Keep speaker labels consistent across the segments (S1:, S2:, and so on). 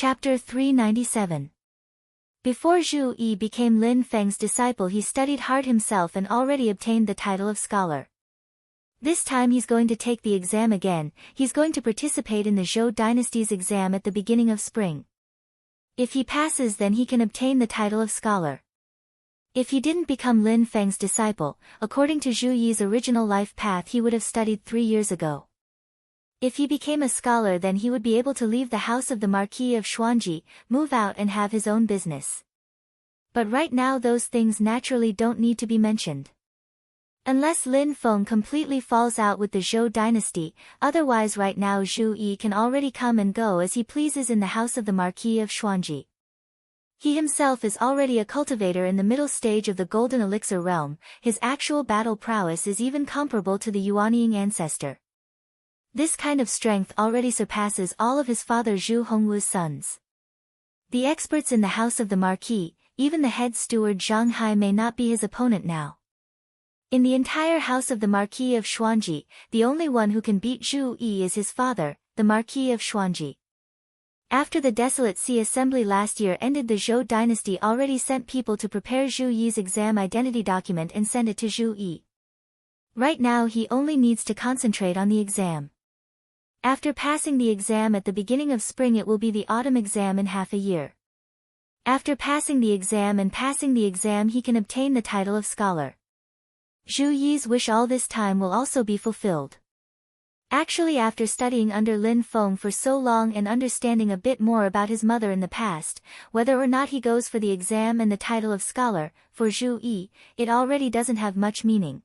S1: Chapter 397. Before Zhu Yi became Lin Feng's disciple, he studied hard himself and already obtained the title of scholar. This time he's going to take the exam again. He's going to participate in the Zhou dynasty's exam at the beginning of spring. If he passes, then he can obtain the title of scholar. If he didn't become Lin Feng's disciple, according to Zhu Yi's original life path, he would have studied 3 years ago. If he became a scholar, then he would be able to leave the house of the Marquis of Xuanji, move out and have his own business. But right now those things naturally don't need to be mentioned. Unless Lin Feng completely falls out with the Zhou dynasty, otherwise right now Zhu Yi can already come and go as he pleases in the house of the Marquis of Xuanji. He himself is already a cultivator in the middle stage of the Golden Elixir realm. His actual battle prowess is even comparable to the Yuanying ancestor. This kind of strength already surpasses all of his father Zhu Hongwu's sons. The experts in the house of the Marquis, even the head steward Zhang Hai, may not be his opponent now. In the entire house of the Marquis of Xuanji, the only one who can beat Zhu Yi is his father, the Marquis of Xuanji. After the Desolate Sea Assembly last year ended, the Zhou dynasty already sent people to prepare Zhu Yi's exam identity document and send it to Zhu Yi. Right now he only needs to concentrate on the exam. After passing the exam at the beginning of spring, it will be the autumn exam in half a year. After passing the exam, he can obtain the title of scholar. Zhu Yi's wish all this time will also be fulfilled. Actually, after studying under Lin Feng for so long and understanding a bit more about his mother in the past, whether or not he goes for the exam and the title of scholar, for Zhu Yi, it already doesn't have much meaning.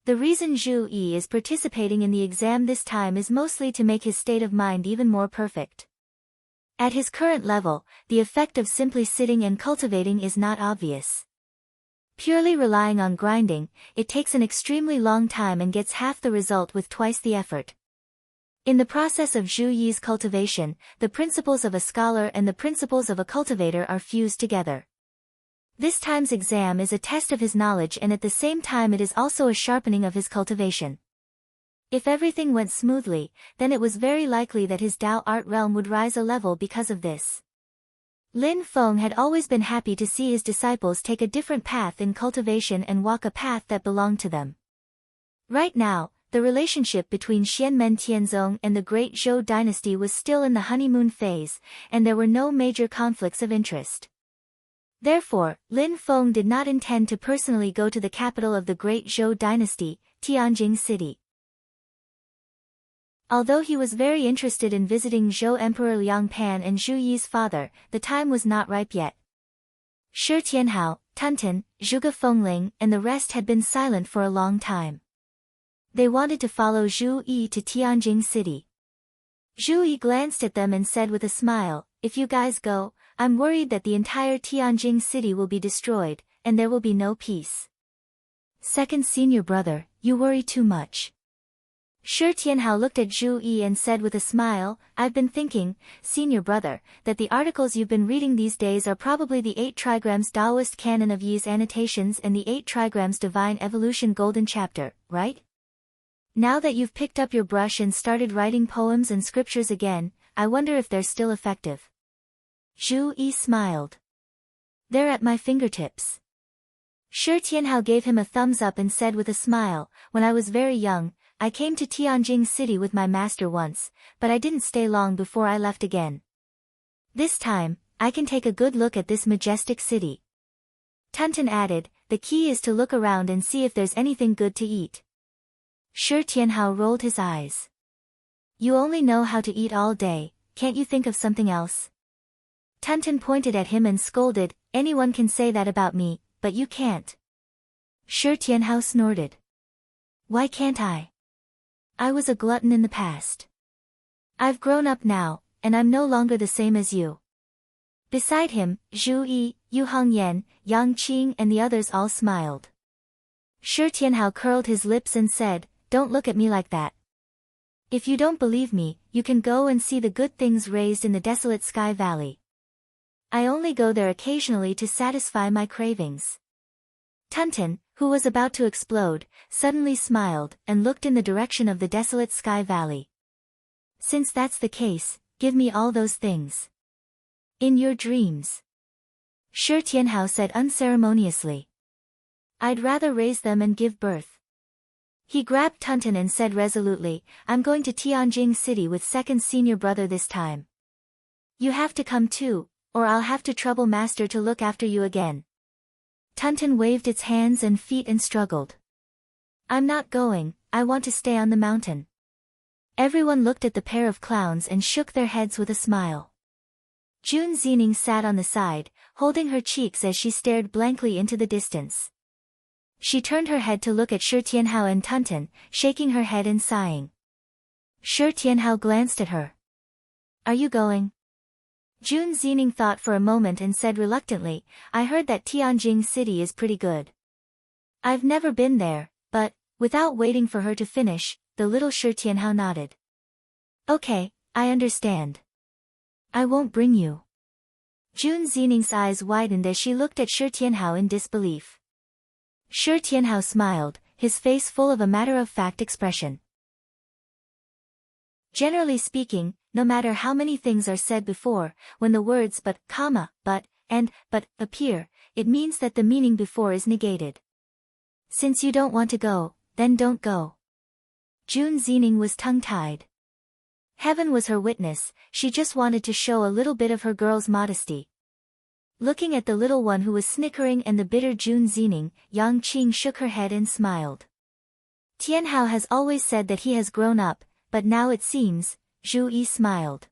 S1: The reason Zhu Yi is participating in the exam this time is mostly to make his state of mind even more perfect. At his current level, the effect of simply sitting and cultivating is not obvious. Purely relying on grinding, it takes an extremely long time and gets half the result with twice the effort. In the process of Zhu Yi's cultivation, the principles of a scholar and the principles of a cultivator are fused together. This time's exam is a test of his knowledge, and at the same time it is also a sharpening of his cultivation. If everything went smoothly, then it was very likely that his Dao art realm would rise a level because of this. Lin Feng had always been happy to see his disciples take a different path in cultivation and walk a path that belonged to them. Right now, the relationship between Xianmen Tianzong and the Great Zhou dynasty was still in the honeymoon phase, and there were no major conflicts of interest. Therefore, Lin Feng did not intend to personally go to the capital of the Great Zhou dynasty, Tianjing City. Although he was very interested in visiting Zhou Emperor Liang Pan and Zhu Yi's father, the time was not ripe yet. Shi Tianhao, Tunten, Zhuge Fengling, and the rest had been silent for a long time. They wanted to follow Zhu Yi to Tianjing City. Zhu Yi glanced at them and said with a smile, "If you guys go, I'm worried that the entire Tianjing City will be destroyed, and there will be no peace." "Second senior brother, you worry too much." Shi Tianhao looked at Zhu Yi and said with a smile, "I've been thinking, senior brother, that the articles you've been reading these days are probably the 8 trigrams Taoist canon of Yi's annotations and the 8 trigrams Divine Evolution Golden Chapter, right? Now that you've picked up your brush and started writing poems and scriptures again, I wonder if they're still effective." Zhu Yi smiled. "They're at my fingertips." Shi Tianhao gave him a thumbs up and said with a smile, "When I was very young, I came to Tianjing City with my master once, but I didn't stay long before I left again. This time, I can take a good look at this majestic city." Tunten added, "The key is to look around and see if there's anything good to eat." Shi Tianhao rolled his eyes. "You only know how to eat all day, can't you think of something else?" Tunten pointed at him and scolded, "Anyone can say that about me, but you can't." Shi Tianhao snorted. "Why can't I? I was a glutton in the past. I've grown up now, and I'm no longer the same as you." Beside him, Zhu Yi, Yu Hongyan, Yang Qing and the others all smiled. Shi Tianhao curled his lips and said, "Don't look at me like that. If you don't believe me, you can go and see the good things raised in the desolate Sky Valley. I only go there occasionally to satisfy my cravings." Tunten, who was about to explode, suddenly smiled and looked in the direction of the desolate Sky Valley. "Since that's the case, give me all those things." In your dreams. Shi Tianhao said unceremoniously. I'd rather raise them and give birth. He grabbed Tunten and said resolutely, I'm going to Tianjing City with second senior brother this time. You have to come too, or I'll have to trouble master to look after you again. Tunten waved its hands and feet and struggled. I'm not going, I want to stay on the mountain. Everyone looked at the pair of clowns and shook their heads with a smile. Jun Zining sat on the side, holding her cheeks as she stared blankly into the distance. She turned her head to look at Shi Tianhao and Tunten, shaking her head and sighing. Shi Tianhao glanced at her. Are you going? Jun Zining thought for a moment and said reluctantly, I heard that Tianjing City is pretty good. I've never been there, but, without waiting for her to finish, the little Shi Tianhao nodded. Okay, I understand. I won't bring you. Jun Zining's eyes widened as she looked at Shi Tianhao in disbelief. Shi Tianhao smiled, his face full of a matter-of-fact expression. Generally speaking, no matter how many things are said before, when the words but, and but appear, it means that the meaning before is negated. Since you don't want to go, then don't go. Jun Zining was tongue-tied. Heaven was her witness, she just wanted to show a little bit of her girl's modesty. Looking at the little one who was snickering and the bitter Jun Zining, Yang Qing shook her head and smiled. Tianhao has always said that he has grown up, but now it seems, Zhu Yi smiled.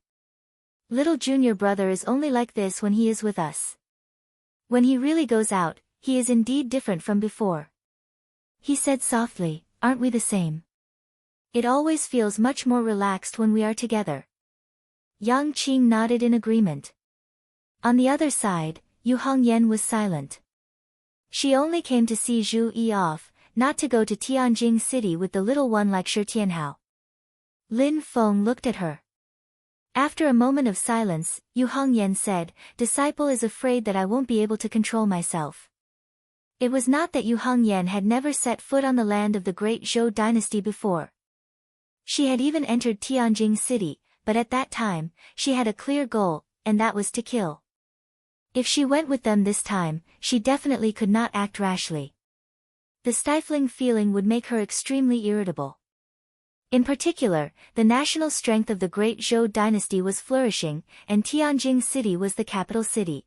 S1: Little junior brother is only like this when he is with us. When he really goes out, he is indeed different from before. He said softly, aren't we the same? It always feels much more relaxed when we are together. Yang Qing nodded in agreement. On the other side, Yu Hongyan was silent. She only came to see Zhu Yi off, not to go to Tianjing City with the little one like Shi Tianhao. Lin Feng looked at her. After a moment of silence, Yu Hongyan said, Disciple is afraid that I won't be able to control myself. It was not that Yu Hongyan had never set foot on the land of the great Zhou dynasty before. She had even entered Tianjing City, but at that time, she had a clear goal, and that was to kill. If she went with them this time, she definitely could not act rashly. The stifling feeling would make her extremely irritable. In particular, the national strength of the great Zhou dynasty was flourishing, and Tianjing City was the capital city.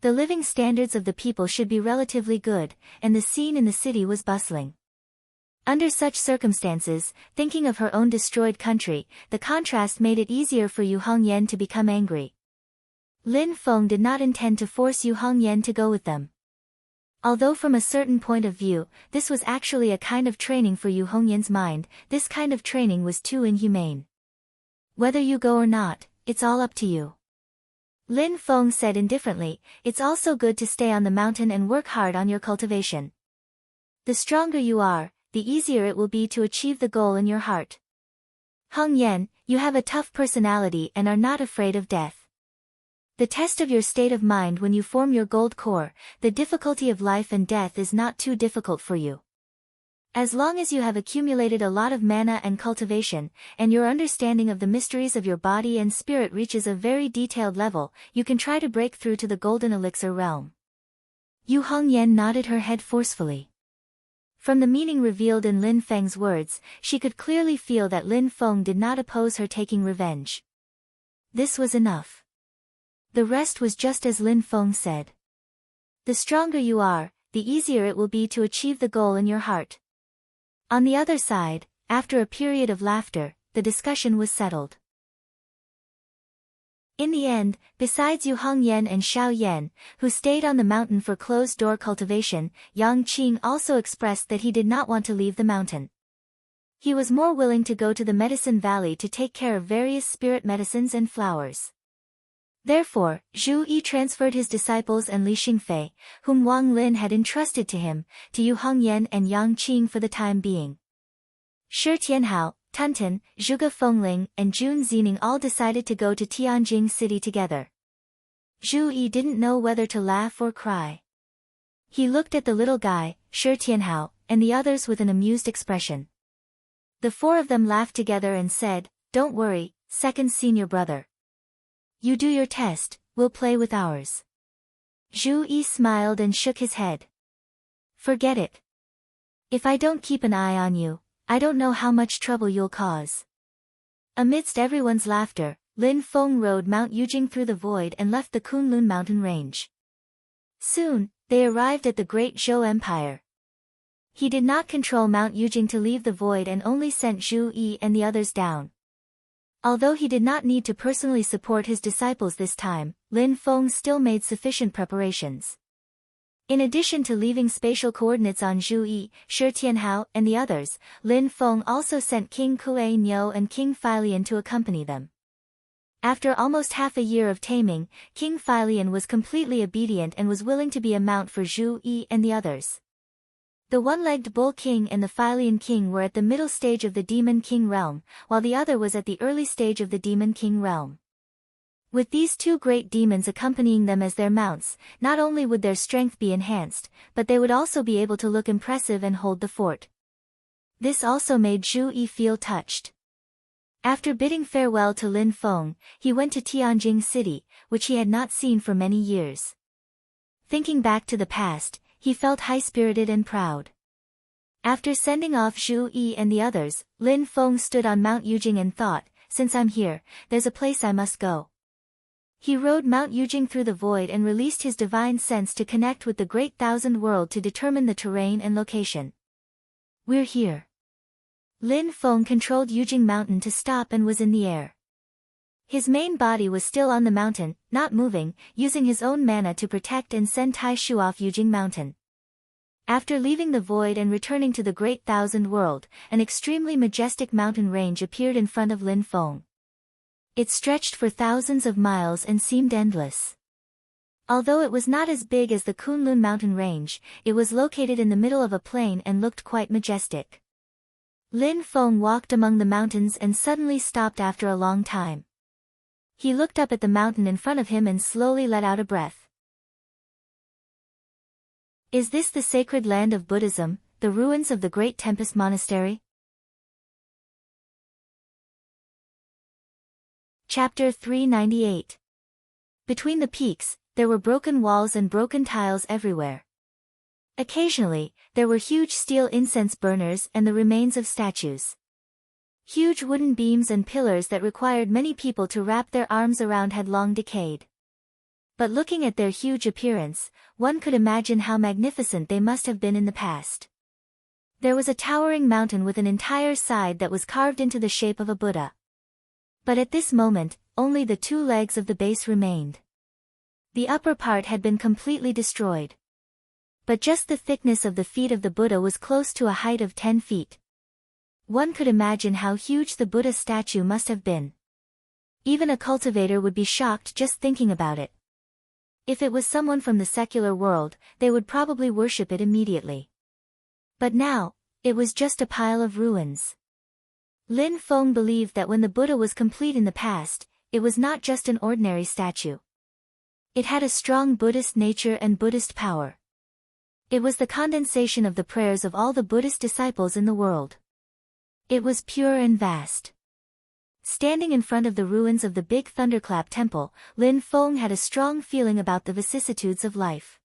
S1: The living standards of the people should be relatively good, and the scene in the city was bustling. Under such circumstances, thinking of her own destroyed country, the contrast made it easier for Yu Hongyan to become angry. Lin Feng did not intend to force Yu Hongyan to go with them. Although from a certain point of view, this was actually a kind of training for Yu Hongyan's mind, this kind of training was too inhumane. Whether you go or not, it's all up to you. Lin Feng said indifferently, it's also good to stay on the mountain and work hard on your cultivation. The stronger you are, the easier it will be to achieve the goal in your heart. Hongyan, you have a tough personality and are not afraid of death. The test of your state of mind when you form your gold core, the difficulty of life and death is not too difficult for you. As long as you have accumulated a lot of mana and cultivation, and your understanding of the mysteries of your body and spirit reaches a very detailed level, you can try to break through to the golden elixir realm. Yu Hongyan nodded her head forcefully. From the meaning revealed in Lin Feng's words, she could clearly feel that Lin Feng did not oppose her taking revenge. This was enough. The rest was just as Lin Feng said. The stronger you are, the easier it will be to achieve the goal in your heart. On the other side, after a period of laughter, the discussion was settled. In the end, besides Yu Hongyan and Xiao Yan, who stayed on the mountain for closed-door cultivation, Yang Qing also expressed that he did not want to leave the mountain. He was more willing to go to the medicine valley to take care of various spirit medicines and flowers. Therefore, Zhu Yi transferred his disciples and Li Xingfei, whom Wang Lin had entrusted to him, to Yu Hongyan and Yang Qing for the time being. Shi Tianhao, Tunten, Zhuge Fengling, and Jun Zining all decided to go to Tianjing City together. Zhu Yi didn't know whether to laugh or cry. He looked at the little guy, Shi Tianhao, and the others with an amused expression. The four of them laughed together and said, Don't worry, second senior brother. You do your test, we'll play with ours. Zhu Yi smiled and shook his head. Forget it. If I don't keep an eye on you, I don't know how much trouble you'll cause. Amidst everyone's laughter, Lin Feng rode Mount Yujing through the void and left the Kunlun mountain range. Soon, they arrived at the Great Zhou Empire. He did not control Mount Yujing to leave the void and only sent Zhu Yi and the others down. Although he did not need to personally support his disciples this time, Lin Feng still made sufficient preparations. In addition to leaving spatial coordinates on Zhu Yi, Shi Tianhao, and the others, Lin Feng also sent King Kuei Niu and King Feilian to accompany them. After almost half a year of taming, King Feilian was completely obedient and was willing to be a mount for Zhu Yi and the others. The one-legged Bull King and the Feilian King were at the middle stage of the Demon King realm, while the other was at the early stage of the Demon King realm. With these two great demons accompanying them as their mounts, not only would their strength be enhanced, but they would also be able to look impressive and hold the fort. This also made Zhu Yi feel touched. After bidding farewell to Lin Feng, he went to Tianjing City, which he had not seen for many years. Thinking back to the past, he felt high-spirited and proud. After sending off Zhu Yi and the others, Lin Feng stood on Mount Yujing and thought, since I'm here, there's a place I must go. He rode Mount Yujing through the void and released his divine sense to connect with the Great Thousand World to determine the terrain and location. We're here. Lin Feng controlled Yujing Mountain to stop and was in the air. His main body was still on the mountain, not moving, using his own mana to protect and send Tai Shu off Yujing Mountain. After leaving the void and returning to the Great Thousand World, an extremely majestic mountain range appeared in front of Lin Feng. It stretched for thousands of miles and seemed endless. Although it was not as big as the Kunlun mountain range, it was located in the middle of a plain and looked quite majestic. Lin Feng walked among the mountains and suddenly stopped after a long time. He looked up at the mountain in front of him and slowly let out a breath. Is this the sacred land of Buddhism, the ruins of the Great Tempest Monastery? Chapter 398. Between the peaks, there were broken walls and broken tiles everywhere. Occasionally, there were huge steel incense burners and the remains of statues. Huge wooden beams and pillars that required many people to wrap their arms around had long decayed. But looking at their huge appearance, one could imagine how magnificent they must have been in the past. There was a towering mountain with an entire side that was carved into the shape of a Buddha. But at this moment, only the two legs of the base remained. The upper part had been completely destroyed. But just the thickness of the feet of the Buddha was close to a height of 10 feet. One could imagine how huge the Buddha statue must have been. Even a cultivator would be shocked just thinking about it. If it was someone from the secular world, they would probably worship it immediately. But now, it was just a pile of ruins. Lin Feng believed that when the Buddha was complete in the past, it was not just an ordinary statue. It had a strong Buddhist nature and Buddhist power. It was the condensation of the prayers of all the Buddhist disciples in the world. It was pure and vast. Standing in front of the ruins of the Big Thunderclap Temple, Lin Feng had a strong feeling about the vicissitudes of life.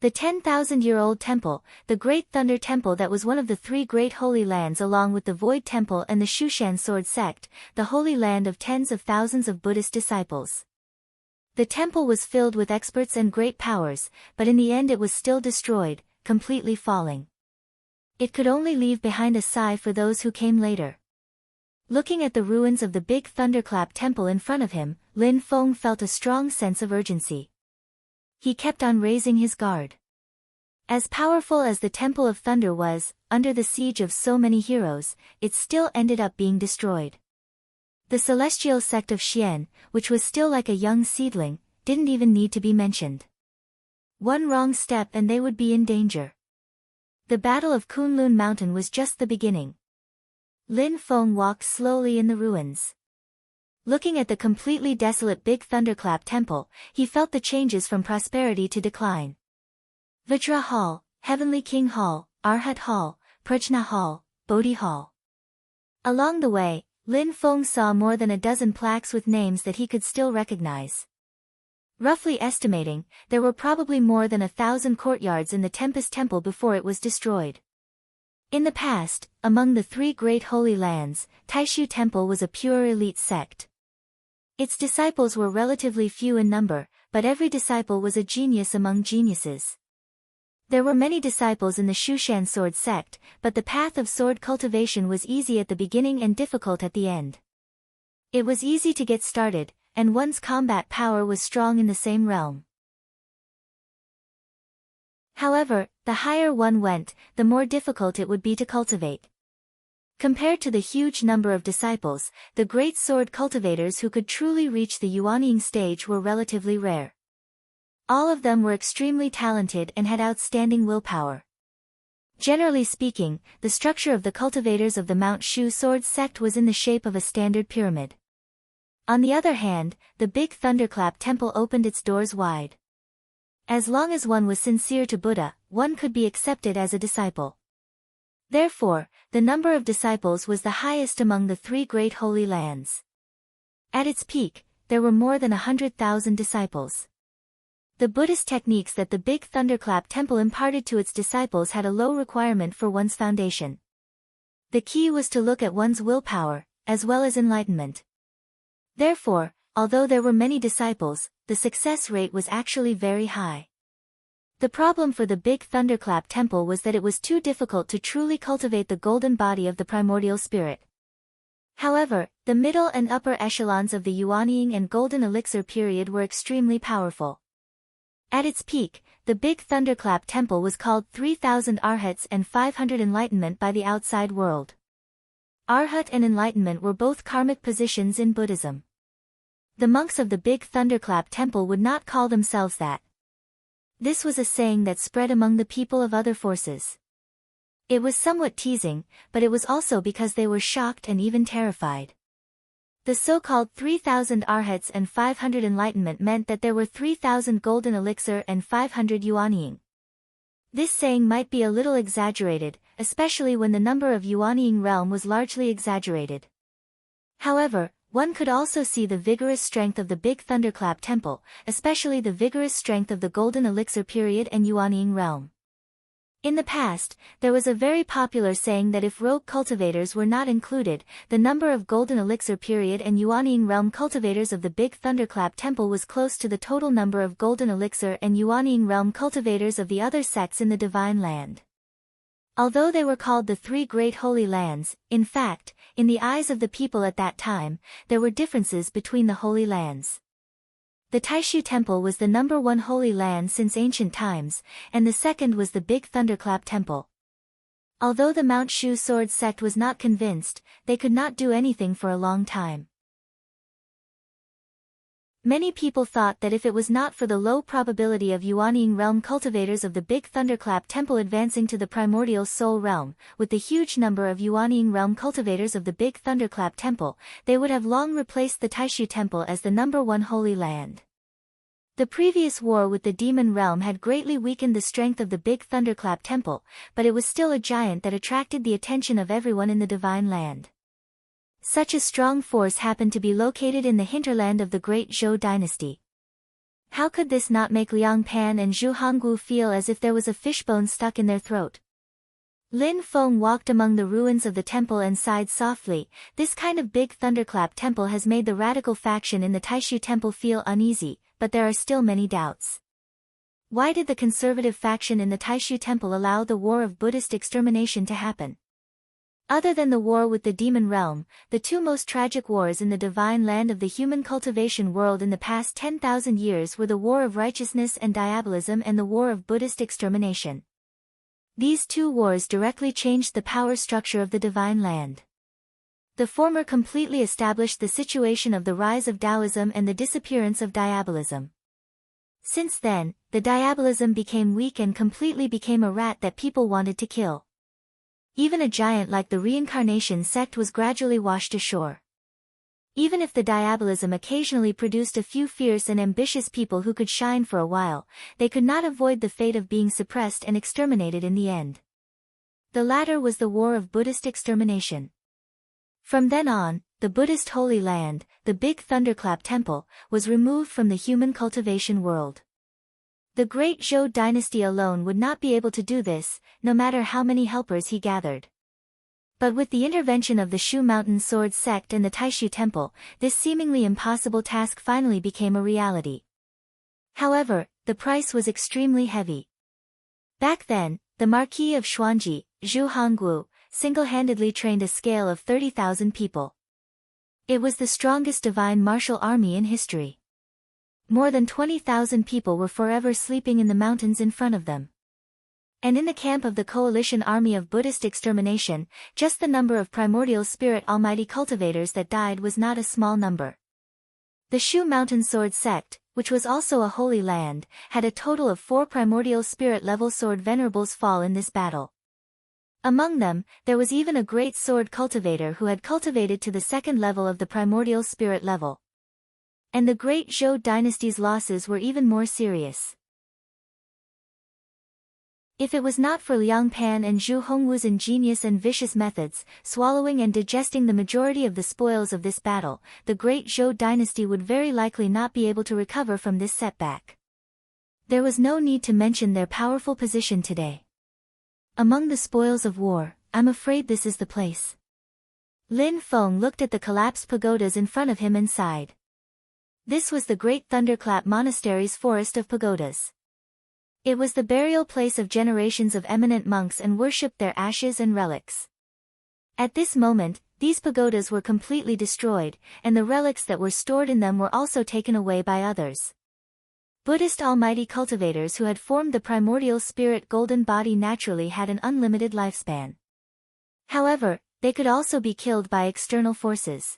S1: The 10,000-year-old temple, the Great Thunder Temple that was one of the three great holy lands along with the Void Temple and the Shushan Sword Sect, the holy land of tens of thousands of Buddhist disciples. The temple was filled with experts and great powers, but in the end it was still destroyed, completely falling. It could only leave behind a sigh for those who came later. Looking at the ruins of the Big Thunderclap Temple in front of him, Lin Feng felt a strong sense of urgency. He kept on raising his guard. As powerful as the Temple of Thunder was, under the siege of so many heroes, it still ended up being destroyed. The celestial sect of Xian, which was still like a young seedling, didn't even need to be mentioned. One wrong step and they would be in danger. The Battle of Kunlun Mountain was just the beginning. Lin Feng walked slowly in the ruins. Looking at the completely desolate Big Thunderclap Temple, he felt the changes from prosperity to decline. Vajra Hall, Heavenly King Hall, Arhat Hall, Prajna Hall, Bodhi Hall. Along the way, Lin Feng saw more than a dozen plaques with names that he could still recognize. Roughly estimating, there were probably more than 1,000 courtyards in the Tempest Temple before it was destroyed. In the past, among the three great holy lands, Taishu Temple was a pure elite sect. Its disciples were relatively few in number, but every disciple was a genius among geniuses. There were many disciples in the Shushan sword sect, but the path of sword cultivation was easy at the beginning and difficult at the end. It was easy to get started, and one's combat power was strong in the same realm. However, the higher one went, the more difficult it would be to cultivate. Compared to the huge number of disciples, the great sword cultivators who could truly reach the Yuanying stage were relatively rare. All of them were extremely talented and had outstanding willpower. Generally speaking, the structure of the cultivators of the Mount Shu sword sect was in the shape of a standard pyramid. On the other hand, the big Thunderclap Temple opened its doors wide. As long as one was sincere to Buddha, one could be accepted as a disciple. Therefore, the number of disciples was the highest among the three great holy lands. At its peak, there were more than 100,000 disciples. The Buddhist techniques that the big Thunderclap Temple imparted to its disciples had a low requirement for one's foundation. The key was to look at one's willpower, as well as enlightenment. Therefore, although there were many disciples, the success rate was actually very high. The problem for the big Thunderclap Temple was that it was too difficult to truly cultivate the golden body of the primordial spirit. However, the middle and upper echelons of the Yuanying and Golden Elixir period were extremely powerful. At its peak, the big Thunderclap Temple was called 3,000 Arhats and 500 Enlightenment by the outside world. Arhat and Enlightenment were both karmic positions in Buddhism. The monks of the big Thunderclap Temple would not call themselves that. This was a saying that spread among the people of other forces. It was somewhat teasing, but it was also because they were shocked and even terrified. The so-called 3,000 Arhats and 500 Enlightenment meant that there were 3,000 Golden Elixir and 500 Yuanying. This saying might be a little exaggerated, especially when the number of Yuanying realm was largely exaggerated. However, one could also see the vigorous strength of the big Thunderclap Temple, especially the vigorous strength of the Golden Elixir period and Yuanying realm. In the past, there was a very popular saying that if rogue cultivators were not included, the number of Golden Elixir period and Yuanying realm cultivators of the big Thunderclap Temple was close to the total number of Golden Elixir and Yuanying realm cultivators of the other sects in the Divine Land. Although they were called the three great holy lands, in fact, in the eyes of the people at that time, there were differences between the holy lands. The Taishu Temple was the number one holy land since ancient times, and the second was the big Thunderclap Temple. Although the Mount Shu sword sect was not convinced, they could not do anything for a long time. Many people thought that if it was not for the low probability of Yuanying realm cultivators of the big Thunderclap Temple advancing to the primordial soul realm, with the huge number of Yuanying realm cultivators of the big Thunderclap Temple, they would have long replaced the Taishu Temple as the number one holy land. The previous war with the demon realm had greatly weakened the strength of the big Thunderclap Temple, but it was still a giant that attracted the attention of everyone in the Divine Land. Such a strong force happened to be located in the hinterland of the great Zhou dynasty. How could this not make Liang Pan and Zhu Hongwu feel as if there was a fishbone stuck in their throat? Lin Feng walked among the ruins of the temple and sighed softly. This kind of big Thunderclap Temple has made the radical faction in the Taishu Temple feel uneasy, but there are still many doubts. Why did the conservative faction in the Taishu Temple allow the war of Buddhist extermination to happen? Other than the war with the demon realm, the two most tragic wars in the divine land of the human cultivation world in the past 10,000 years were the war of righteousness and diabolism and the war of Buddhist extermination. These two wars directly changed the power structure of the divine land. The former completely established the situation of the rise of Taoism and the disappearance of diabolism. Since then, the diabolism became weak and completely became a rat that people wanted to kill. Even a giant like the reincarnation sect was gradually washed ashore. Even if the diabolism occasionally produced a few fierce and ambitious people who could shine for a while, they could not avoid the fate of being suppressed and exterminated in the end. The latter was the war of Buddhist extermination. From then on, the Buddhist Holy Land, the Big Thunderclap Temple, was removed from the human cultivation world. The great Zhou dynasty alone would not be able to do this, no matter how many helpers he gathered. But with the intervention of the Shu Mountain Sword Sect and the Taishu Temple, this seemingly impossible task finally became a reality. However, the price was extremely heavy. Back then, the Marquis of Xuanji, Zhu Hongguo, single-handedly trained a scale of 30,000 people. It was the strongest divine martial army in history. More than 20,000 people were forever sleeping in the mountains in front of them. And in the camp of the coalition army of Buddhist extermination, just the number of primordial spirit almighty cultivators that died was not a small number. The Shu Mountain Sword Sect, which was also a holy land, had a total of 4 primordial spirit level sword venerables fall in this battle. Among them, there was even a great sword cultivator who had cultivated to the 2nd level of the primordial spirit level. And the great Zhou dynasty's losses were even more serious. If it was not for Liang Pan and Zhu Hongwu's ingenious and vicious methods, swallowing and digesting the majority of the spoils of this battle, the great Zhou dynasty would very likely not be able to recover from this setback. There was no need to mention their powerful position today. Among the spoils of war, I'm afraid this is the place. Lin Feng looked at the collapsed pagodas in front of him and sighed. This was the great Thunderclap Monastery's forest of pagodas. It was the burial place of generations of eminent monks and worshipped their ashes and relics. At this moment, these pagodas were completely destroyed, and the relics that were stored in them were also taken away by others. Buddhist almighty cultivators who had formed the primordial spirit golden body naturally had an unlimited lifespan. However, they could also be killed by external forces.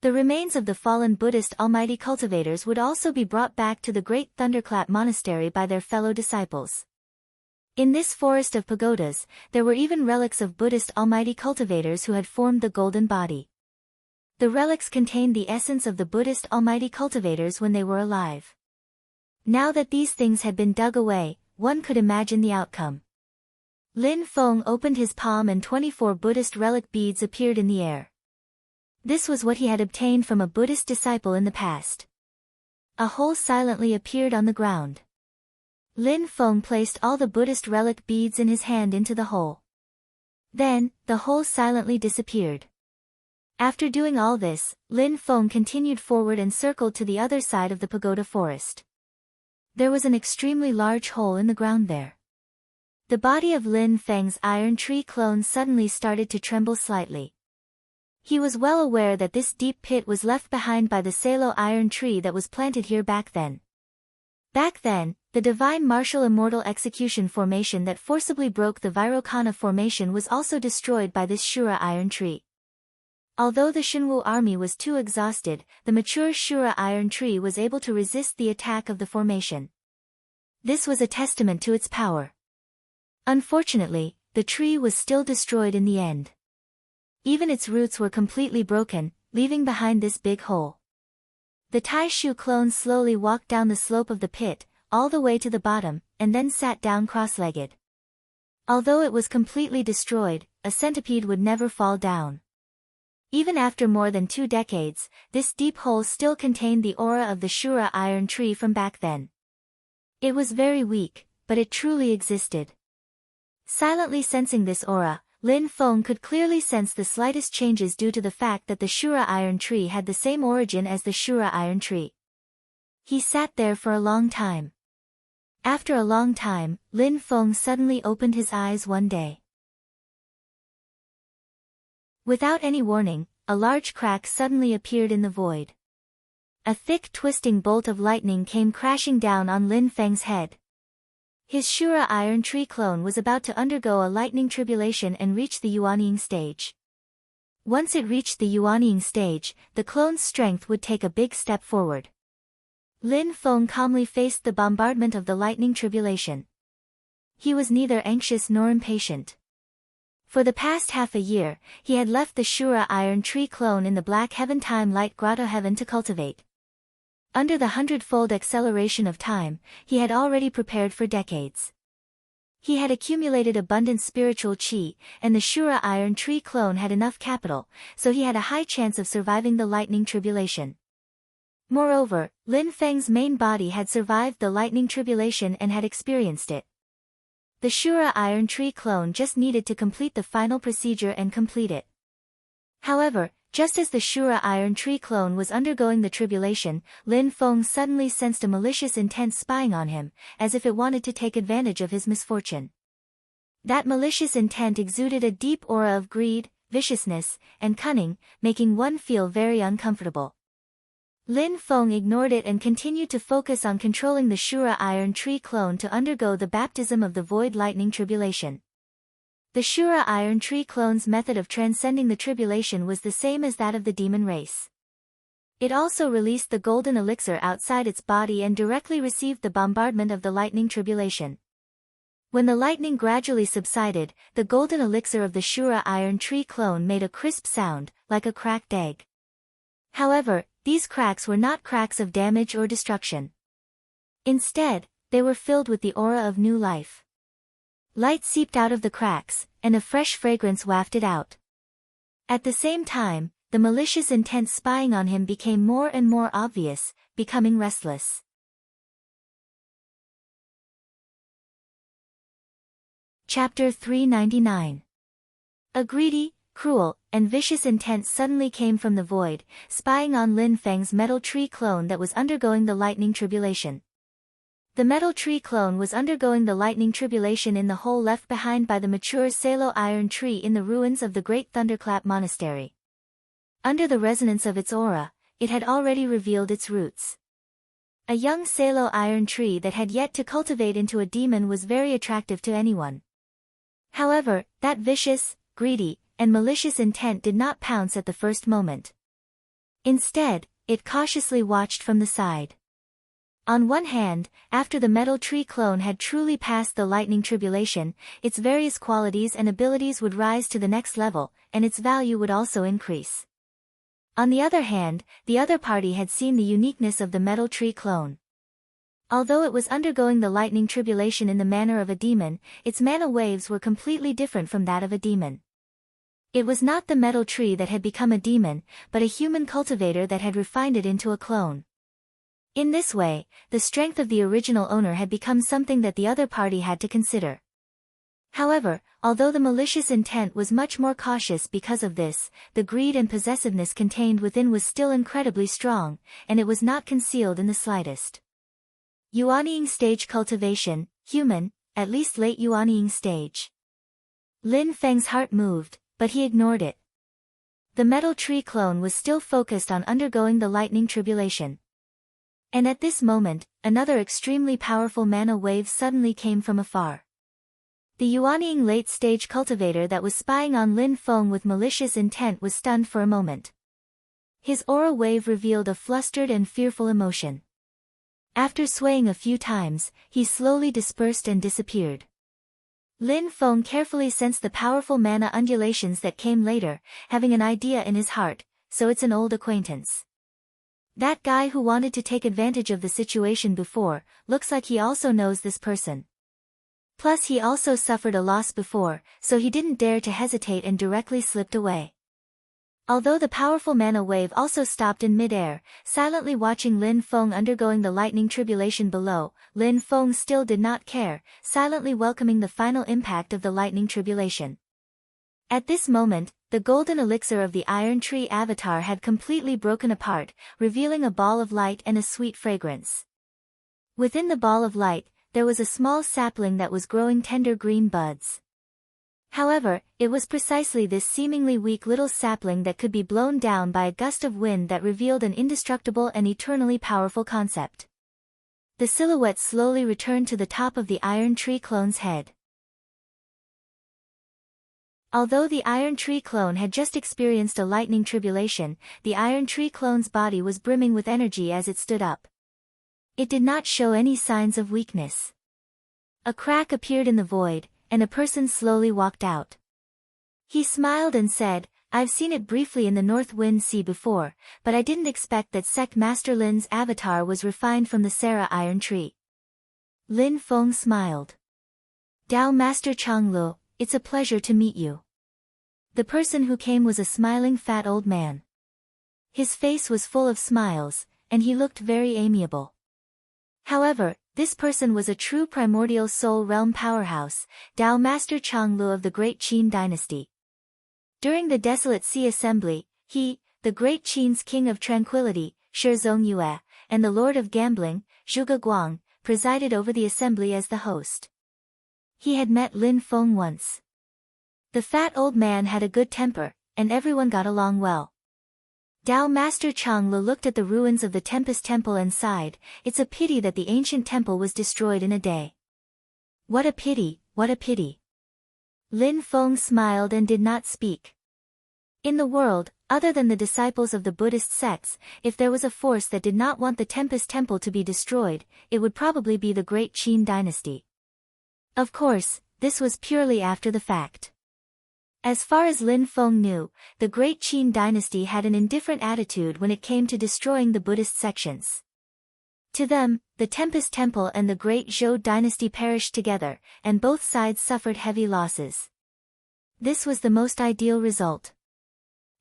S1: The remains of the fallen Buddhist almighty cultivators would also be brought back to the great Thunderclap Monastery by their fellow disciples. In this forest of pagodas, there were even relics of Buddhist almighty cultivators who had formed the golden body. The relics contained the essence of the Buddhist almighty cultivators when they were alive. Now that these things had been dug away, one could imagine the outcome. Lin Feng opened his palm and 24 Buddhist relic beads appeared in the air. This was what he had obtained from a Buddhist disciple in the past. A hole silently appeared on the ground. Lin Feng placed all the Buddhist relic beads in his hand into the hole. Then, the hole silently disappeared. After doing all this, Lin Feng continued forward and circled to the other side of the pagoda forest. There was an extremely large hole in the ground there. The body of Lin Feng's iron tree clone suddenly started to tremble slightly. He was well aware that this deep pit was left behind by the Salo iron tree that was planted here back then. Back then, the divine martial immortal execution formation that forcibly broke the Vairocana formation was also destroyed by this Shura iron tree. Although the Shinwu army was too exhausted, the mature Shura iron tree was able to resist the attack of the formation. This was a testament to its power. Unfortunately, the tree was still destroyed in the end. Even its roots were completely broken, leaving behind this big hole. The Taishu clone slowly walked down the slope of the pit, all the way to the bottom, and then sat down cross-legged. Although it was completely destroyed, a centipede would never fall down. Even after more than 2 decades, this deep hole still contained the aura of the Shura iron tree from back then. It was very weak, but it truly existed. Silently sensing this aura, Lin Feng could clearly sense the slightest changes due to the fact that the Shura iron tree had the same origin as the Shura iron tree. He sat there for a long time. After a long time, Lin Feng suddenly opened his eyes one day. Without any warning, a large crack suddenly appeared in the void. A thick twisting bolt of lightning came crashing down on Lin Feng's head. His Shura iron tree clone was about to undergo a lightning tribulation and reach the Yuanying stage. Once it reached the Yuanying stage, the clone's strength would take a big step forward. Lin Feng calmly faced the bombardment of the lightning tribulation. He was neither anxious nor impatient. For the past half a year, he had left the Shura iron tree clone in the Black Heaven Time Light Grotto Heaven to cultivate. Under the 100-fold acceleration of time, he had already prepared for decades. He had accumulated abundant spiritual qi, and the Shura iron tree clone had enough capital, so he had a high chance of surviving the lightning tribulation. Moreover, Lin Feng's main body had survived the lightning tribulation and had experienced it. The Shura iron tree clone just needed to complete the final procedure and complete it. However, just as the Shura iron tree clone was undergoing the tribulation, Lin Feng suddenly sensed a malicious intent spying on him, as if it wanted to take advantage of his misfortune. That malicious intent exuded a deep aura of greed, viciousness, and cunning, making one feel very uncomfortable. Lin Feng ignored it and continued to focus on controlling the Shura iron tree clone to undergo the baptism of the void lightning tribulation. The Shura iron tree clone's method of transcending the tribulation was the same as that of the demon race. It also released the golden elixir outside its body and directly received the bombardment of the lightning tribulation. When the lightning gradually subsided, the golden elixir of the Shura iron tree clone made a crisp sound, like a cracked egg. However, these cracks were not cracks of damage or destruction. Instead, they were filled with the aura of new life. Light seeped out of the cracks, and a fresh fragrance wafted out. At the same time, the malicious intent spying on him became more and more obvious, becoming restless. Chapter 399. A greedy, cruel, and vicious intent suddenly came from the void, spying on Lin Feng's metal tree clone that was undergoing the lightning tribulation. The metal tree clone was undergoing the lightning tribulation in the hole left behind by the mature Salo iron tree in the ruins of the Great Thunderclap Monastery. Under the resonance of its aura, it had already revealed its roots. A young Salo iron tree that had yet to cultivate into a demon was very attractive to anyone. However, that vicious, greedy, and malicious intent did not pounce at the first moment. Instead, it cautiously watched from the side. On one hand, after the metal tree clone had truly passed the lightning tribulation, its various qualities and abilities would rise to the next level, and its value would also increase. On the other hand, the other party had seen the uniqueness of the metal tree clone. Although it was undergoing the lightning tribulation in the manner of a demon, its mana waves were completely different from that of a demon. It was not the metal tree that had become a demon, but a human cultivator that had refined it into a clone. In this way, the strength of the original owner had become something that the other party had to consider. However, although the malicious intent was much more cautious because of this, the greed and possessiveness contained within was still incredibly strong, and it was not concealed in the slightest. Yuanying stage cultivation, human, at least late Yuanying stage. Lin Feng's heart moved, but he ignored it. The metal tree clone was still focused on undergoing the lightning tribulation. And at this moment, another extremely powerful mana wave suddenly came from afar. The Yuanying late-stage cultivator that was spying on Lin Feng with malicious intent was stunned for a moment. His aura wave revealed a flustered and fearful emotion. After swaying a few times, he slowly dispersed and disappeared. Lin Feng carefully sensed the powerful mana undulations that came later, having an idea in his heart, so it's an old acquaintance. That guy who wanted to take advantage of the situation before, looks like he also knows this person. Plus he also suffered a loss before, so he didn't dare to hesitate and directly slipped away. Although the powerful mana wave also stopped in mid-air, silently watching Lin Feng undergoing the lightning tribulation below, Lin Feng still did not care, silently welcoming the final impact of the lightning tribulation. At this moment, the golden elixir of the Iron Tree avatar had completely broken apart, revealing a ball of light and a sweet fragrance. Within the ball of light, there was a small sapling that was growing tender green buds. However, it was precisely this seemingly weak little sapling that could be blown down by a gust of wind that revealed an indestructible and eternally powerful concept. The silhouette slowly returned to the top of the Iron Tree clone's head. Although the Iron Tree clone had just experienced a lightning tribulation, the Iron Tree clone's body was brimming with energy as it stood up. It did not show any signs of weakness. A crack appeared in the void, and a person slowly walked out. He smiled and said, "I've seen it briefly in the North Wind Sea before, but I didn't expect that Sect Master Lin's avatar was refined from the Sarah Iron Tree." Lin Feng smiled. Dao Master Changlu, it's a pleasure to meet you. The person who came was a smiling fat old man. His face was full of smiles, and he looked very amiable. However, this person was a true primordial soul realm powerhouse, Dao Master Changlu of the Great Qin dynasty. During the Desolate Sea Assembly, he, the Great Qin's King of Tranquility, Shi Zongyue, and the Lord of Gambling, Zhuge Guang, presided over the assembly as the host. He had met Lin Feng once. The fat old man had a good temper, and everyone got along well. Dao Master Changlu looked at the ruins of the Tempest Temple and sighed, it's a pity that the ancient temple was destroyed in a day. What a pity, what a pity. Lin Feng smiled and did not speak. In the world, other than the disciples of the Buddhist sects, if there was a force that did not want the Tempest Temple to be destroyed, it would probably be the Great Qin dynasty. Of course, this was purely after the fact. As far as Lin Feng knew, the Great Qin dynasty had an indifferent attitude when it came to destroying the Buddhist sections. To them, the Tempest Temple and the Great Zhou dynasty perished together, and both sides suffered heavy losses. This was the most ideal result.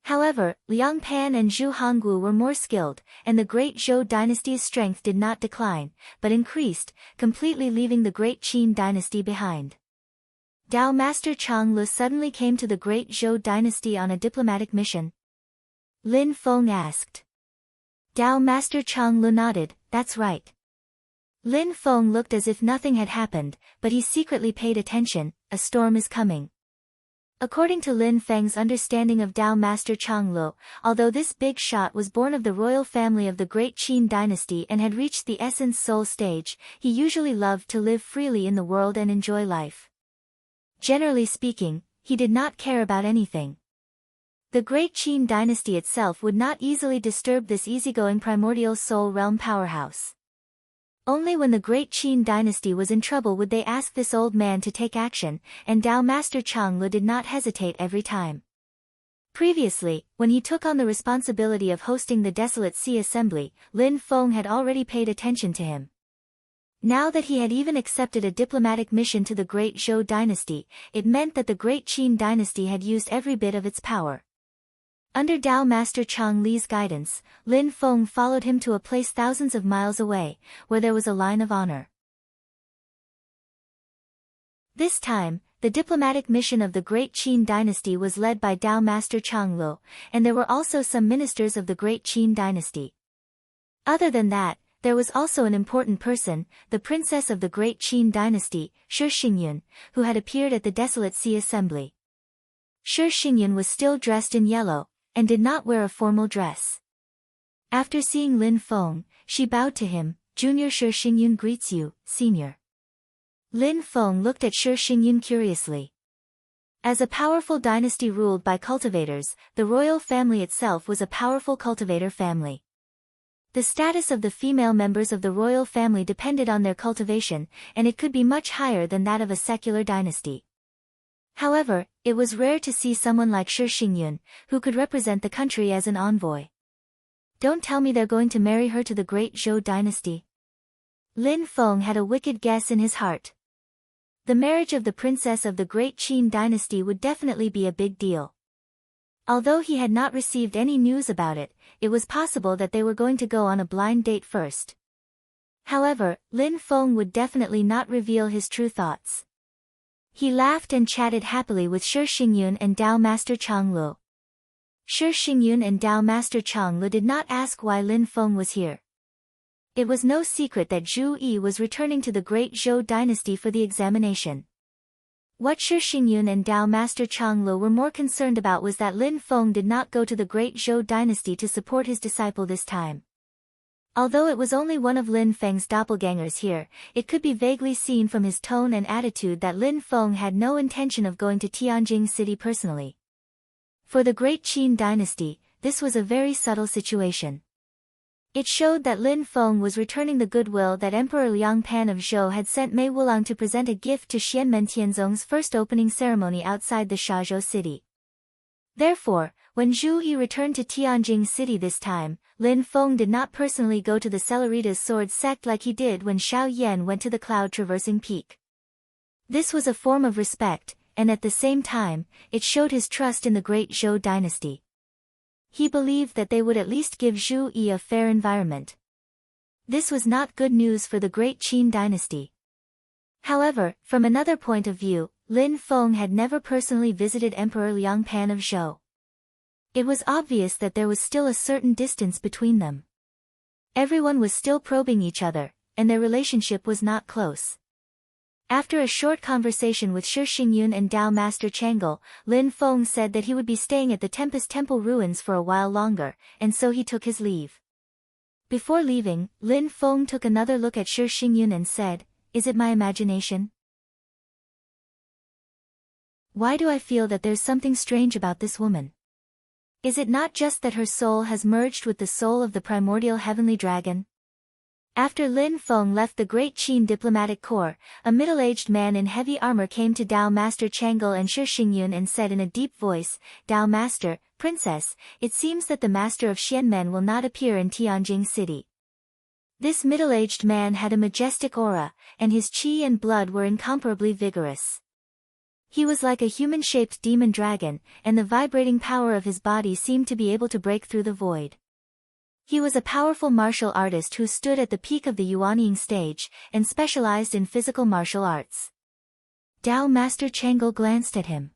S1: However, Liang Pan and Zhu Hongwu were more skilled, and the Great Zhou dynasty's strength did not decline, but increased, completely leaving the Great Qin dynasty behind. Dao Master Changlu suddenly came to the Great Zhou dynasty on a diplomatic mission. Lin Feng asked. Dao Master Changlu nodded, that's right. Lin Feng looked as if nothing had happened, but he secretly paid attention, a storm is coming. According to Lin Feng's understanding of Dao Master Changlu, although this big shot was born of the royal family of the Great Qin dynasty and had reached the essence soul stage, he usually loved to live freely in the world and enjoy life. Generally speaking, he did not care about anything. The Great Qin dynasty itself would not easily disturb this easygoing primordial soul realm powerhouse. Only when the Great Qin dynasty was in trouble would they ask this old man to take action, and Dao Master Changlu did not hesitate every time. Previously, when he took on the responsibility of hosting the Desolate Sea Assembly, Lin Feng had already paid attention to him. Now that he had even accepted a diplomatic mission to the Great Zhou dynasty, it meant that the Great Qin dynasty had used every bit of its power. Under Dao Master Chang Li's guidance, Lin Feng followed him to a place thousands of miles away, where there was a line of honor. This time, the diplomatic mission of the Great Qin dynasty was led by Dao Master Changlu, and there were also some ministers of the Great Qin dynasty. Other than that, there was also an important person, the princess of the Great Qin dynasty, Shi Xingyun, who had appeared at the Desolate Sea Assembly. Shi Xingyun was still dressed in yellow, and did not wear a formal dress. After seeing Lin Feng, she bowed to him, Junior Shi Xingyun greets you, Senior. Lin Feng looked at Shi Xingyun curiously. As a powerful dynasty ruled by cultivators, the royal family itself was a powerful cultivator family. The status of the female members of the royal family depended on their cultivation, and it could be much higher than that of a secular dynasty. However, it was rare to see someone like Shi Xingyun, who could represent the country as an envoy. Don't tell me they're going to marry her to the Great Zhou dynasty. Lin Feng had a wicked guess in his heart. The marriage of the princess of the Great Qin dynasty would definitely be a big deal. Although he had not received any news about it, it was possible that they were going to go on a blind date first. However, Lin Feng would definitely not reveal his true thoughts. He laughed and chatted happily with Shi Xingyun and Dao Master Changlu. Shi Xingyun and Dao Master Changlu did not ask why Lin Feng was here. It was no secret that Zhu Yi was returning to the Great Zhou dynasty for the examination. What Shi Xingyun and Dao Master Changlu were more concerned about was that Lin Feng did not go to the Great Zhou dynasty to support his disciple this time. Although it was only one of Lin Feng's doppelgangers here, it could be vaguely seen from his tone and attitude that Lin Feng had no intention of going to Tianjin City personally. For the Great Qin dynasty, this was a very subtle situation. It showed that Lin Feng was returning the goodwill that Emperor Liang Pan of Zhou had sent Mei Wulang to present a gift to Xianmen Tianzong's first opening ceremony outside the Shazhou city. Therefore, when Zhu Yi returned to Tianjin City this time, Lin Feng did not personally go to the Celeritas sword sect like he did when Xiao Yan went to the cloud-traversing peak. This was a form of respect, and at the same time, it showed his trust in the great Zhou dynasty. He believed that they would at least give Zhu Yi a fair environment. This was not good news for the great Qin dynasty. However, from another point of view, Lin Feng had never personally visited Emperor Liang Pan of Zhou. It was obvious that there was still a certain distance between them. Everyone was still probing each other, and their relationship was not close. After a short conversation with Shi Xingyun and Dao Master Chang'e, Lin Feng said that he would be staying at the Tempest Temple ruins for a while longer, and so he took his leave. Before leaving, Lin Feng took another look at Shi Xingyun and said, "Is it my imagination? Why do I feel that there's something strange about this woman? Is it not just that her soul has merged with the soul of the primordial heavenly dragon?" After Lin Feng left the great Qin diplomatic corps, a middle-aged man in heavy armor came to Dao Master Chang'e and Shi Xingyun and said in a deep voice, "Dao Master, Princess, it seems that the master of Xianmen will not appear in Tianjing city." This middle-aged man had a majestic aura, and his qi and blood were incomparably vigorous. He was like a human-shaped demon dragon, and the vibrating power of his body seemed to be able to break through the void. He was a powerful martial artist who stood at the peak of the Yuanying stage, and specialized in physical martial arts. Dao Master Chang'e glanced at him.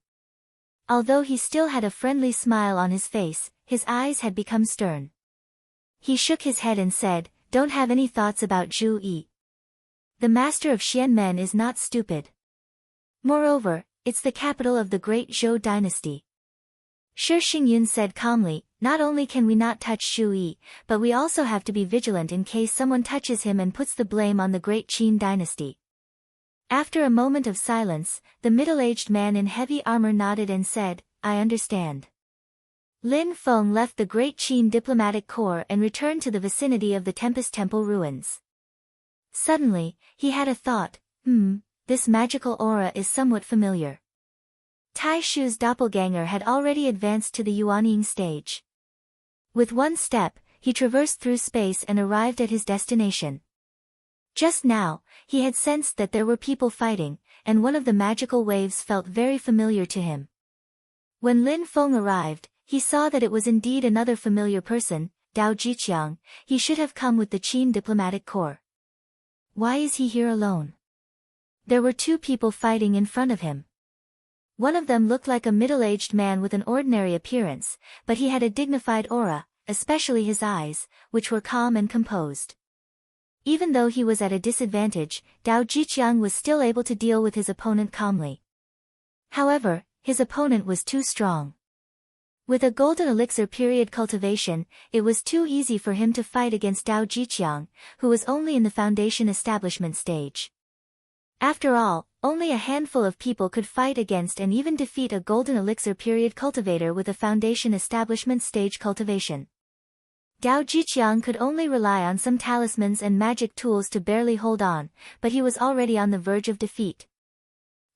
S1: Although he still had a friendly smile on his face, his eyes had become stern. He shook his head and said, "Don't have any thoughts about Zhu Yi. The master of Xianmen is not stupid. Moreover, it's the capital of the great Zhou dynasty." Shi Xingyun said calmly, "Not only can we not touch Zhu Yi, but we also have to be vigilant in case someone touches him and puts the blame on the great Qin dynasty." After a moment of silence, the middle-aged man in heavy armor nodded and said, "I understand." Lin Feng left the great Qin diplomatic corps and returned to the vicinity of the Tempest Temple ruins. Suddenly, he had a thought, this magical aura is somewhat familiar. Tai Shu's doppelganger had already advanced to the Yuanying stage. With one step, he traversed through space and arrived at his destination. Just now, he had sensed that there were people fighting, and one of the magical waves felt very familiar to him. When Lin Feng arrived, he saw that it was indeed another familiar person, Dao Jiqiang. He should have come with the Qin diplomatic corps. Why is he here alone? There were two people fighting in front of him. One of them looked like a middle-aged man with an ordinary appearance, but he had a dignified aura, especially his eyes, which were calm and composed. Even though he was at a disadvantage, Dao Jiqiang was still able to deal with his opponent calmly. However, his opponent was too strong. With a golden elixir period cultivation, it was too easy for him to fight against Dao Jiqiang, who was only in the foundation establishment stage. After all, only a handful of people could fight against and even defeat a golden elixir period cultivator with a foundation establishment stage cultivation. Dao Jiqiang could only rely on some talismans and magic tools to barely hold on, but he was already on the verge of defeat.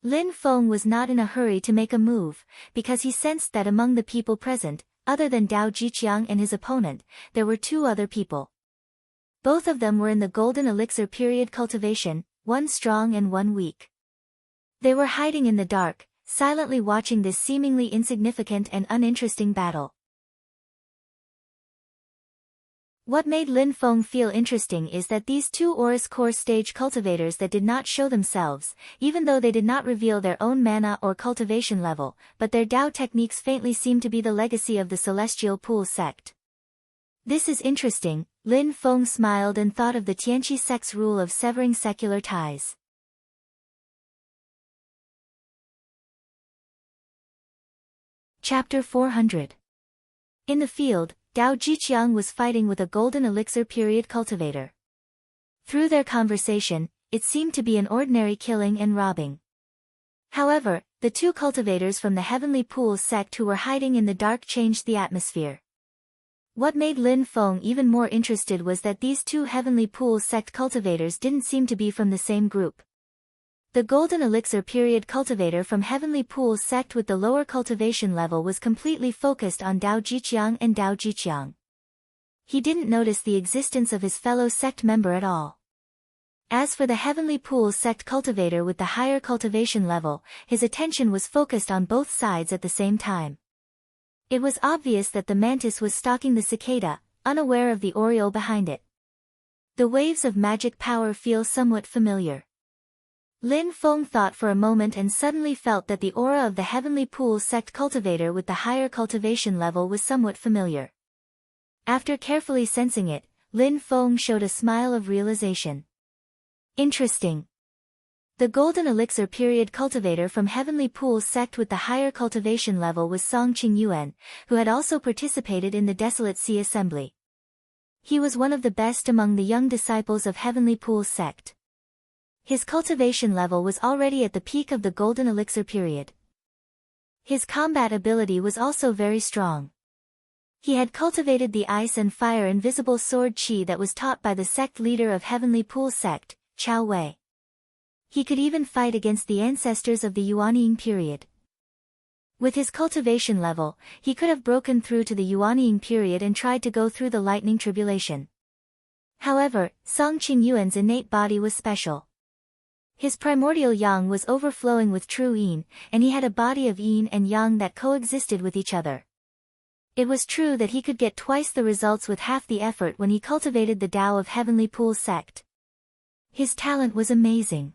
S1: Lin Feng was not in a hurry to make a move, because he sensed that among the people present, other than Dao Jiqiang and his opponent, there were two other people. Both of them were in the golden elixir period cultivation, one strong and one weak. They were hiding in the dark, silently watching this seemingly insignificant and uninteresting battle. What made Lin Feng feel interesting is that these two Aurus core stage cultivators that did not show themselves, even though they did not reveal their own mana or cultivation level, but their Dao techniques faintly seemed to be the legacy of the Celestial Pool sect. This is interesting, Lin Feng smiled and thought of the Tianqi sect's rule of severing secular ties. Chapter 400. In the field, Dao Jiqiang was fighting with a golden elixir period cultivator. Through their conversation, it seemed to be an ordinary killing and robbing. However, the two cultivators from the Heavenly Pools sect who were hiding in the dark changed the atmosphere. What made Lin Feng even more interested was that these two Heavenly Pools sect cultivators didn't seem to be from the same group. The golden elixir period cultivator from Heavenly Pools sect with the lower cultivation level was completely focused on Dao Jiqiang and Dao Jiqiang. He didn't notice the existence of his fellow sect member at all. As for the Heavenly Pools sect cultivator with the higher cultivation level, his attention was focused on both sides at the same time. It was obvious that the mantis was stalking the cicada, unaware of the oriole behind it. The waves of magic power feel somewhat familiar. Lin Feng thought for a moment and suddenly felt that the aura of the Heavenly Pools sect cultivator with the higher cultivation level was somewhat familiar. After carefully sensing it, Lin Feng showed a smile of realization. Interesting. The Golden Elixir period cultivator from Heavenly Pools sect with the higher cultivation level was Song Qingyuan, who had also participated in the Desolate Sea Assembly. He was one of the best among the young disciples of Heavenly Pools sect. His cultivation level was already at the peak of the Golden Elixir period. His combat ability was also very strong. He had cultivated the ice and fire invisible sword qi that was taught by the sect leader of Heavenly Pools sect, Chao Wei. He could even fight against the ancestors of the Yuanying period. With his cultivation level, he could have broken through to the Yuanying period and tried to go through the lightning tribulation. However, Song Qingyuan's innate body was special. His primordial yang was overflowing with true yin, and he had a body of yin and yang that coexisted with each other. It was true that he could get twice the results with half the effort when he cultivated the Tao of Heavenly Pools sect. His talent was amazing.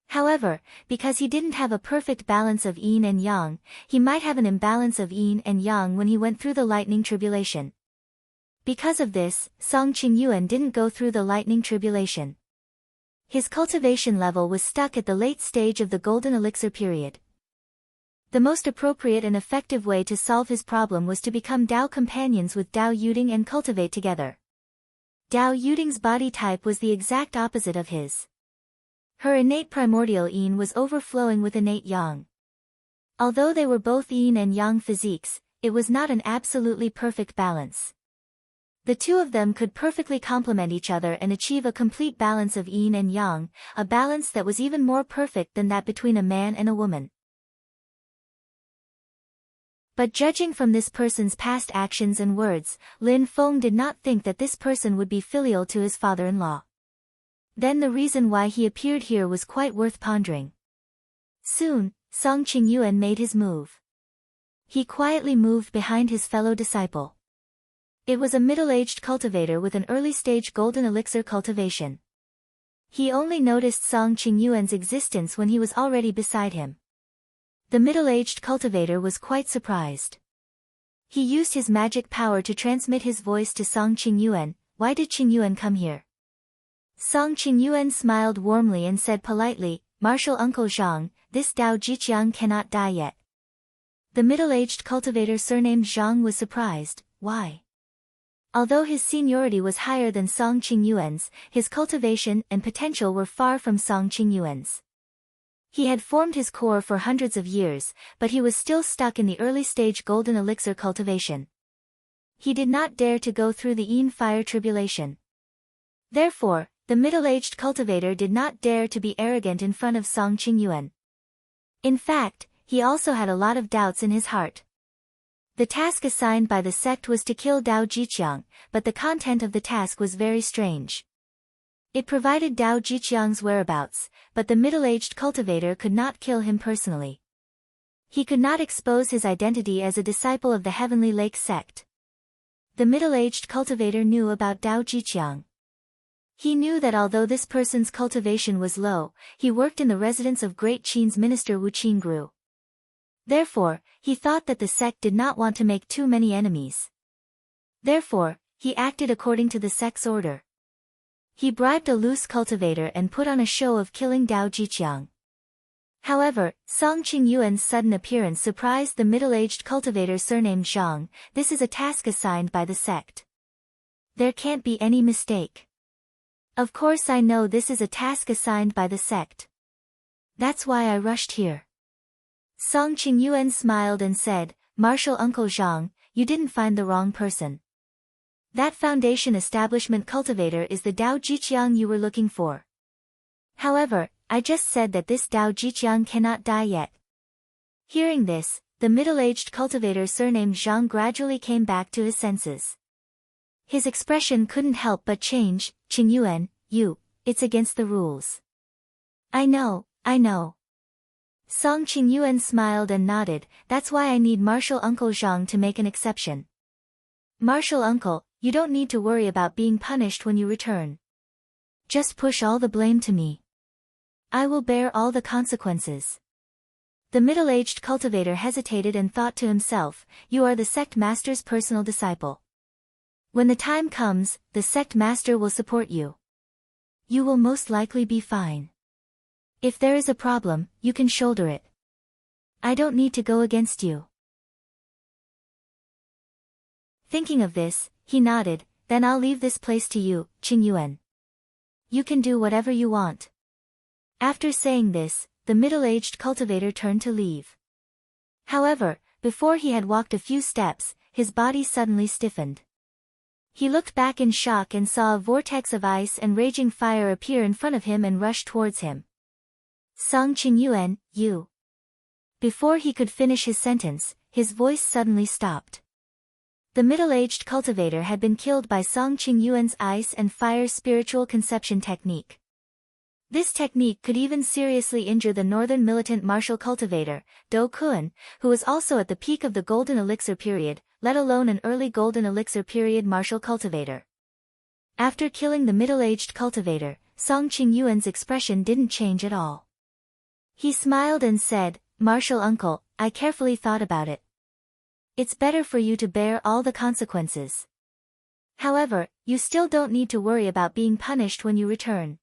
S1: However, because he didn't have a perfect balance of yin and yang, he might have an imbalance of yin and yang when he went through the lightning tribulation. Because of this, Song Qingyuan didn't go through the lightning tribulation. His cultivation level was stuck at the late stage of the Golden Elixir period. The most appropriate and effective way to solve his problem was to become Dao companions with Dao Yuding and cultivate together. Dao Yuding's body type was the exact opposite of his. Her innate primordial yin was overflowing with innate yang. Although they were both yin and yang physiques, it was not an absolutely perfect balance. The two of them could perfectly complement each other and achieve a complete balance of yin and yang, a balance that was even more perfect than that between a man and a woman. But judging from this person's past actions and words, Lin Feng did not think that this person would be filial to his father-in-law. Then the reason why he appeared here was quite worth pondering. Soon, Song Qingyuan made his move. He quietly moved behind his fellow disciple. It was a middle-aged cultivator with an early-stage golden elixir cultivation. He only noticed Song Qingyuan's existence when he was already beside him. The middle-aged cultivator was quite surprised. He used his magic power to transmit his voice to Song Qingyuan. Why did Qingyuan come here? Song Qingyuan smiled warmly and said politely, Martial Uncle Zhang, this Dao Jiqiang cannot die yet. The middle-aged cultivator surnamed Zhang was surprised. Why? Although his seniority was higher than Song Qingyuan's, his cultivation and potential were far from Song Qingyuan's. He had formed his core for hundreds of years, but he was still stuck in the early-stage golden elixir cultivation. He did not dare to go through the yin fire tribulation. Therefore, the middle-aged cultivator did not dare to be arrogant in front of Song Qingyuan. In fact, he also had a lot of doubts in his heart. The task assigned by the sect was to kill Dao Jiqiang, but the content of the task was very strange. It provided Dao Jiqiang's whereabouts, but the middle-aged cultivator could not kill him personally. He could not expose his identity as a disciple of the Heavenly Lake sect. The middle-aged cultivator knew about Dao Jiqiang. He knew that although this person's cultivation was low, he worked in the residence of Great Qin's minister Wu Qingru. Therefore, he thought that the sect did not want to make too many enemies. Therefore, he acted according to the sect's order. He bribed a loose cultivator and put on a show of killing Dao Jiqiang. However, Song Qingyuan's sudden appearance surprised the middle-aged cultivator surnamed Zhang. This is a task assigned by the sect. There can't be any mistake. Of course I know this is a task assigned by the sect. That's why I rushed here. Song Qingyuan smiled and said, Martial Uncle Zhang, you didn't find the wrong person. That foundation establishment cultivator is the Dao Jiqiang you were looking for. However, I just said that this Dao Jiqiang cannot die yet. Hearing this, the middle-aged cultivator surnamed Zhang gradually came back to his senses. His expression couldn't help but change. Qingyuan, you it's against the rules. I know, I know. Song Qingyuan smiled and nodded, that's why I need Martial Uncle Zhang to make an exception. Martial Uncle, you don't need to worry about being punished when you return. Just push all the blame to me. I will bear all the consequences. The middle-aged cultivator hesitated and thought to himself, you are the sect master's personal disciple. When the time comes, the sect master will support you. You will most likely be fine. If there is a problem, you can shoulder it. I don't need to go against you. Thinking of this, he nodded, then I'll leave this place to you, Qingyuan. You can do whatever you want. After saying this, the middle-aged cultivator turned to leave. However, before he had walked a few steps, his body suddenly stiffened. He looked back in shock and saw a vortex of ice and raging fire appear in front of him and rush towards him. Song Qingyuan, you. Before he could finish his sentence, his voice suddenly stopped. The middle-aged cultivator had been killed by Song Qingyuan's ice and fire spiritual conception technique. This technique could even seriously injure the northern militant martial cultivator, Do Kun, who was also at the peak of the Golden Elixir period, let alone an early Golden Elixir period martial cultivator. After killing the middle-aged cultivator, Song Qingyuan's expression didn't change at all. He smiled and said, Martial Uncle, I carefully thought about it. It's better for you to bear all the consequences. However, you still don't need to worry about being punished when you return.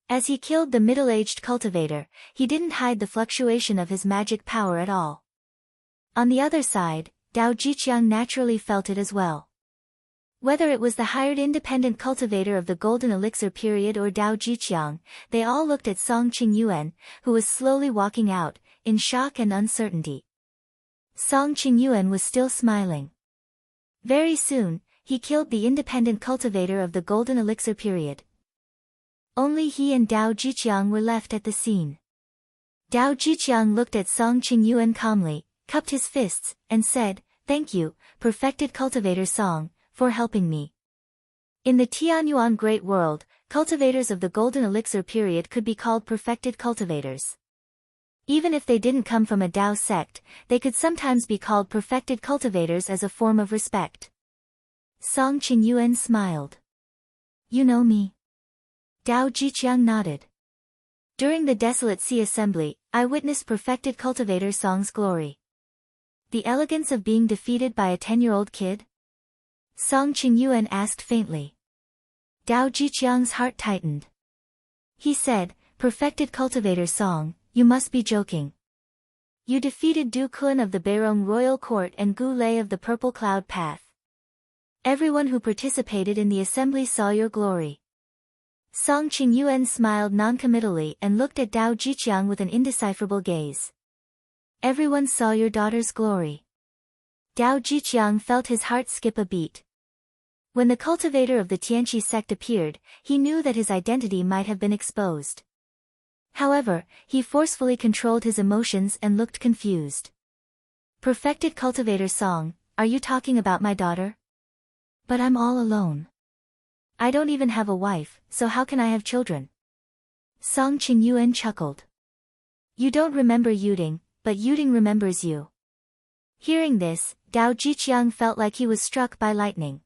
S1: As he killed the middle-aged cultivator, he didn't hide the fluctuation of his magic power at all. On the other side, Dao Jiqiang naturally felt it as well. Whether it was the hired independent cultivator of the Golden Elixir period or Dao Jiqiang, they all looked at Song Qingyuan, who was slowly walking out, in shock and uncertainty. Song Qingyuan was still smiling. Very soon, he killed the independent cultivator of the Golden Elixir period. Only he and Dao Jiqiang were left at the scene. Dao Jiqiang looked at Song Qingyuan calmly, cupped his fists, and said, Thank you, perfected cultivator Song, for helping me. In the Tianyuan Great World, cultivators of the Golden Elixir period could be called perfected cultivators. Even if they didn't come from a Dao sect, they could sometimes be called perfected cultivators as a form of respect. Song Qingyuan smiled. You know me. Dao Jiqiang nodded. During the Desolate Sea Assembly, I witnessed perfected cultivator Song's glory. The elegance of being defeated by a 10-year-old kid? Song Qingyuan asked faintly. Dao Jiqiang's heart tightened. He said, Perfected cultivator Song, you must be joking. You defeated Du Kun of the Beirong Royal Court and Gu Lei of the Purple Cloud Path. Everyone who participated in the assembly saw your glory. Song Qingyuan smiled noncommittally and looked at Dao Jiqiang with an indecipherable gaze. Everyone saw your daughter's glory. Dao Jiqiang felt his heart skip a beat. When the cultivator of the Tianqi sect appeared, he knew that his identity might have been exposed. However, he forcefully controlled his emotions and looked confused. Perfected cultivator Song, are you talking about my daughter? But I'm all alone. I don't even have a wife, so how can I have children? Song Qingyuan chuckled. You don't remember Yuding, but Yuding remembers you. Hearing this, Dao Jiqiang felt like he was struck by lightning.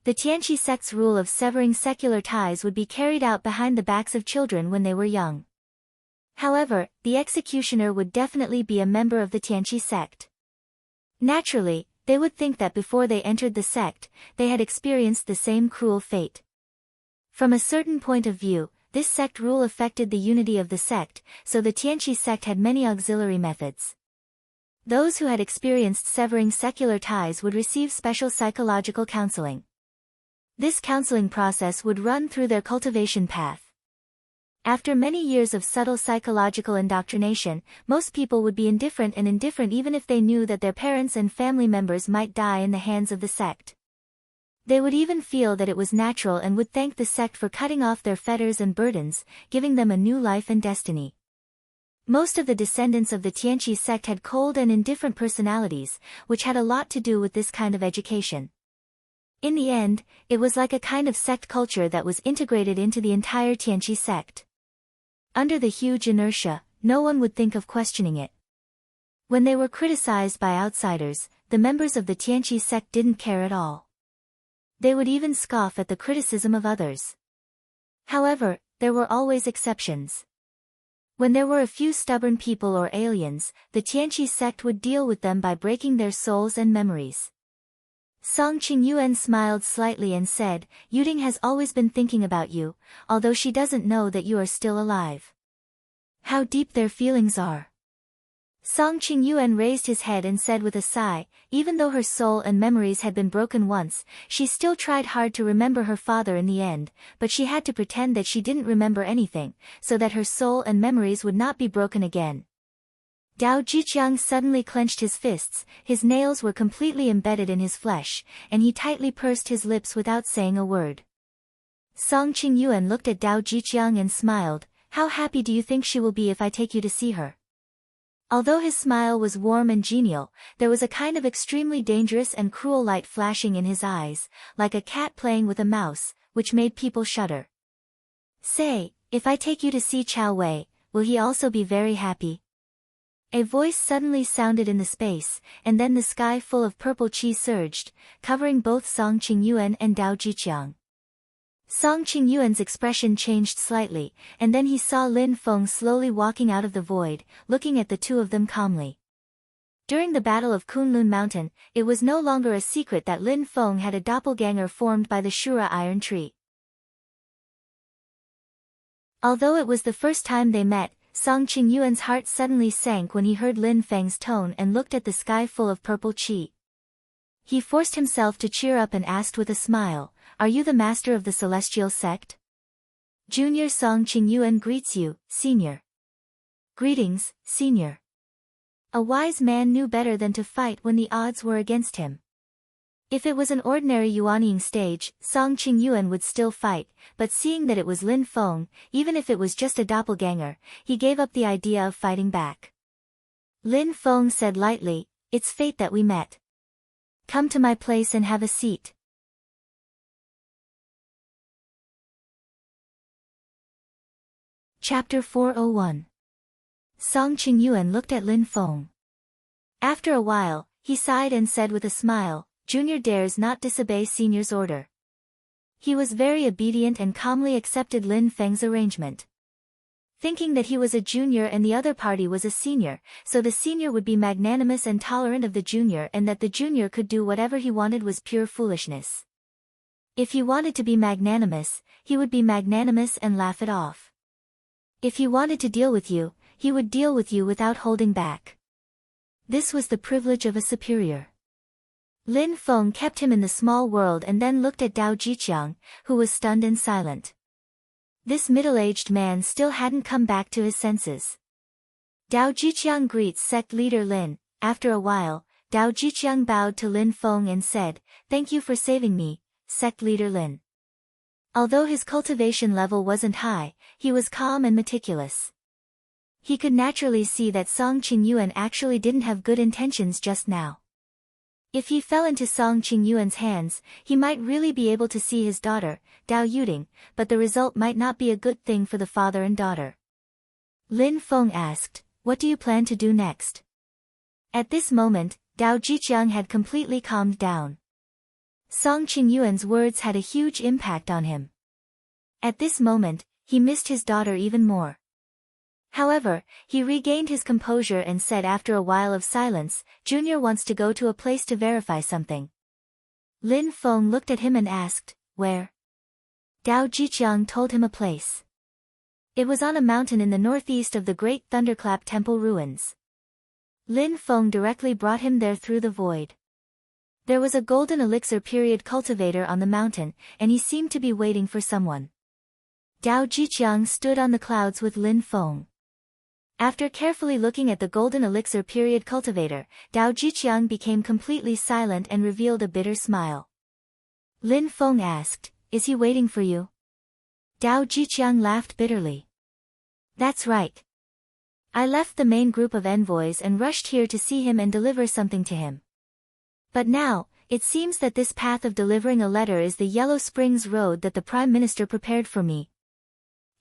S1: The Tianqi sect's rule of severing secular ties would be carried out behind the backs of children when they were young. However, the executioner would definitely be a member of the Tianqi sect. Naturally, they would think that before they entered the sect, they had experienced the same cruel fate. From a certain point of view, this sect rule affected the unity of the sect, so the Tianqi sect had many auxiliary methods. Those who had experienced severing secular ties would receive special psychological counseling. This counseling process would run through their cultivation path. After many years of subtle psychological indoctrination, most people would be indifferent even if they knew that their parents and family members might die in the hands of the sect. They would even feel that it was natural and would thank the sect for cutting off their fetters and burdens, giving them a new life and destiny. Most of the descendants of the Tianqi sect had cold and indifferent personalities, which had a lot to do with this kind of education. In the end, it was like a kind of sect culture that was integrated into the entire Tianqi sect. Under the huge inertia, no one would think of questioning it. When they were criticized by outsiders, the members of the Tianqi sect didn't care at all. They would even scoff at the criticism of others. However, there were always exceptions. When there were a few stubborn people or aliens, the Tianqi sect would deal with them by breaking their souls and memories. Song Qingyuan smiled slightly and said, Yuding has always been thinking about you, although she doesn't know that you are still alive. How deep their feelings are. Song Qingyuan raised his head and said with a sigh, even though her soul and memories had been broken once, she still tried hard to remember her father in the end, but she had to pretend that she didn't remember anything, so that her soul and memories would not be broken again. Dao Jiqiang suddenly clenched his fists, his nails were completely embedded in his flesh, and he tightly pursed his lips without saying a word. Song Qingyuan looked at Dao Jiqiang and smiled, how happy do you think she will be if I take you to see her? Although his smile was warm and genial, there was a kind of extremely dangerous and cruel light flashing in his eyes, like a cat playing with a mouse, which made people shudder. Say, if I take you to see Chao Wei, will he also be very happy? A voice suddenly sounded in the space, and then the sky full of purple qi surged, covering both Song Qingyuan and Dao Jiqiang. Song Qingyuan's expression changed slightly, and then he saw Lin Feng slowly walking out of the void, looking at the two of them calmly. During the Battle of Kunlun Mountain, it was no longer a secret that Lin Feng had a doppelganger formed by the Shura iron tree. Although it was the first time they met, Song Qingyuan's heart suddenly sank when he heard Lin Feng's tone and looked at the sky full of purple qi. He forced himself to cheer up and asked with a smile, Are you the master of the celestial sect? Junior Song Qingyuan greets you, senior. Greetings, senior. A wise man knew better than to fight when the odds were against him. If it was an ordinary Yuanying stage, Song Qingyuan would still fight, but seeing that it was Lin Feng, even if it was just a doppelganger, he gave up the idea of fighting back. Lin Feng said lightly, It's fate that we met. Come to my place and have a seat. Chapter 401. Song Qingyuan looked at Lin Feng. After a while, he sighed and said with a smile, Junior dares not disobey senior's order. He was very obedient and calmly accepted Lin Feng's arrangement. Thinking that he was a junior and the other party was a senior, so the senior would be magnanimous and tolerant of the junior and that the junior could do whatever he wanted was pure foolishness. If he wanted to be magnanimous, he would be magnanimous and laugh it off. If he wanted to deal with you, he would deal with you without holding back. This was the privilege of a superior. Lin Feng kept him in the small world and then looked at Dao Jiqiang, who was stunned and silent. This middle-aged man still hadn't come back to his senses. Dao Jiqiang greets sect leader Lin. After a while, Dao Jiqiang bowed to Lin Feng and said, Thank you for saving me, sect leader Lin. Although his cultivation level wasn't high, he was calm and meticulous. He could naturally see that Song Qingyuan actually didn't have good intentions just now. If he fell into Song Qingyuan's hands, he might really be able to see his daughter, Dao Yuding, but the result might not be a good thing for the father and daughter. Lin Feng asked, What do you plan to do next? At this moment, Dao Jiqiang had completely calmed down. Song Qingyuan's words had a huge impact on him. At this moment, he missed his daughter even more. However, he regained his composure and said after a while of silence, Junior wants to go to a place to verify something. Lin Feng looked at him and asked, Where? Dao Jiqiang told him a place. It was on a mountain in the northeast of the great Thunderclap Temple ruins. Lin Feng directly brought him there through the void. There was a golden elixir period cultivator on the mountain, and he seemed to be waiting for someone. Dao Jiqiang stood on the clouds with Lin Feng. After carefully looking at the golden elixir period cultivator, Dao Jiqiang became completely silent and revealed a bitter smile. Lin Feng asked, Is he waiting for you? Dao Jiqiang laughed bitterly. That's right. I left the main group of envoys and rushed here to see him and deliver something to him. But now, It seems that this path of delivering a letter is the Yellow Springs Road that the Prime Minister prepared for me.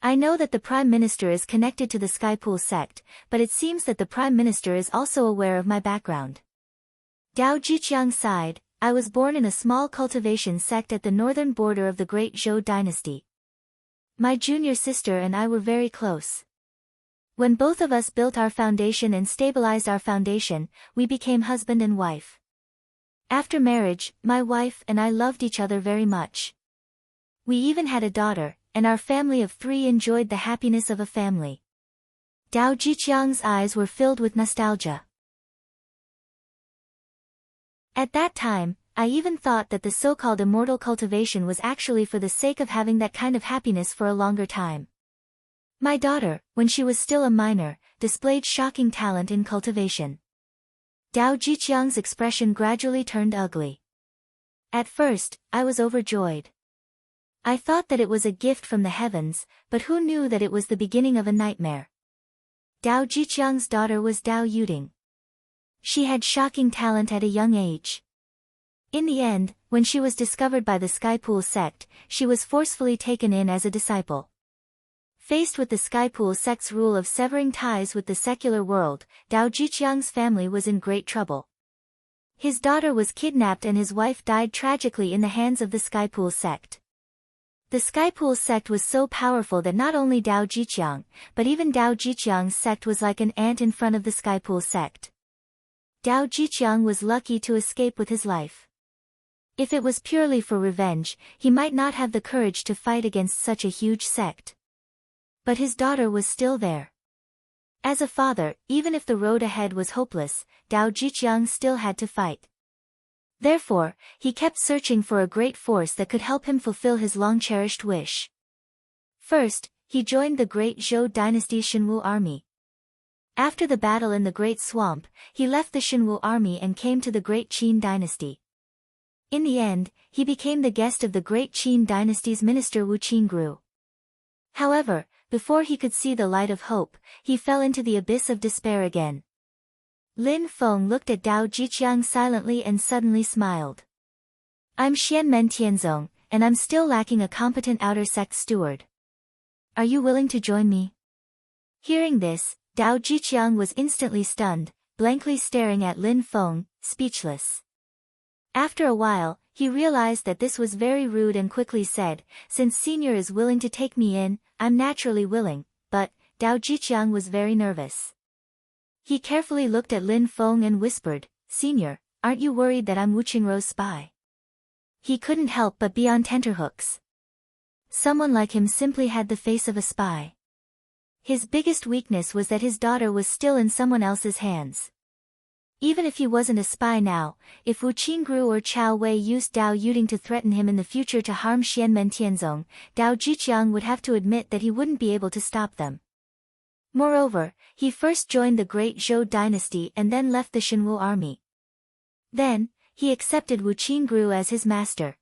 S1: I know that the Prime Minister is connected to the Skypool sect, but it seems that the Prime Minister is also aware of my background. Dao Jiqiang sighed. I was born in a small cultivation sect at the northern border of the Great Zhou dynasty. My junior sister and I were very close. When both of us built our foundation and stabilized our foundation, we became husband and wife. After marriage, my wife and I loved each other very much. We even had a daughter, and our family of 3 enjoyed the happiness of a family. Dao Jiqiang's eyes were filled with nostalgia. At that time, I even thought that the so-called immortal cultivation was actually for the sake of having that kind of happiness for a longer time. My daughter, when she was still a minor, displayed shocking talent in cultivation. Dao Jiqiang's expression gradually turned ugly. At first, I was overjoyed. I thought that it was a gift from the heavens, but who knew that it was the beginning of a nightmare? Dao Jiqiang's daughter was Dao Yuding. She had shocking talent at a young age. In the end, when she was discovered by the Skypool sect, she was forcefully taken in as a disciple. Faced with the Skypool sect's rule of severing ties with the secular world, Dao Jiqiang's family was in great trouble. His daughter was kidnapped and his wife died tragically in the hands of the Skypool sect. The Skypool sect was so powerful that not only Dao Jiqiang, but even Dao Jiqiang's sect was like an ant in front of the Skypool sect. Dao Jiqiang was lucky to escape with his life. If it was purely for revenge, he might not have the courage to fight against such a huge sect. But his daughter was still there. As a father, even if the road ahead was hopeless, Dao Jiqiang still had to fight. Therefore, he kept searching for a great force that could help him fulfill his long-cherished wish. First, he joined the Great Zhou dynasty's Shenwu army. After the battle in the Great Swamp, he left the Shenwu army and came to the Great Qin dynasty. In the end, he became the guest of the Great Qin dynasty's minister Wu Qingru. However, before he could see the light of hope, he fell into the abyss of despair again. Lin Feng looked at Dao Jiqiang silently and suddenly smiled. I'm Xianmen Tianzong, and I'm still lacking a competent outer sect steward. Are you willing to join me? Hearing this, Dao Jiqiang was instantly stunned, blankly staring at Lin Feng, speechless. After a while, he realized that this was very rude and quickly said, since Senior is willing to take me in, I'm naturally willing, but, Dao Jiqiang was very nervous. He carefully looked at Lin Feng and whispered, Senior, aren't you worried that I'm Wu Qingru's spy? He couldn't help but be on tenterhooks. Someone like him simply had the face of a spy. His biggest weakness was that his daughter was still in someone else's hands. Even if he wasn't a spy now, if Wu Qingru or Chao Wei used Dao Yuding to threaten him in the future to harm Xianmen Tianzong, Dao Jiqiang would have to admit that he wouldn't be able to stop them. Moreover, he first joined the Great Zhou dynasty and then left the Shenwu army. Then, he accepted Wu Qingru as his master.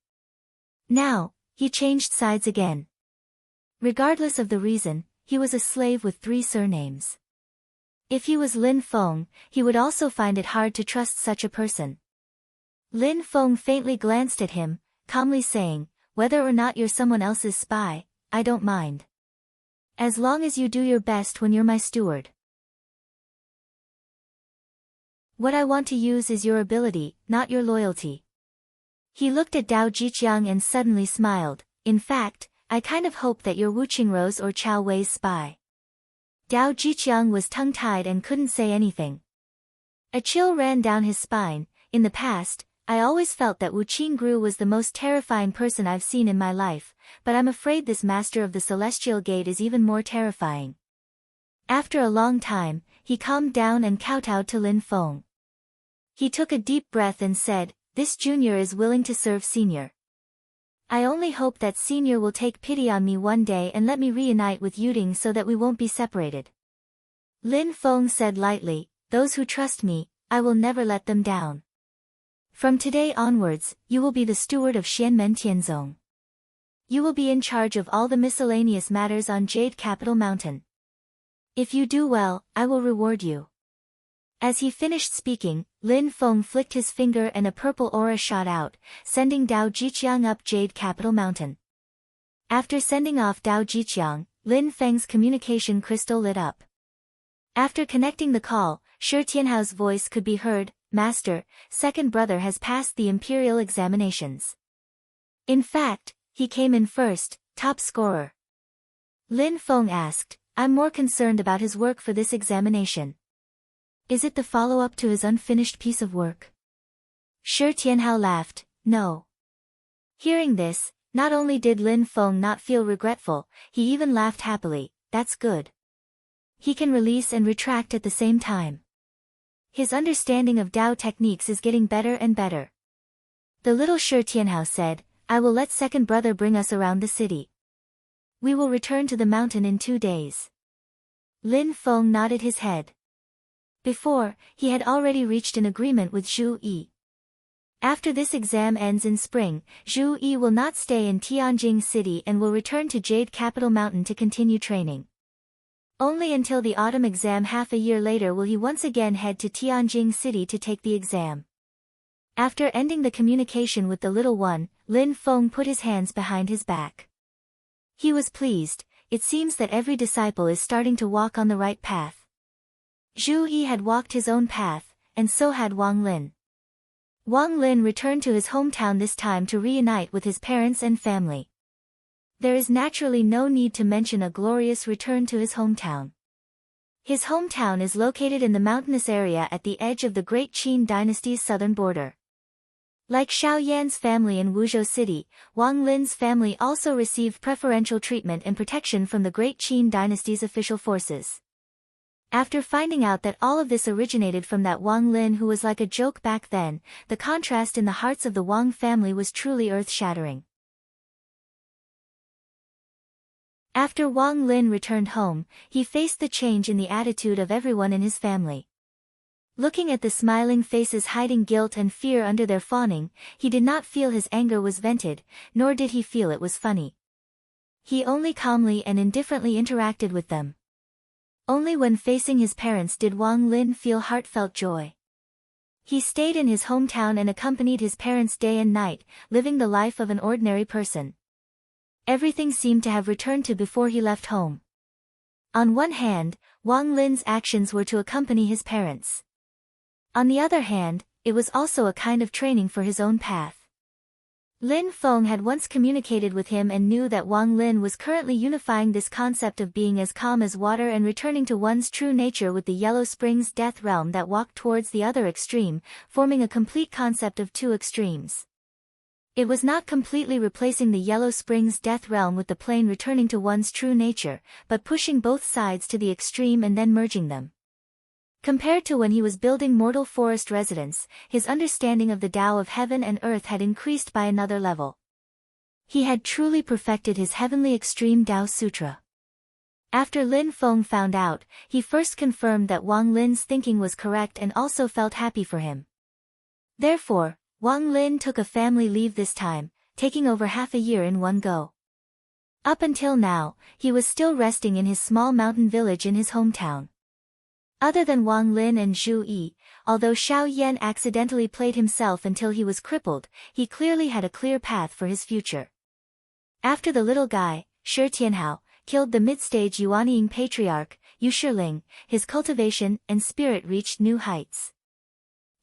S1: Now, he changed sides again. Regardless of the reason, he was a slave with 3 surnames. If he was Lin Feng, he would also find it hard to trust such a person. Lin Feng faintly glanced at him, calmly saying, whether or not you're someone else's spy, I don't mind. As long as you do your best when you're my steward. What I want to use is your ability, not your loyalty. He looked at Dao Jiqiang and suddenly smiled, in fact, I kind of hope that you're Wu Qingru's or Chao Wei's spy. Dao Jiqiang was tongue-tied and couldn't say anything. A chill ran down his spine. In the past, I always felt that Wu Qingru was the most terrifying person I've seen in my life, but I'm afraid this master of the Celestial Gate is even more terrifying. After a long time, he calmed down and kowtowed to Lin Feng. He took a deep breath and said, this junior is willing to serve senior. I only hope that Senior will take pity on me one day and let me reunite with Yuding so that we won't be separated. Lin Feng said lightly, those who trust me, I will never let them down. From today onwards, you will be the steward of Xianmen Tianzong. You will be in charge of all the miscellaneous matters on Jade Capital Mountain. If you do well, I will reward you. As he finished speaking, Lin Feng flicked his finger and a purple aura shot out, sending Dao Jiqiang up Jade Capital Mountain. After sending off Dao Jiqiang, Lin Feng's communication crystal lit up. After connecting the call, Shi Tianhao's voice could be heard, "Master, second brother has passed the imperial examinations. In fact, he came in first, top scorer." Lin Feng asked, "I'm more concerned about his work for this examination. Is it the follow-up to his unfinished piece of work?" Shi Tianhao laughed, "No." Hearing this, not only did Lin Feng not feel regretful, he even laughed happily. "That's good. He can release and retract at the same time. His understanding of Dao techniques is getting better and better." The little Shi Tianhao said, "I will let second brother bring us around the city. We will return to the mountain in 2 days." Lin Feng nodded his head. Before, he had already reached an agreement with Zhu Yi. After this exam ends in spring, Zhu Yi will not stay in Tianjing City and will return to Jade Capital Mountain to continue training. Only until the autumn exam half a year later will he once again head to Tianjing City to take the exam. After ending the communication with the little one, Lin Feng put his hands behind his back. He was pleased. It seems that every disciple is starting to walk on the right path. Zhu Yi had walked his own path, and so had Wang Lin. Wang Lin returned to his hometown this time to reunite with his parents and family. There is naturally no need to mention a glorious return to his hometown. His hometown is located in the mountainous area at the edge of the Great Qin dynasty's southern border. Like Xiao Yan's family in Wuzhou City, Wang Lin's family also received preferential treatment and protection from the Great Qin dynasty's official forces. After finding out that all of this originated from that Wang Lin who was like a joke back then, the contrast in the hearts of the Wang family was truly earth-shattering. After Wang Lin returned home, he faced the change in the attitude of everyone in his family. Looking at the smiling faces hiding guilt and fear under their fawning, he did not feel his anger was vented, nor did he feel it was funny. He only calmly and indifferently interacted with them. Only when facing his parents did Wang Lin feel heartfelt joy. He stayed in his hometown and accompanied his parents day and night, living the life of an ordinary person. Everything seemed to have returned to before he left home. On one hand, Wang Lin's actions were to accompany his parents. On the other hand, it was also a kind of training for his own path. Lin Feng had once communicated with him and knew that Wang Lin was currently unifying this concept of being as calm as water and returning to one's true nature with the Yellow Springs Death Realm that walked towards the other extreme, forming a complete concept of two extremes. It was not completely replacing the Yellow Springs Death Realm with the plane returning to one's true nature, but pushing both sides to the extreme and then merging them. Compared to when he was building Mortal Forest Residence, his understanding of the Tao of heaven and earth had increased by another level. He had truly perfected his heavenly extreme Tao Sutra. After Lin Feng found out, he first confirmed that Wang Lin's thinking was correct and also felt happy for him. Therefore, Wang Lin took a family leave this time, taking over half a year in one go. Up until now, he was still resting in his small mountain village in his hometown. Other than Wang Lin and Zhu Yi, although Xiao Yan accidentally played himself until he was crippled, he clearly had a clear path for his future. After the little guy, Shi Tianhao, killed the mid-stage Yuanying patriarch, Yu Shiling, his cultivation and spirit reached new heights.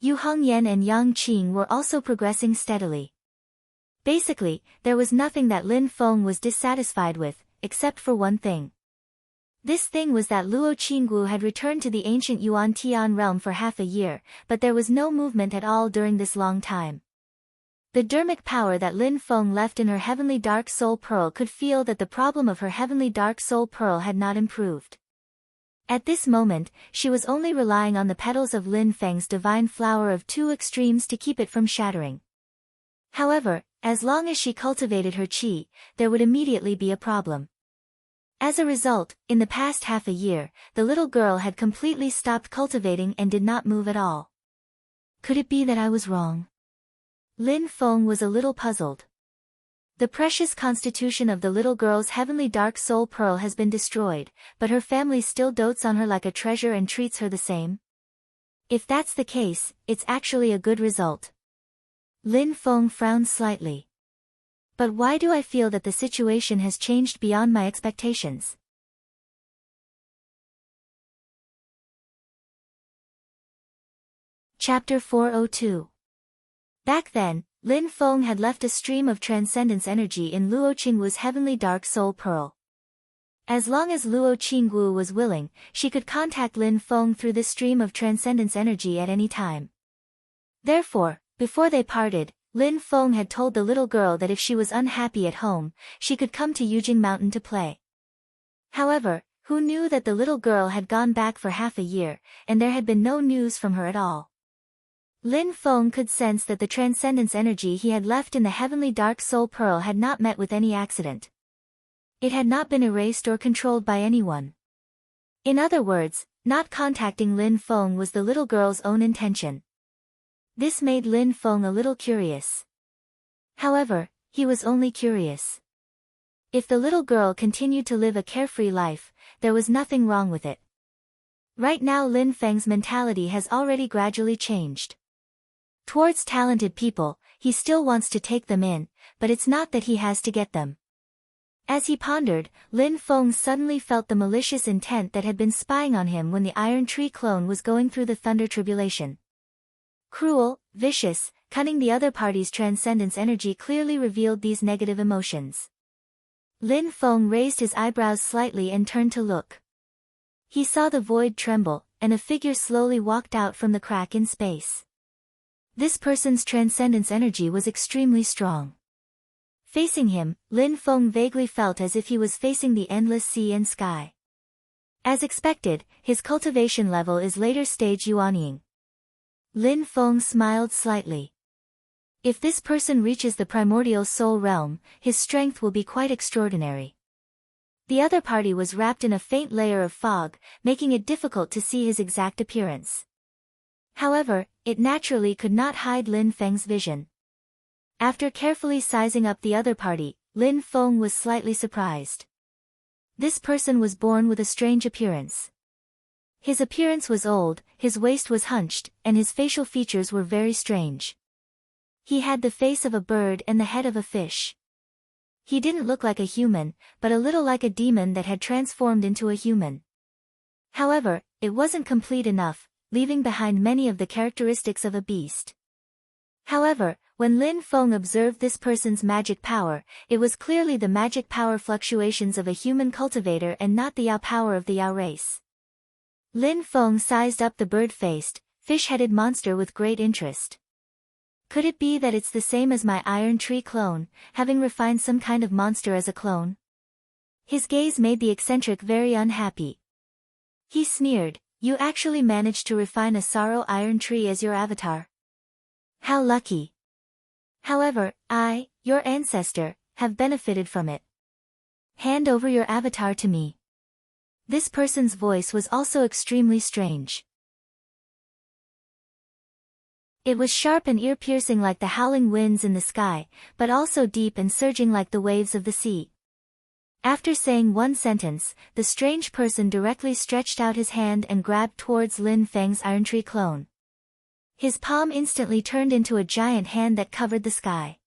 S1: Yu Hongyan and Yang Qing were also progressing steadily. Basically, there was nothing that Lin Feng was dissatisfied with, except for one thing. This thing was that Luo Qinggu had returned to the ancient Yuan Tian realm for half a year, but there was no movement at all during this long time. The dermic power that Lin Feng left in her heavenly dark soul pearl could feel that the problem of her heavenly dark soul pearl had not improved. At this moment, she was only relying on the petals of Lin Feng's divine flower of two extremes to keep it from shattering. However, as long as she cultivated her qi, there would immediately be a problem. As a result, in the past half a year, the little girl had completely stopped cultivating and did not move at all. Could it be that I was wrong? Lin Feng was a little puzzled. The precious constitution of the little girl's heavenly dark soul pearl has been destroyed, but her family still dotes on her like a treasure and treats her the same. If that's the case, it's actually a good result. Lin Feng frowned slightly. But why do I feel that the situation has changed beyond my expectations? Chapter 402. Back then, Lin Feng had left a stream of transcendence energy in Luo Qingwu's heavenly dark soul pearl. As long as Luo Qingwu was willing, she could contact Lin Feng through this stream of transcendence energy at any time. Therefore, before they parted, Lin Feng had told the little girl that if she was unhappy at home, she could come to Yujing Mountain to play. However, who knew that the little girl had gone back for half a year, and there had been no news from her at all. Lin Feng could sense that the transcendence energy he had left in the heavenly dark soul pearl had not met with any accident. It had not been erased or controlled by anyone. In other words, not contacting Lin Feng was the little girl's own intention. This made Lin Feng a little curious. However, he was only curious. If the little girl continued to live a carefree life, there was nothing wrong with it. Right now Lin Feng's mentality has already gradually changed. Towards talented people, he still wants to take them in, but it's not that he has to get them. As he pondered, Lin Feng suddenly felt the malicious intent that had been spying on him when the Iron Tree clone was going through the Thunder Tribulation. Cruel, vicious, cunning. The other party's transcendence energy clearly revealed these negative emotions. Lin Feng raised his eyebrows slightly and turned to look. He saw the void tremble, and a figure slowly walked out from the crack in space. This person's transcendence energy was extremely strong. Facing him, Lin Feng vaguely felt as if he was facing the endless sea and sky. As expected, his cultivation level is later stage Yuanying. Lin Feng smiled slightly. If this person reaches the primordial soul realm, his strength will be quite extraordinary. The other party was wrapped in a faint layer of fog, making it difficult to see his exact appearance. However, it naturally could not hide Lin Feng's vision. After carefully sizing up the other party, Lin Feng was slightly surprised. This person was born with a strange appearance. His appearance was old, his waist was hunched, and his facial features were very strange. He had the face of a bird and the head of a fish. He didn't look like a human, but a little like a demon that had transformed into a human. However, it wasn't complete enough, leaving behind many of the characteristics of a beast. However, when Lin Feng observed this person's magic power, it was clearly the magic power fluctuations of a human cultivator and not the Yao power of the Yao race. Lin Feng sized up the bird-faced, fish-headed monster with great interest. Could it be that it's the same as my Iron Tree clone, having refined some kind of monster as a clone? His gaze made the eccentric very unhappy. He sneered, "You actually managed to refine a Sorrow Iron Tree as your avatar? How lucky! However, I, your ancestor, have benefited from it. Hand over your avatar to me." This person's voice was also extremely strange. It was sharp and ear-piercing like the howling winds in the sky, but also deep and surging like the waves of the sea. After saying one sentence, the strange person directly stretched out his hand and grabbed towards Lin Feng's Iron Tree clone. His palm instantly turned into a giant hand that covered the sky.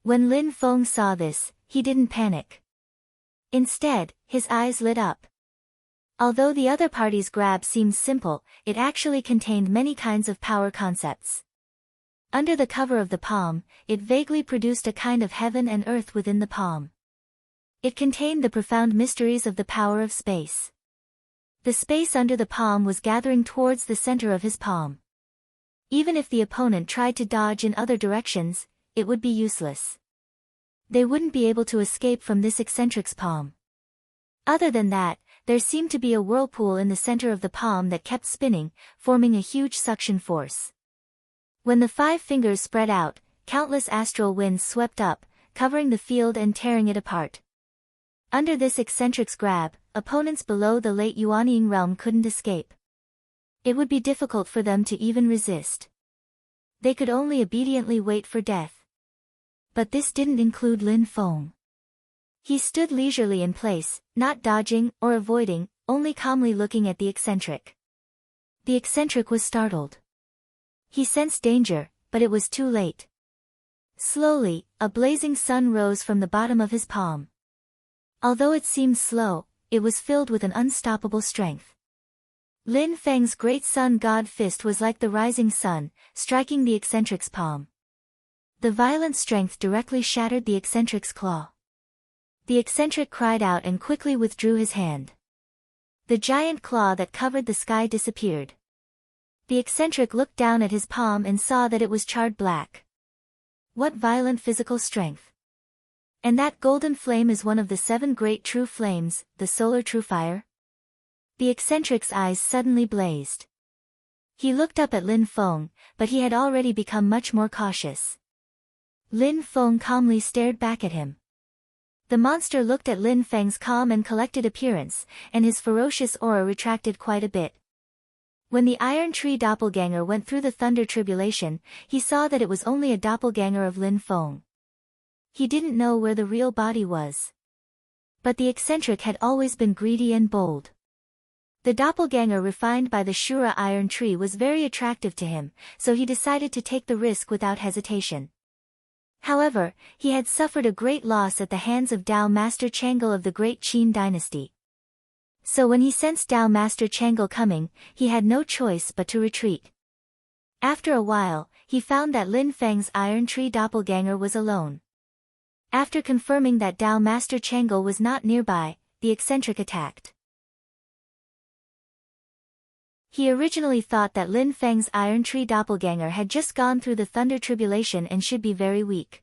S1: When Lin Feng saw this, he didn't panic. Instead, his eyes lit up. Although the other party's grab seemed simple, it actually contained many kinds of power concepts. Under the cover of the palm, it vaguely produced a kind of heaven and earth within the palm. It contained the profound mysteries of the power of space. The space under the palm was gathering towards the center of his palm. Even if the opponent tried to dodge in other directions, it would be useless. They wouldn't be able to escape from this eccentric's palm. Other than that, there seemed to be a whirlpool in the center of the palm that kept spinning, forming a huge suction force. When the 5 fingers spread out, countless astral winds swept up, covering the field and tearing it apart. Under this eccentric's grab, opponents below the late Yuanying realm couldn't escape. It would be difficult for them to even resist. They could only obediently wait for death. But this didn't include Lin Feng. He stood leisurely in place, not dodging or avoiding, only calmly looking at the eccentric. The eccentric was startled. He sensed danger, but it was too late. Slowly, a blazing sun rose from the bottom of his palm. Although it seemed slow, it was filled with an unstoppable strength. Lin Feng's great sun god fist was like the rising sun, striking the eccentric's palm. The violent strength directly shattered the eccentric's claw. The eccentric cried out and quickly withdrew his hand. The giant claw that covered the sky disappeared. The eccentric looked down at his palm and saw that it was charred black. What violent physical strength! And that golden flame is one of the 7 great true flames, the solar true fire? The eccentric's eyes suddenly blazed. He looked up at Lin Feng, but he had already become much more cautious. Lin Feng calmly stared back at him. The monster looked at Lin Feng's calm and collected appearance, and his ferocious aura retracted quite a bit. When the Iron Tree doppelganger went through the thunder tribulation, he saw that it was only a doppelganger of Lin Feng. He didn't know where the real body was. But the eccentric had always been greedy and bold. The doppelganger refined by the Shura Iron Tree was very attractive to him, so he decided to take the risk without hesitation. However, he had suffered a great loss at the hands of Dao Master Changle of the Great Qin dynasty. So when he sensed Dao Master Changle coming, he had no choice but to retreat. After a while, he found that Lin Feng's Iron Tree doppelganger was alone. After confirming that Dao Master Changle was not nearby, the eccentric attacked. He originally thought that Lin Feng's Iron Tree doppelganger had just gone through the thunder tribulation and should be very weak.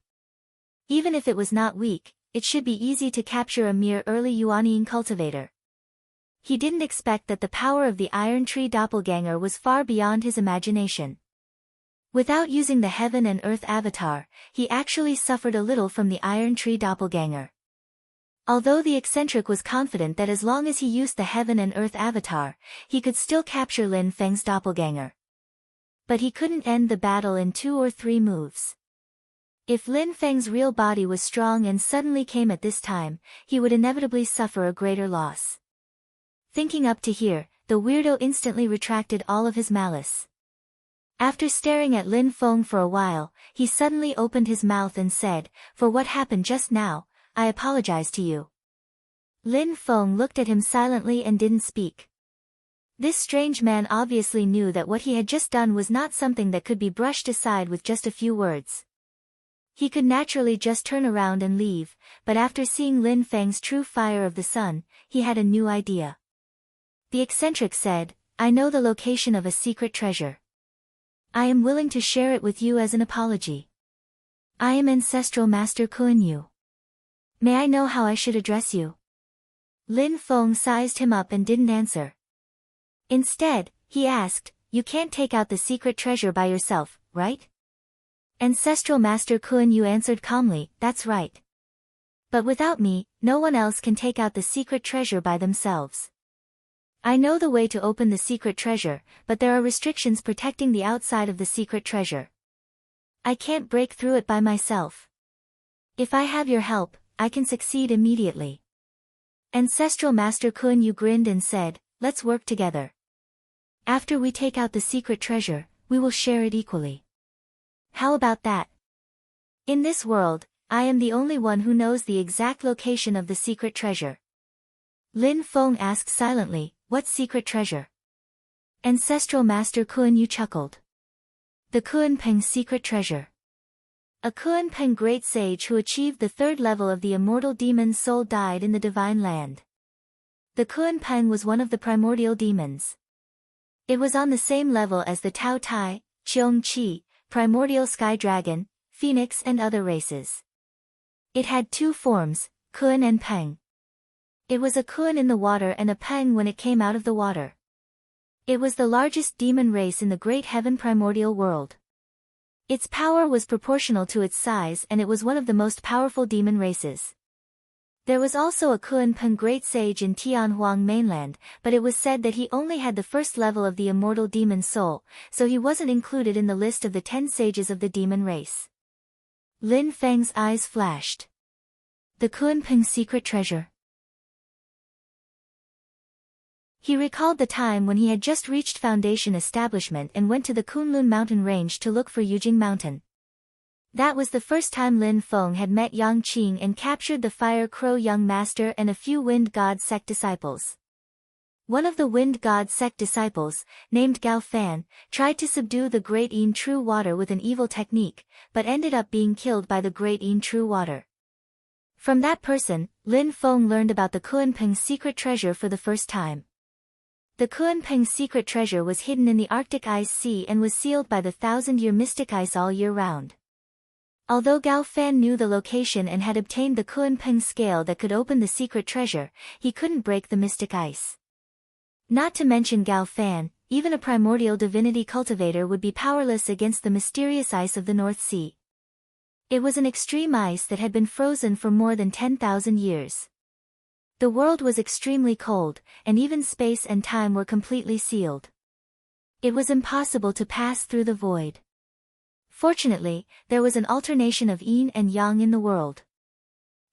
S1: Even if it was not weak, it should be easy to capture a mere early Yuanyin cultivator. He didn't expect that the power of the Iron Tree doppelganger was far beyond his imagination. Without using the Heaven and Earth avatar, he actually suffered a little from the Iron Tree doppelganger. Although the eccentric was confident that as long as he used the Heaven and Earth avatar, he could still capture Lin Feng's doppelganger. But he couldn't end the battle in 2 or 3 moves. If Lin Feng's real body was strong and suddenly came at this time, he would inevitably suffer a greater loss. Thinking up to here, the weirdo instantly retracted all of his malice. After staring at Lin Feng for a while, he suddenly opened his mouth and said, "For what happened just now, I apologize to you." Lin Feng looked at him silently and didn't speak. This strange man obviously knew that what he had just done was not something that could be brushed aside with just a few words. He could naturally just turn around and leave, but after seeing Lin Feng's true fire of the sun, he had a new idea. The eccentric said, "I know the location of a secret treasure. I am willing to share it with you as an apology. I am Ancestral Master Kuan-Yu. May I know how I should address you?" Lin Feng sized him up and didn't answer. Instead, he asked, "You can't take out the secret treasure by yourself, right?" Ancestral Master Kuan-Yu answered calmly, "That's right. But without me, no one else can take out the secret treasure by themselves. I know the way to open the secret treasure, but there are restrictions protecting the outside of the secret treasure. I can't break through it by myself. If I have your help, I can succeed immediately." Ancestral Master Kuan-Yu grinned and said, "Let's work together. After we take out the secret treasure, we will share it equally. How about that? In this world, I am the only one who knows the exact location of the secret treasure." Lin Feng asked silently, "What secret treasure?" Ancestral Master Kuan-Yu chuckled. "The Kuan-Peng secret treasure. A Kuan-Peng great sage who achieved the 3rd level of the immortal demon's soul died in the divine land. The Kuan-Peng was one of the primordial demons. It was on the same level as the Tao Tai, Cheong Chi, primordial sky dragon, phoenix and other races. It had 2 forms, Kuan and Peng. It was a Kuan in the water and a Peng when it came out of the water. It was the largest demon race in the great heaven primordial world. Its power was proportional to its size and it was one of the most powerful demon races. There was also a Kuan-Peng great sage in Tianhuang mainland, but it was said that he only had the 1st level of the immortal demon soul, so he wasn't included in the list of the 10 sages of the demon race. Lin Feng's eyes flashed. The Kuan-Peng secret treasure. He recalled the time when he had just reached Foundation establishment and went to the Kunlun mountain range to look for Yujing Mountain. That was the first time Lin Feng had met Yang Qing and captured the Fire Crow young master and a few Wind God sect disciples. One of the Wind God sect disciples, named Gao Fan, tried to subdue the Great Yin True Water with an evil technique, but ended up being killed by the Great Yin True Water. From that person, Lin Feng learned about the Kuanping's secret treasure for the first time. The Kuanping's secret treasure was hidden in the Arctic Ice Sea and was sealed by the 1,000-year mystic ice all year round. Although Gao Fan knew the location and had obtained the Kuanping scale that could open the secret treasure, he couldn't break the mystic ice. Not to mention Gao Fan, even a primordial divinity cultivator would be powerless against the mysterious ice of the North Sea. It was an extreme ice that had been frozen for more than 10,000 years. The world was extremely cold, and even space and time were completely sealed. It was impossible to pass through the void. Fortunately, there was an alternation of yin and yang in the world.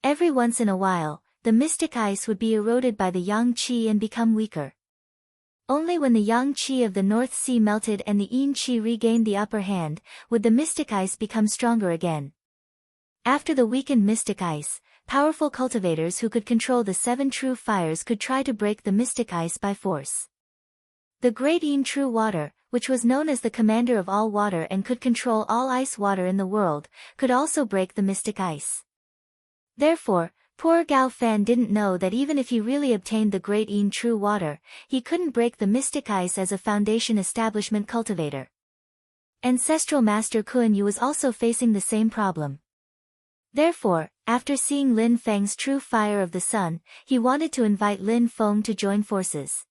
S1: Every once in a while, the mystic ice would be eroded by the yang qi and become weaker. Only when the yang qi of the North Sea melted and the yin qi regained the upper hand, would the mystic ice become stronger again. After the weakened mystic ice, powerful cultivators who could control the 7 true fires could try to break the mystic ice by force. The Great Yin True Water, which was known as the commander of all water and could control all ice water in the world, could also break the mystic ice. Therefore, poor Gao Fan didn't know that even if he really obtained the Great Yin True Water, he couldn't break the mystic ice as a Foundation establishment cultivator. Ancestral Master Kun Yu was also facing the same problem. Therefore, after seeing Lin Feng's true fire of the sun, he wanted to invite Lin Feng to join forces.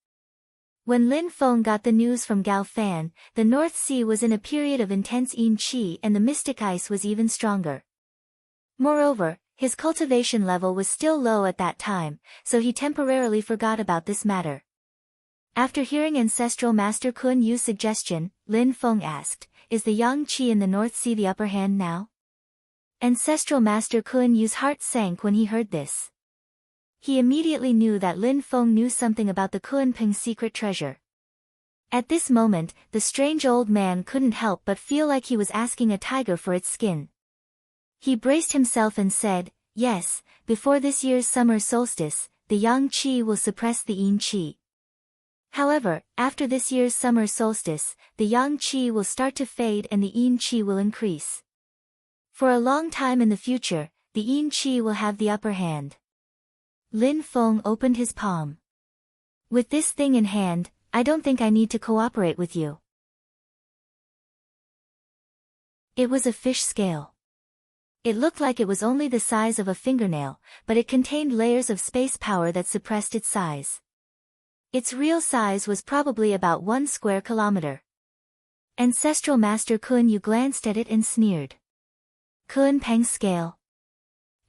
S1: When Lin Feng got the news from Gao Fan, the North Sea was in a period of intense yin qi and the mystic ice was even stronger. Moreover, his cultivation level was still low at that time, so he temporarily forgot about this matter. After hearing Ancestral Master Kun Yu's suggestion, Lin Feng asked, "Is the yang qi in the North Sea the upper hand now?" Ancestral Master Kun Yu's heart sank when he heard this. He immediately knew that Lin Feng knew something about the Kuanping secret treasure. At this moment, the strange old man couldn't help but feel like he was asking a tiger for its skin. He braced himself and said, "Yes, before this year's summer solstice, the yang qi will suppress the yin qi. However, after this year's summer solstice, the yang qi will start to fade and the yin qi will increase. For a long time in the future, the yin qi will have the upper hand." Lin Feng opened his palm. "With this thing in hand, I don't think I need to cooperate with you." It was a fish scale. It looked like it was only the size of a fingernail, but it contained layers of space power that suppressed its size. Its real size was probably about 1 square kilometer. Ancestral Master Kun Yu glanced at it and sneered. "Kuanping scale.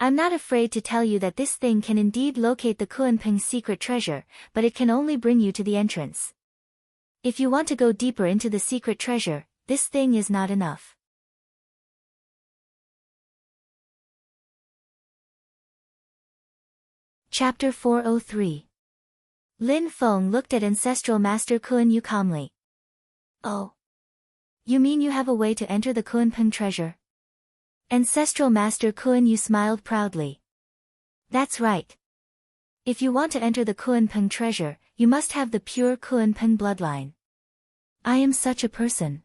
S1: I'm not afraid to tell you that this thing can indeed locate the Kuanping secret treasure, but it can only bring you to the entrance. If you want to go deeper into the secret treasure, this thing is not enough." Chapter 403. Lin Feng looked at Ancestral Master Kun Yu calmly. "Oh. You mean you have a way to enter the Kuanping treasure?" Ancestral Master Kun Yu smiled proudly. "That's right. If you want to enter the Kuanping treasure, you must have the pure Kuanping bloodline. I am such a person."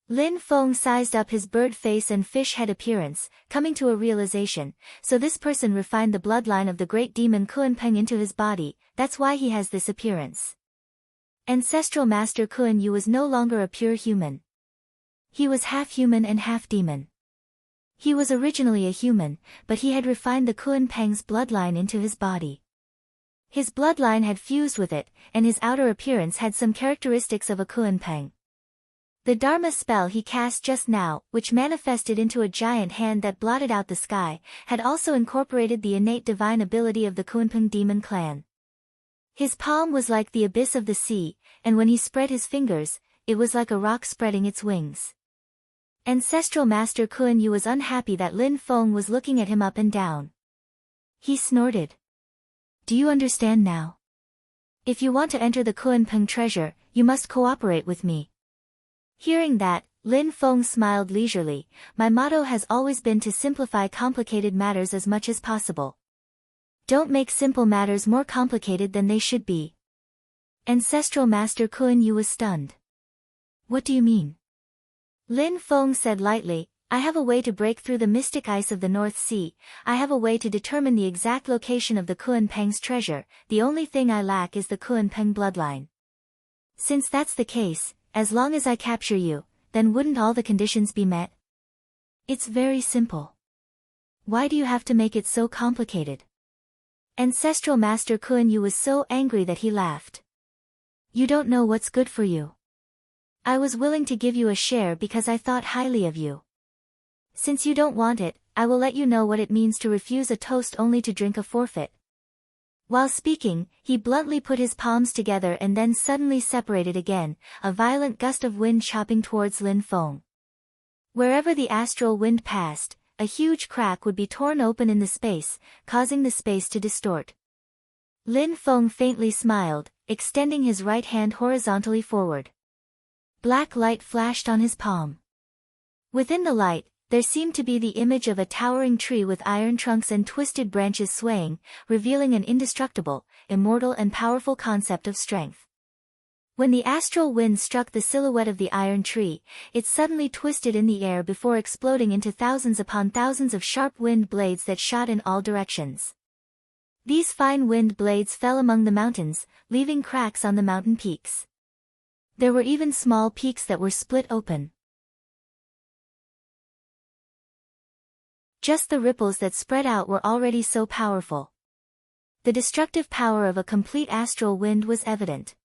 S1: Lin Feng sized up his bird face and fish head appearance, coming to a realization, so this person refined the bloodline of the great demon Kuanping into his body, that's why he has this appearance. Ancestral Master Kun Yu was no longer a pure human. He was half human and half demon. He was originally a human, but he had refined the Kuanping's bloodline into his body. His bloodline had fused with it, and his outer appearance had some characteristics of a Kuanping. The Dharma spell he cast just now, which manifested into a giant hand that blotted out the sky, had also incorporated the innate divine ability of the Kuanping demon clan. His palm was like the abyss of the sea, and when he spread his fingers, it was like a rock spreading its wings. Ancestral Master Kun Yu was unhappy that Lin Feng was looking at him up and down. He snorted. "Do you understand now? If you want to enter the Kunpeng treasure, you must cooperate with me. Hearing that, Lin Feng smiled leisurely. My motto has always been to simplify complicated matters as much as possible. Don't make simple matters more complicated than they should be. Ancestral Master Kun Yu was stunned. What do you mean? Lin Feng said lightly, I have a way to break through the mystic ice of the North Sea. I have a way to determine the exact location of the Kunpeng's treasure. The only thing I lack is the Kunpeng bloodline. Since that's the case, as long as I capture you, then wouldn't all the conditions be met? It's very simple. Why do you have to make it so complicated? Ancestral Master Kun Yu was so angry that he laughed. You don't know what's good for you. I was willing to give you a share because I thought highly of you. Since you don't want it, I will let you know what it means to refuse a toast only to drink a forfeit. While speaking, he bluntly put his palms together and then suddenly separated again, a violent gust of wind chopping towards Lin Feng. Wherever the astral wind passed, a huge crack would be torn open in the space, causing the space to distort. Lin Feng faintly smiled, extending his right hand horizontally forward. Black light flashed on his palm. Within the light, there seemed to be the image of a towering tree with iron trunks and twisted branches swaying, revealing an indestructible, immortal and powerful concept of strength. When the astral wind struck the silhouette of the iron tree, it suddenly twisted in the air before exploding into thousands upon thousands of sharp wind blades that shot in all directions. These fine wind blades fell among the mountains, leaving cracks on the mountain peaks. There were even small peaks that were split open. Just the ripples that spread out were already so powerful. The destructive power of a complete astral wind was evident.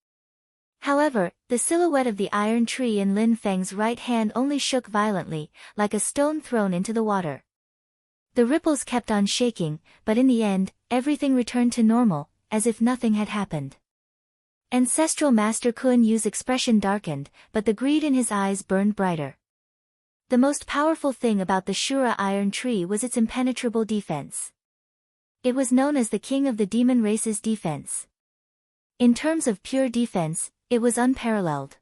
S1: However, the silhouette of the iron tree in Lin Feng's right hand only shook violently, like a stone thrown into the water. The ripples kept on shaking, but in the end, everything returned to normal, as if nothing had happened. Ancestral Master Kun Yu's expression darkened, but the greed in his eyes burned brighter. The most powerful thing about the Shura iron tree was its impenetrable defense. It was known as the king of the demon race's defense. In terms of pure defense, it was unparalleled.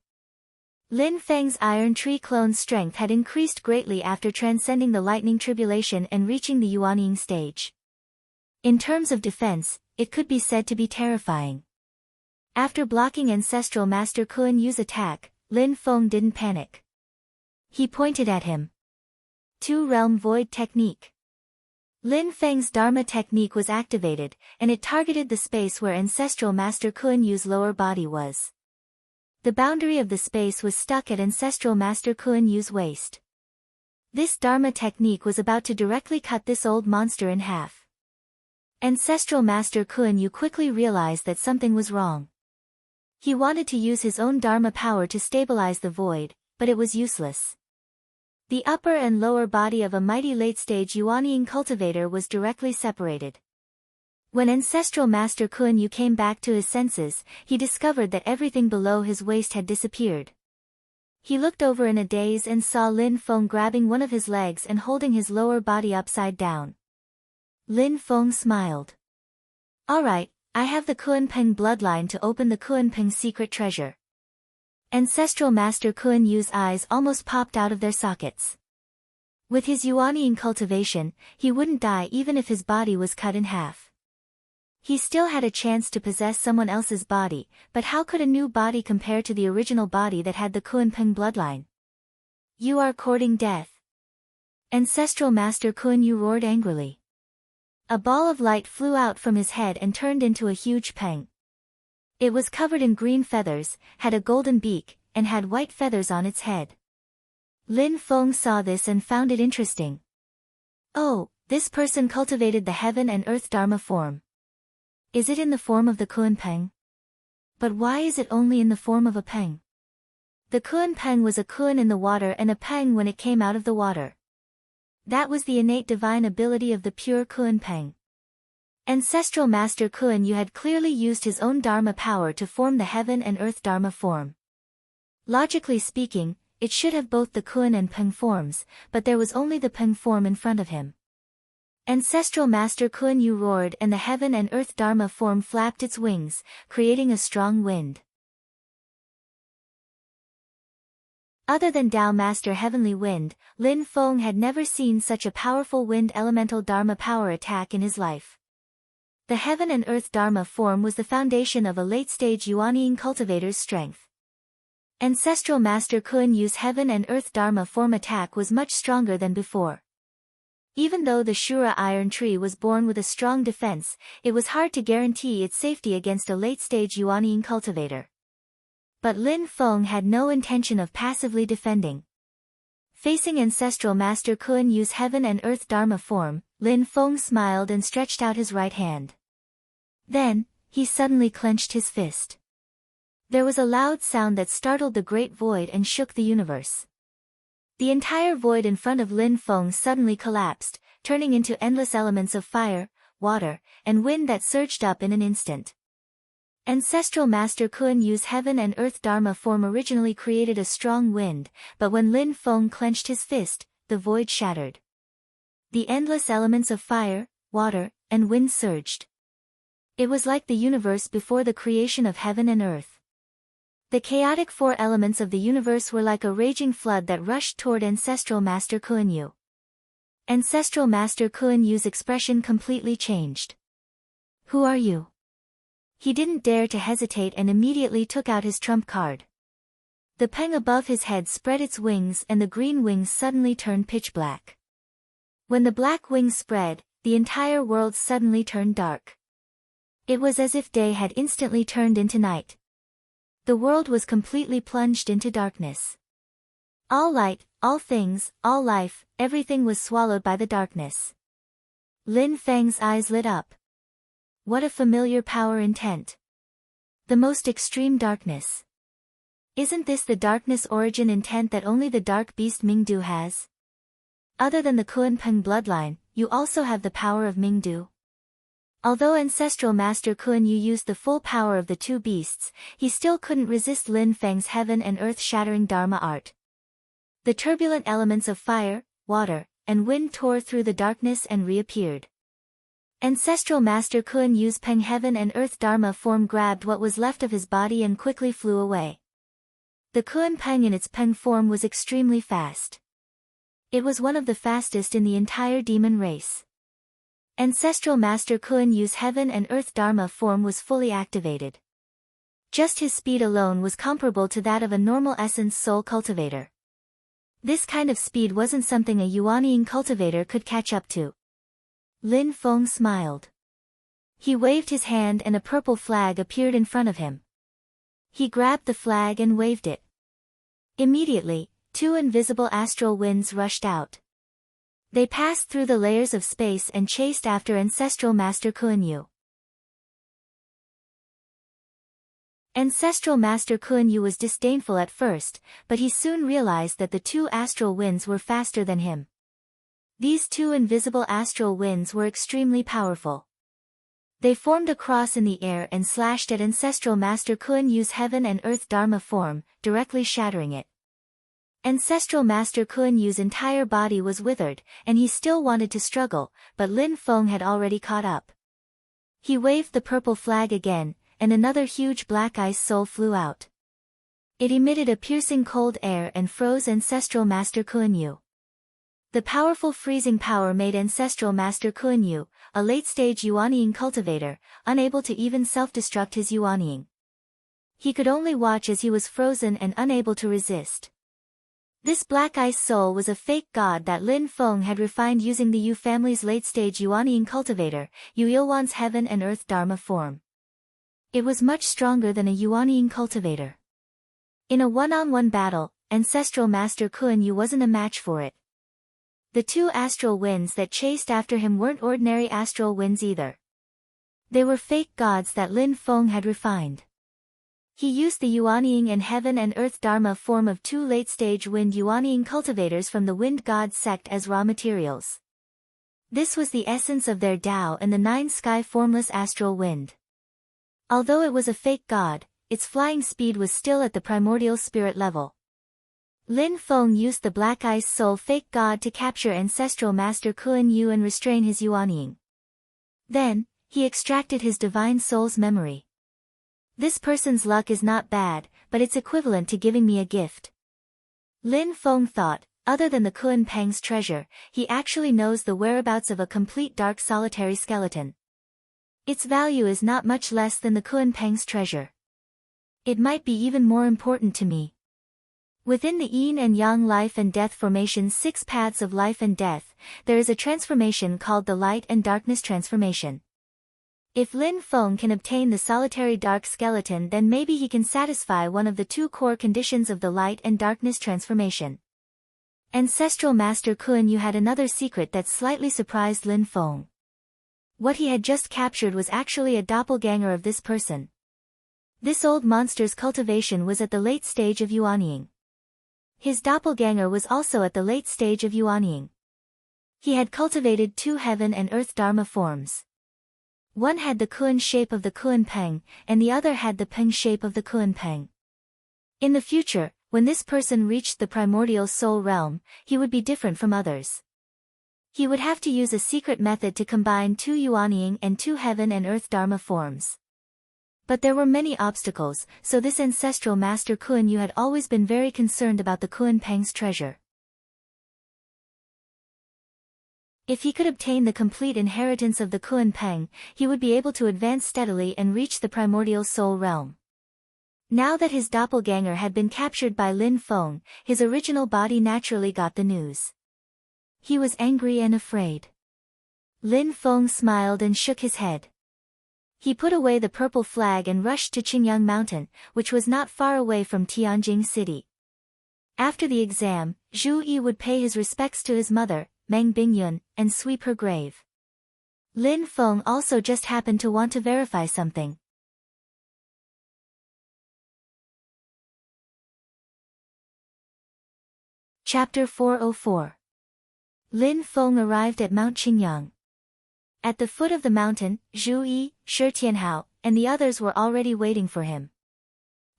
S1: Lin Feng's iron tree clone's strength had increased greatly after transcending the lightning tribulation and reaching the Yuanying stage. In terms of defense, it could be said to be terrifying. After blocking Ancestral Master Kun Yu's attack, Lin Feng didn't panic. He pointed at him. Two-realm void technique. Lin Feng's Dharma technique was activated, and it targeted the space where Ancestral Master Kun Yu's lower body was. The boundary of the space was stuck at Ancestral Master Kun Yu's waist. This Dharma technique was about to directly cut this old monster in half. Ancestral Master Kun Yu quickly realized that something was wrong. He wanted to use his own Dharma power to stabilize the void, but it was useless. The upper and lower body of a mighty late-stage Yuanying cultivator was directly separated. When Ancestral Master Kun Yu came back to his senses, he discovered that everything below his waist had disappeared. He looked over in a daze and saw Lin Feng grabbing one of his legs and holding his lower body upside down. Lin Feng smiled. Alright, I have the Kunpeng bloodline to open the Kunpeng secret treasure. Ancestral Master Kun Yu's eyes almost popped out of their sockets. With his Yuanying cultivation, he wouldn't die even if his body was cut in half. He still had a chance to possess someone else's body, but how could a new body compare to the original body that had the Kunpeng bloodline? You are courting death. Ancestral Master Kun Yu roared angrily. A ball of light flew out from his head and turned into a huge peng. It was covered in green feathers, had a golden beak, and had white feathers on its head. Lin Feng saw this and found it interesting. Oh, this person cultivated the heaven and earth Dharma form. Is it in the form of the Kunpeng? But why is it only in the form of a peng? The Kunpeng was a kun in the water and a peng when it came out of the water. That was the innate divine ability of the pure Kunpeng. Ancestral Master Kun Yu had clearly used his own Dharma power to form the heaven and earth Dharma form. Logically speaking, it should have both the Kun and Peng forms, but there was only the Peng form in front of him. Ancestral Master Kuan Yu roared and the heaven and earth Dharma form flapped its wings, creating a strong wind. Other than Tao Master Heavenly Wind, Lin Feng had never seen such a powerful wind elemental Dharma power attack in his life. The heaven and earth Dharma form was the foundation of a late-stage Yuanying cultivator's strength. Ancestral Master Kuan Yu's heaven and earth Dharma form attack was much stronger than before. Even though the Shura iron tree was born with a strong defense, it was hard to guarantee its safety against a late-stage Yuanying cultivator. But Lin Feng had no intention of passively defending. Facing Ancestral Master Kuan Yu's heaven and earth Dharma form, Lin Feng smiled and stretched out his right hand. Then, he suddenly clenched his fist. There was a loud sound that startled the great void and shook the universe. The entire void in front of Lin Feng suddenly collapsed, turning into endless elements of fire, water, and wind that surged up in an instant. Ancestral Master Kuan Yu's heaven and earth Dharma form originally created a strong wind, but when Lin Feng clenched his fist, the void shattered. The endless elements of fire, water, and wind surged. It was like the universe before the creation of heaven and earth. The chaotic four elements of the universe were like a raging flood that rushed toward Ancestral Master Kuan Yu. Ancestral Master Kuan Yu's expression completely changed. "Who are you?" He didn't dare to hesitate and immediately took out his trump card. The peng above his head spread its wings and the green wings suddenly turned pitch black. When the black wings spread, the entire world suddenly turned dark. It was as if day had instantly turned into night. The world was completely plunged into darkness. All light, all things, all life, everything was swallowed by the darkness. Lin Feng's eyes lit up. What a familiar power intent. The most extreme darkness. Isn't this the darkness origin intent that only the dark beast Mingdu has? Other than the Kuan Peng bloodline, you also have the power of Mingdu. Although Ancestral Master Kuan Yu used the full power of the two beasts, he still couldn't resist Lin Feng's heaven and earth-shattering Dharma art. The turbulent elements of fire, water, and wind tore through the darkness and reappeared. Ancestral Master Kuan Yu's Peng heaven and earth Dharma form grabbed what was left of his body and quickly flew away. The Kuan Peng in its Peng form was extremely fast. It was one of the fastest in the entire demon race. Ancestral Master Kuan Yu's heaven and earth Dharma form was fully activated. Just his speed alone was comparable to that of a normal essence soul cultivator. This kind of speed wasn't something a Yuanying cultivator could catch up to. Lin Feng smiled. He waved his hand and a purple flag appeared in front of him. He grabbed the flag and waved it. Immediately, two invisible astral winds rushed out. They passed through the layers of space and chased after Ancestral Master Kuan Yu. Ancestral Master Kuan Yu was disdainful at first, but he soon realized that the two astral winds were faster than him. These two invisible astral winds were extremely powerful. They formed a cross in the air and slashed at Ancestral Master Kuan Yu's heaven and earth Dharma form, directly shattering it. Ancestral Master Kuan Yu's entire body was withered, and he still wanted to struggle, but Lin Feng had already caught up. He waved the purple flag again, and another huge black ice soul flew out. It emitted a piercing cold air and froze Ancestral Master Kuan Yu. The powerful freezing power made Ancestral Master Kuan Yu, a late-stage Yuanying cultivator, unable to even self-destruct his Yuanying. He could only watch as he was frozen and unable to resist. This black ice soul was a fake god that Lin Feng had refined using the Yu family's late-stage Yuanying cultivator, Yu Ilwan's heaven and earth Dharma form. It was much stronger than a Yuanying cultivator. In a one-on-one battle, Ancestral Master Kuan Yu wasn't a match for it. The two astral winds that chased after him weren't ordinary astral winds either. They were fake gods that Lin Feng had refined. He used the Yuanying and heaven and earth Dharma form of two late-stage wind Yuanying cultivators from the wind god sect as raw materials. This was the essence of their Tao and the nine sky formless astral wind. Although it was a fake god, its flying speed was still at the primordial spirit level. Lin Feng used the Black Ice Soul fake god to capture ancestral master Kuan Yu and restrain his Yuanying. Then, he extracted his divine soul's memory. This person's luck is not bad, but it's equivalent to giving me a gift. Lin Feng thought, other than the Kuan Peng's treasure, he actually knows the whereabouts of a complete dark solitary skeleton. Its value is not much less than the Kuan Peng's treasure. It might be even more important to me. Within the yin and yang life and death formation's 6 paths of life and death, there is a transformation called the light and darkness transformation. If Lin Feng can obtain the solitary dark skeleton, then maybe he can satisfy one of the 2 core conditions of the light and darkness transformation. Ancestral Master Kuan Yu had another secret that slightly surprised Lin Feng. What he had just captured was actually a doppelganger of this person. This old monster's cultivation was at the late stage of Yuanying. His doppelganger was also at the late stage of Yuanying. He had cultivated 2 heaven and earth dharma forms. One had the Kuan shape of the Kuan Peng, and the other had the Peng shape of the Kuan Peng. In the future, when this person reached the primordial soul realm, he would be different from others. He would have to use a secret method to combine 2 Yuanying and 2 heaven and earth dharma forms. But there were many obstacles, so this ancestral Master Kuan Yu had always been very concerned about the Kuan Peng's treasure. If he could obtain the complete inheritance of the Kuan Peng, he would be able to advance steadily and reach the primordial soul realm. Now that his doppelganger had been captured by Lin Feng, his original body naturally got the news. He was angry and afraid. Lin Feng smiled and shook his head. He put away the purple flag and rushed to Qingyang Mountain, which was not far away from Tianjing City. After the exam, Zhu Yi would pay his respects to his mother, Meng Bingyun, and sweep her grave. Lin Feng also just happened to want to verify something. Chapter 404. Lin Feng arrived at Mount Qingyang. At the foot of the mountain, Zhu Yi, Shi Tianhao, and the others were already waiting for him.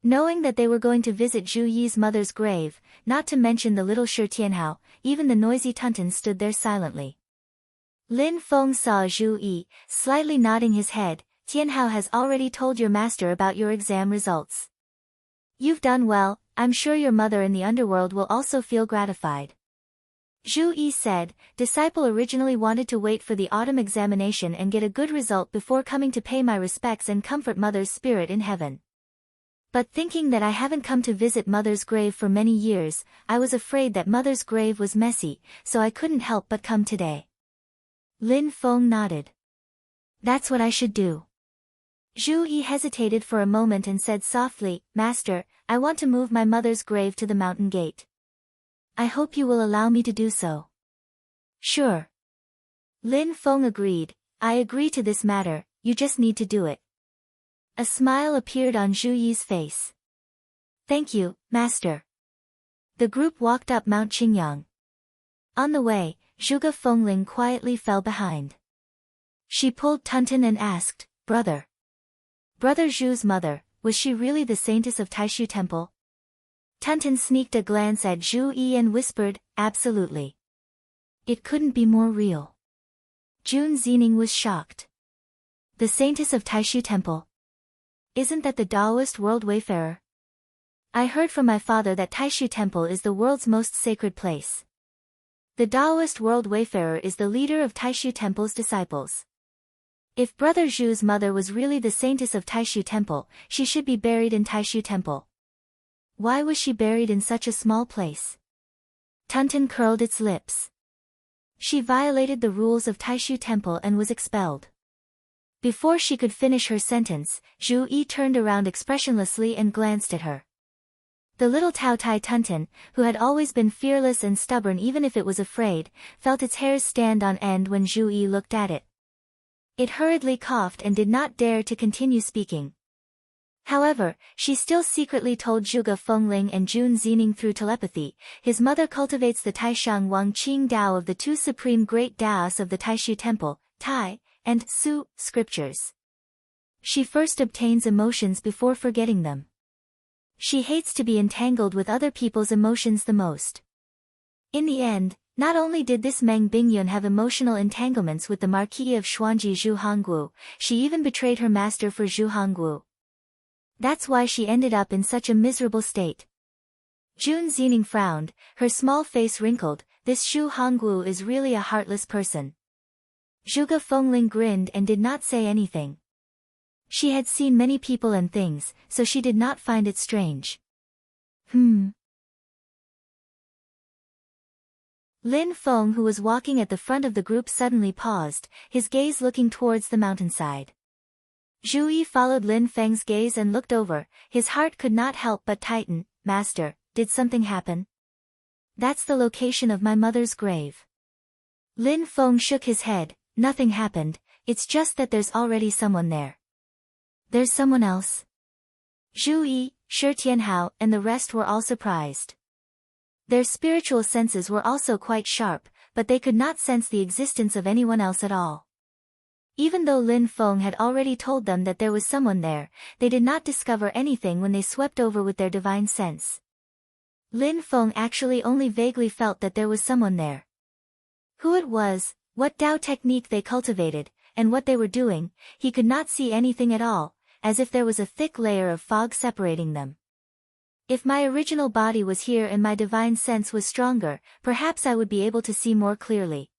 S1: Knowing that they were going to visit Zhu Yi's mother's grave, not to mention the little Shi Tianhao, even the noisy Tunten stood there silently. Lin Feng saw Zhu Yi, slightly nodding his head. Tianhao has already told your master about your exam results. You've done well, I'm sure your mother in the underworld will also feel gratified. Zhu Yi said, disciple originally wanted to wait for the autumn examination and get a good result before coming to pay my respects and comfort mother's spirit in heaven. But thinking that I haven't come to visit mother's grave for many years, I was afraid that mother's grave was messy, so I couldn't help but come today. Lin Feng nodded. That's what I should do. Zhu Yi hesitated for a moment and said softly, Master, I want to move my mother's grave to the mountain gate. I hope you will allow me to do so. Sure. Lin Feng agreed, I agree to this matter, you just need to do it. A smile appeared on Zhu Yi's face. Thank you, Master. The group walked up Mount Qingyang. On the way, Zhuge Fengling quietly fell behind. She pulled Tunten and asked, Brother Zhu's mother, was she really the saintess of Taishu Temple? Tunten sneaked a glance at Zhu Yi and whispered, absolutely. It couldn't be more real. Jun Zining was shocked. The saintess of Taishu Temple. Isn't that the Taoist world wayfarer? I heard from my father that Taishu Temple is the world's most sacred place. The Taoist world wayfarer is the leader of Taishu Temple's disciples. If Brother Zhu's mother was really the saintess of Taishu Temple, she should be buried in Taishu Temple. Why was she buried in such a small place? Tunten curled its lips. She violated the rules of Taishu Temple and was expelled. Before she could finish her sentence, Zhu Yi turned around expressionlessly and glanced at her. The little Tao Tai Tunten, who had always been fearless and stubborn even if it was afraid, felt its hairs stand on end when Zhu Yi looked at it. It hurriedly coughed and did not dare to continue speaking. However, she still secretly told Zhuge Fengling and Jun Zining through telepathy, his mother cultivates the Taishang Wang Qing Dao of the 2 supreme great Daos of the Taishu Temple, Tai, and Su, scriptures. She first obtains emotions before forgetting them. She hates to be entangled with other people's emotions the most. In the end, not only did this Meng Bingyun have emotional entanglements with the Marquis of Xuanji Zhu Hongguo, she even betrayed her master for Zhu Hongguo. That's why she ended up in such a miserable state. Jun Zining frowned, her small face wrinkled. This Zhu Hongguo is really a heartless person. Zhuge Fengling grinned and did not say anything. She had seen many people and things, so she did not find it strange. Lin Feng, who was walking at the front of the group, suddenly paused, his gaze looking towards the mountainside. Zhu Yi followed Lin Feng's gaze and looked over, his heart could not help but tighten. Master, did something happen? That's the location of my mother's grave. Lin Feng shook his head. Nothing happened, it's just that there's already someone there. There's someone else? Zhu Yi, Shi Tianhao, and the rest were all surprised. Their spiritual senses were also quite sharp, but they could not sense the existence of anyone else at all. Even though Lin Feng had already told them that there was someone there, they did not discover anything when they swept over with their divine sense. Lin Feng actually only vaguely felt that there was someone there. Who it was, what Dao technique they cultivated, and what they were doing, he could not see anything at all, as if there was a thick layer of fog separating them. If my original body was here and my divine sense was stronger, perhaps I would be able to see more clearly.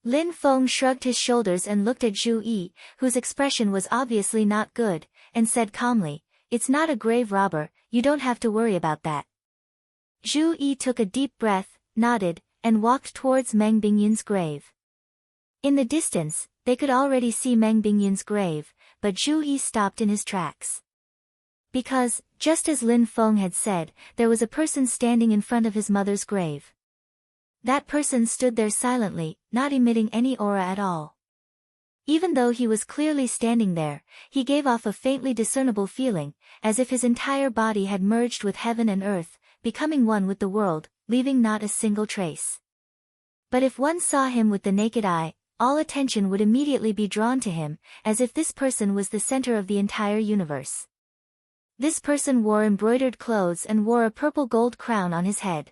S1: Lin Feng shrugged his shoulders and looked at Zhu Yi, whose expression was obviously not good, and said calmly, "It's not a grave robber, you don't have to worry about that." Zhu Yi took a deep breath, nodded, and walked towards Meng Bingyun's grave. In the distance, they could already see Meng Bingyun's grave, but Zhu Yi stopped in his tracks. Because, just as Lin Feng had said, there was a person standing in front of his mother's grave. That person stood there silently, not emitting any aura at all. Even though he was clearly standing there, he gave off a faintly discernible feeling, as if his entire body had merged with heaven and earth, becoming one with the world, leaving not a single trace. But if one saw him with the naked eye, all attention would immediately be drawn to him, as if this person was the center of the entire universe. This person wore embroidered clothes and wore a purple gold crown on his head.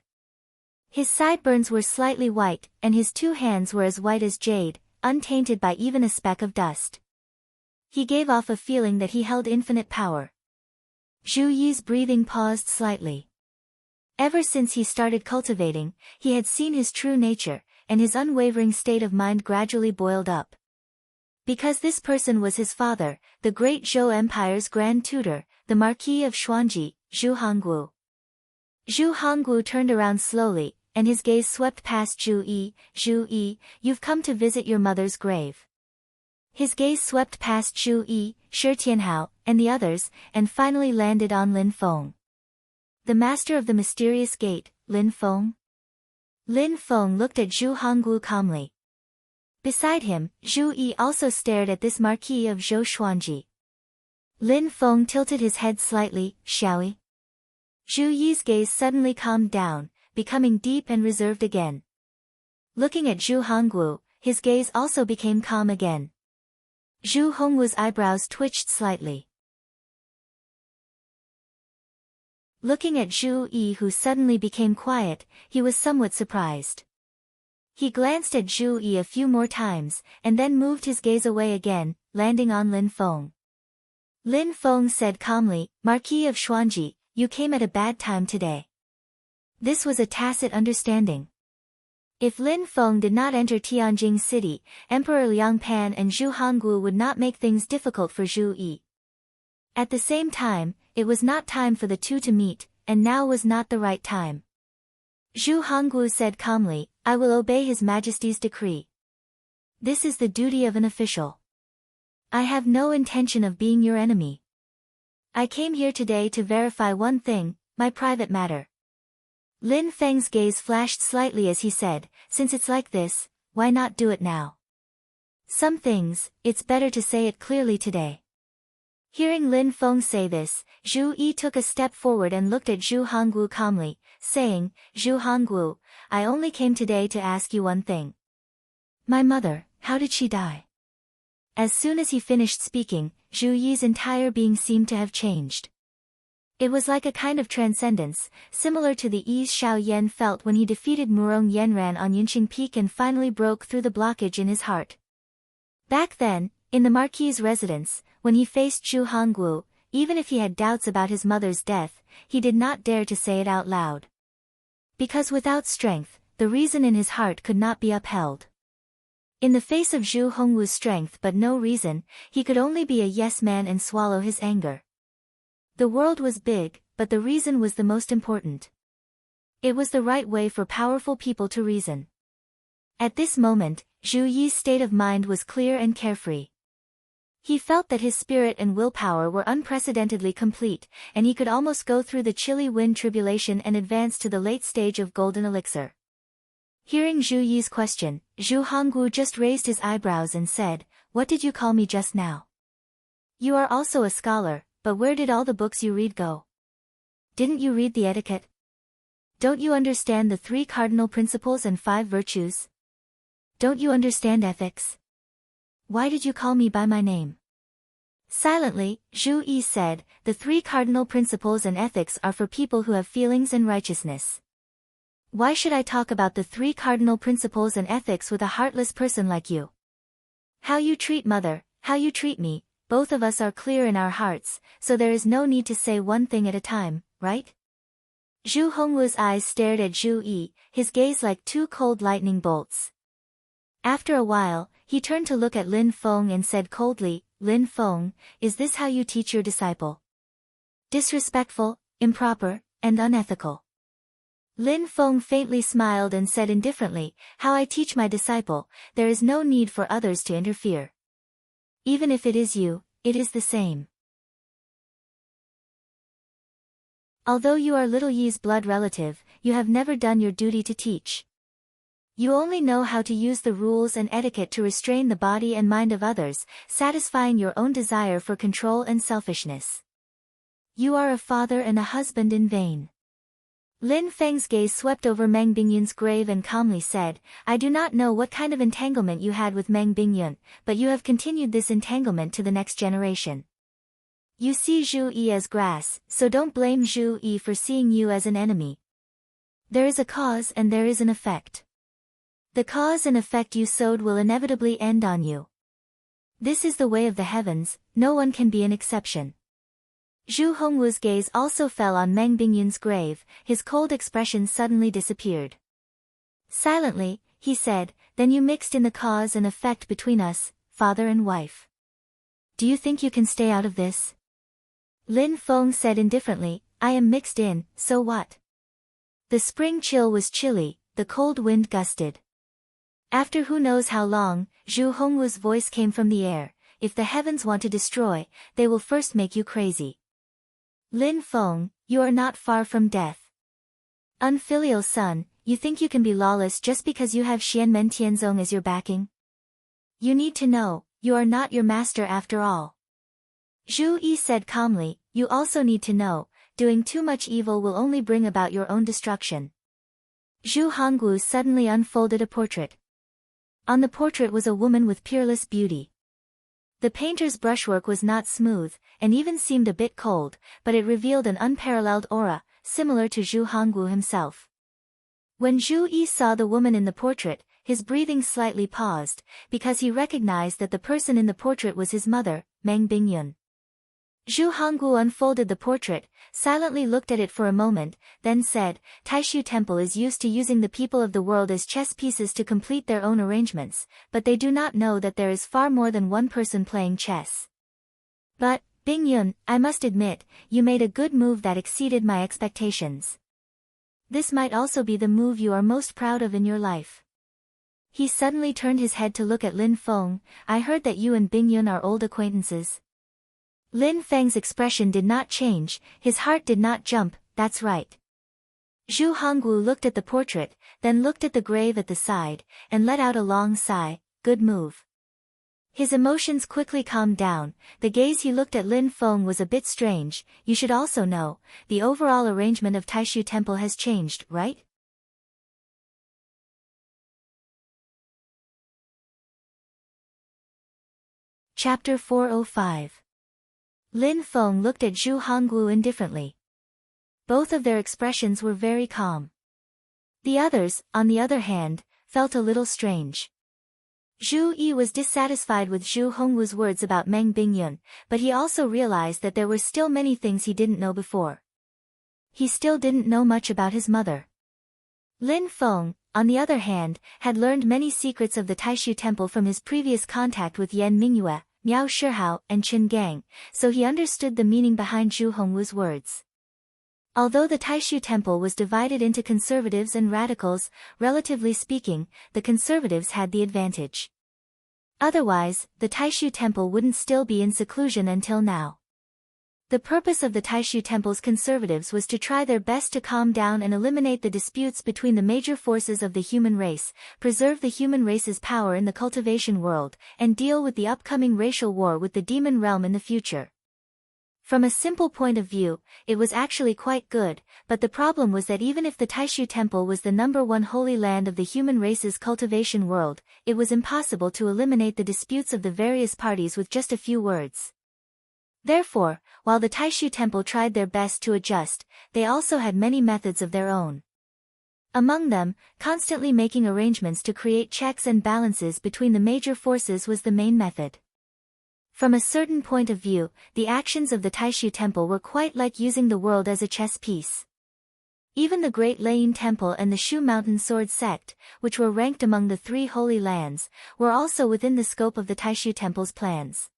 S1: His sideburns were slightly white, and his two hands were as white as jade, untainted by even a speck of dust. He gave off a feeling that he held infinite power. Zhu Yi's breathing paused slightly. Ever since he started cultivating, he had seen his true nature, and his unwavering state of mind gradually boiled up. Because this person was his father, the great Zhou Empire's grand tutor, the Marquis of Xuanji, Zhu Hongguo. Zhu Hongguo turned around slowly, and his gaze swept past Zhu Yi. "Zhu Yi, you've come to visit your mother's grave." His gaze swept past Zhu Yi, Shi Tianhao, and the others, and finally landed on Lin Feng. The master of the mysterious gate, Lin Feng? Lin Feng looked at Zhu Hongguo calmly. Beside him, Zhu Yi also stared at this Marquis of Zhou Xuanji. Lin Feng tilted his head slightly. "Shall we?" Zhu Yi's gaze suddenly calmed down, becoming deep and reserved again. Looking at Zhu Hongguo, his gaze also became calm again. Zhu Hongguo's eyebrows twitched slightly. Looking at Zhu Yi, who suddenly became quiet, he was somewhat surprised. He glanced at Zhu Yi a few more times, and then moved his gaze away again, landing on Lin Feng. Lin Feng said calmly, "Marquis of Xuanji, you came at a bad time today." This was a tacit understanding. If Lin Feng did not enter Tianjing City, Emperor Liang Pan and Zhu Hongguo would not make things difficult for Zhu Yi. At the same time, it was not time for the two to meet, and now was not the right time. Zhu Hongguo said calmly, "I will obey His Majesty's decree. This is the duty of an official. I have no intention of being your enemy. I came here today to verify one thing, my private matter." Lin Feng's gaze flashed slightly as he said, "Since it's like this, why not do it now? Some things, it's better to say it clearly today." Hearing Lin Feng say this, Zhu Yi took a step forward and looked at Zhu Hongguo calmly, saying, "Zhu Hongguo, I only came today to ask you one thing. My mother, how did she die?" As soon as he finished speaking, Zhu Yi's entire being seemed to have changed. It was like a kind of transcendence, similar to the ease Xiao Yan felt when he defeated Murong Yenran on Yunqing Peak and finally broke through the blockage in his heart. Back then, in the Marquis's residence, when he faced Zhu Hongwu, even if he had doubts about his mother's death, he did not dare to say it out loud. Because without strength, the reason in his heart could not be upheld. In the face of Zhu Hongwu's strength but no reason, he could only be a yes man and swallow his anger. The world was big, but the reason was the most important. It was the right way for powerful people to reason. At this moment, Zhu Yi's state of mind was clear and carefree. He felt that his spirit and willpower were unprecedentedly complete, and he could almost go through the chilly wind tribulation and advance to the late stage of golden elixir. Hearing Zhu Yi's question, Zhu Hongwu just raised his eyebrows and said, "What did you call me just now? You are also a scholar, but where did all the books you read go? Didn't you read the etiquette? Don't you understand the 3 cardinal principles and 5 virtues? Don't you understand ethics? Why did you call me by my name?" Silently, Zhu Yi said, "The 3 cardinal principles and ethics are for people who have feelings and righteousness. Why should I talk about the 3 cardinal principles and ethics with a heartless person like you? How you treat mother, how you treat me, both of us are clear in our hearts, so there is no need to say one thing at a time, right?" Zhu Hongwu's eyes stared at Zhu Yi, his gaze like 2 cold lightning bolts. After a while, he turned to look at Lin Feng and said coldly, "Lin Feng, is this how you teach your disciple? Disrespectful, improper, and unethical." Lin Feng faintly smiled and said indifferently, "How I teach my disciple, there is no need for others to interfere. Even if it is you, it is the same. Although you are little Yi's blood relative, you have never done your duty to teach. You only know how to use the rules and etiquette to restrain the body and mind of others, satisfying your own desire for control and selfishness. You are a father and a husband in vain." Lin Feng's gaze swept over Meng Bingyun's grave and calmly said, "I do not know what kind of entanglement you had with Meng Bingyun, but you have continued this entanglement to the next generation. You see Zhu Yi as grass, so don't blame Zhu Yi for seeing you as an enemy. There is a cause and there is an effect. The cause and effect you sowed will inevitably end on you. This is the way of the heavens, no one can be an exception." Zhu Hongwu's gaze also fell on Meng Bingyun's grave, his cold expression suddenly disappeared. Silently, he said, "Then you mixed in the cause and effect between us, father and wife. Do you think you can stay out of this?" Lin Feng said indifferently, "I am mixed in, so what?" The spring chill was chilly, the cold wind gusted. After who knows how long, Zhu Hongwu's voice came from the air, "If the heavens want to destroy, they will first make you crazy. Lin Feng, you are not far from death. Unfilial son, you think you can be lawless just because you have Xianmen Tianzong as your backing? You need to know, you are not your master after all." Zhu Yi said calmly, "You also need to know, doing too much evil will only bring about your own destruction." Zhu Hongwu suddenly unfolded a portrait. On the portrait was a woman with peerless beauty. The painter's brushwork was not smooth, and even seemed a bit cold, but it revealed an unparalleled aura, similar to Zhu Hongwu himself. When Zhu Yi saw the woman in the portrait, his breathing slightly paused, because he recognized that the person in the portrait was his mother, Meng Bingyun. Zhu Hongwu unfolded the portrait, silently looked at it for a moment, then said, "Taishu Temple is used to using the people of the world as chess pieces to complete their own arrangements, but they do not know that there is far more than one person playing chess. But, Bingyun, I must admit, you made a good move that exceeded my expectations. This might also be the move you are most proud of in your life." He suddenly turned his head to look at Lin Feng. "I heard that you and Bingyun are old acquaintances." Lin Feng's expression did not change, his heart did not jump. "That's right." Zhu Hongwu looked at the portrait, then looked at the grave at the side, and let out a long sigh. "Good move." His emotions quickly calmed down. The gaze he looked at Lin Feng was a bit strange. "You should also know, the overall arrangement of Taishu Temple has changed, right?" Chapter 405. Lin Feng looked at Zhu Hongwu indifferently. both of their expressions were very calm. The others, on the other hand, felt a little strange. Zhu Yi was dissatisfied with Zhu Hongwu's words about Meng Bingyun, but he also realized that there were still many things he didn't know before. He still didn't know much about his mother. Lin Feng, on the other hand, had learned many secrets of the Taishu Temple from his previous contact with Yan Mingyue, Miao Shihao, and Qin Gang, so he understood the meaning behind Zhu Hongwu's words. Although the Taishu Temple was divided into conservatives and radicals, relatively speaking, the conservatives had the advantage. Otherwise, the Taishu Temple wouldn't still be in seclusion until now. The purpose of the Taishu Temple's conservatives was to try their best to calm down and eliminate the disputes between the major forces of the human race, preserve the human race's power in the cultivation world, and deal with the upcoming racial war with the demon realm in the future. From a simple point of view, it was actually quite good, but the problem was that even if the Taishu Temple was the #1 holy land of the human race's cultivation world, it was impossible to eliminate the disputes of the various parties with just a few words. Therefore, while the Taishu Temple tried their best to adjust, they also had many methods of their own. Among them, constantly making arrangements to create checks and balances between the major forces was the main method. From a certain point of view, the actions of the Taishu Temple were quite like using the world as a chess piece. Even the Great Leyin Temple and the Shu Mountain Sword Sect, which were ranked among the 3 holy lands, were also within the scope of the Taishu Temple's plans.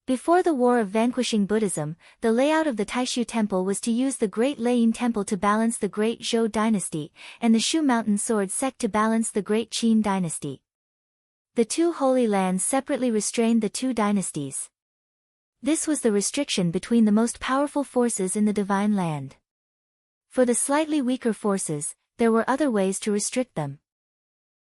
S1: Before the War of Vanquishing Buddhism, the layout of the Taishu Temple was to use the Great Leyin Temple to balance the Great Zhou dynasty, and the Shu Mountain Sword Sect to balance the Great Qin dynasty. The 2 holy lands separately restrained the 2 dynasties. This was the restriction between the most powerful forces in the Divine Land. For the slightly weaker forces, there were other ways to restrict them.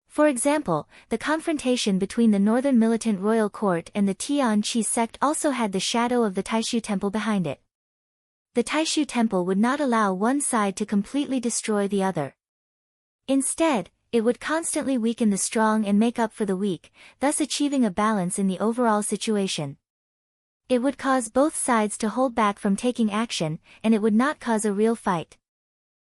S1: For example, the confrontation between the northern militant royal court and the Tian Qi sect also had the shadow of the Taishu Temple behind it. The Taishu Temple would not allow one side to completely destroy the other. Instead, it would constantly weaken the strong and make up for the weak, thus achieving a balance in the overall situation. It would cause both sides to hold back from taking action, and it would not cause a real fight.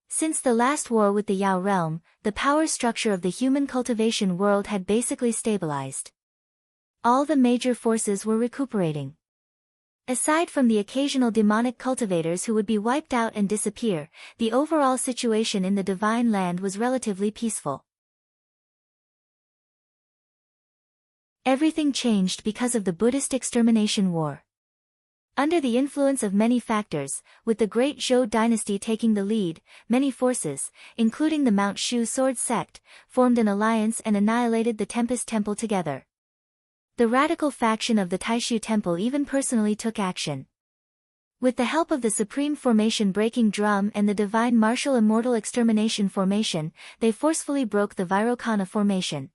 S1: Since the last war with the Yao realm, the power structure of the human cultivation world had basically stabilized. All the major forces were recuperating. Aside from the occasional demonic cultivators who would be wiped out and disappear, the overall situation in the Divine Land was relatively peaceful. Everything changed because of the Buddhist extermination war. Under the influence of many factors, with the Great Zhou dynasty taking the lead, many forces, including the Mount Shu Sword Sect, formed an alliance and annihilated the Tempest Temple together. The radical faction of the Taishu Temple even personally took action. With the help of the Supreme Formation Breaking Drum and the Divine Martial Immortal Extermination Formation, they forcefully broke the Vairocana Formation.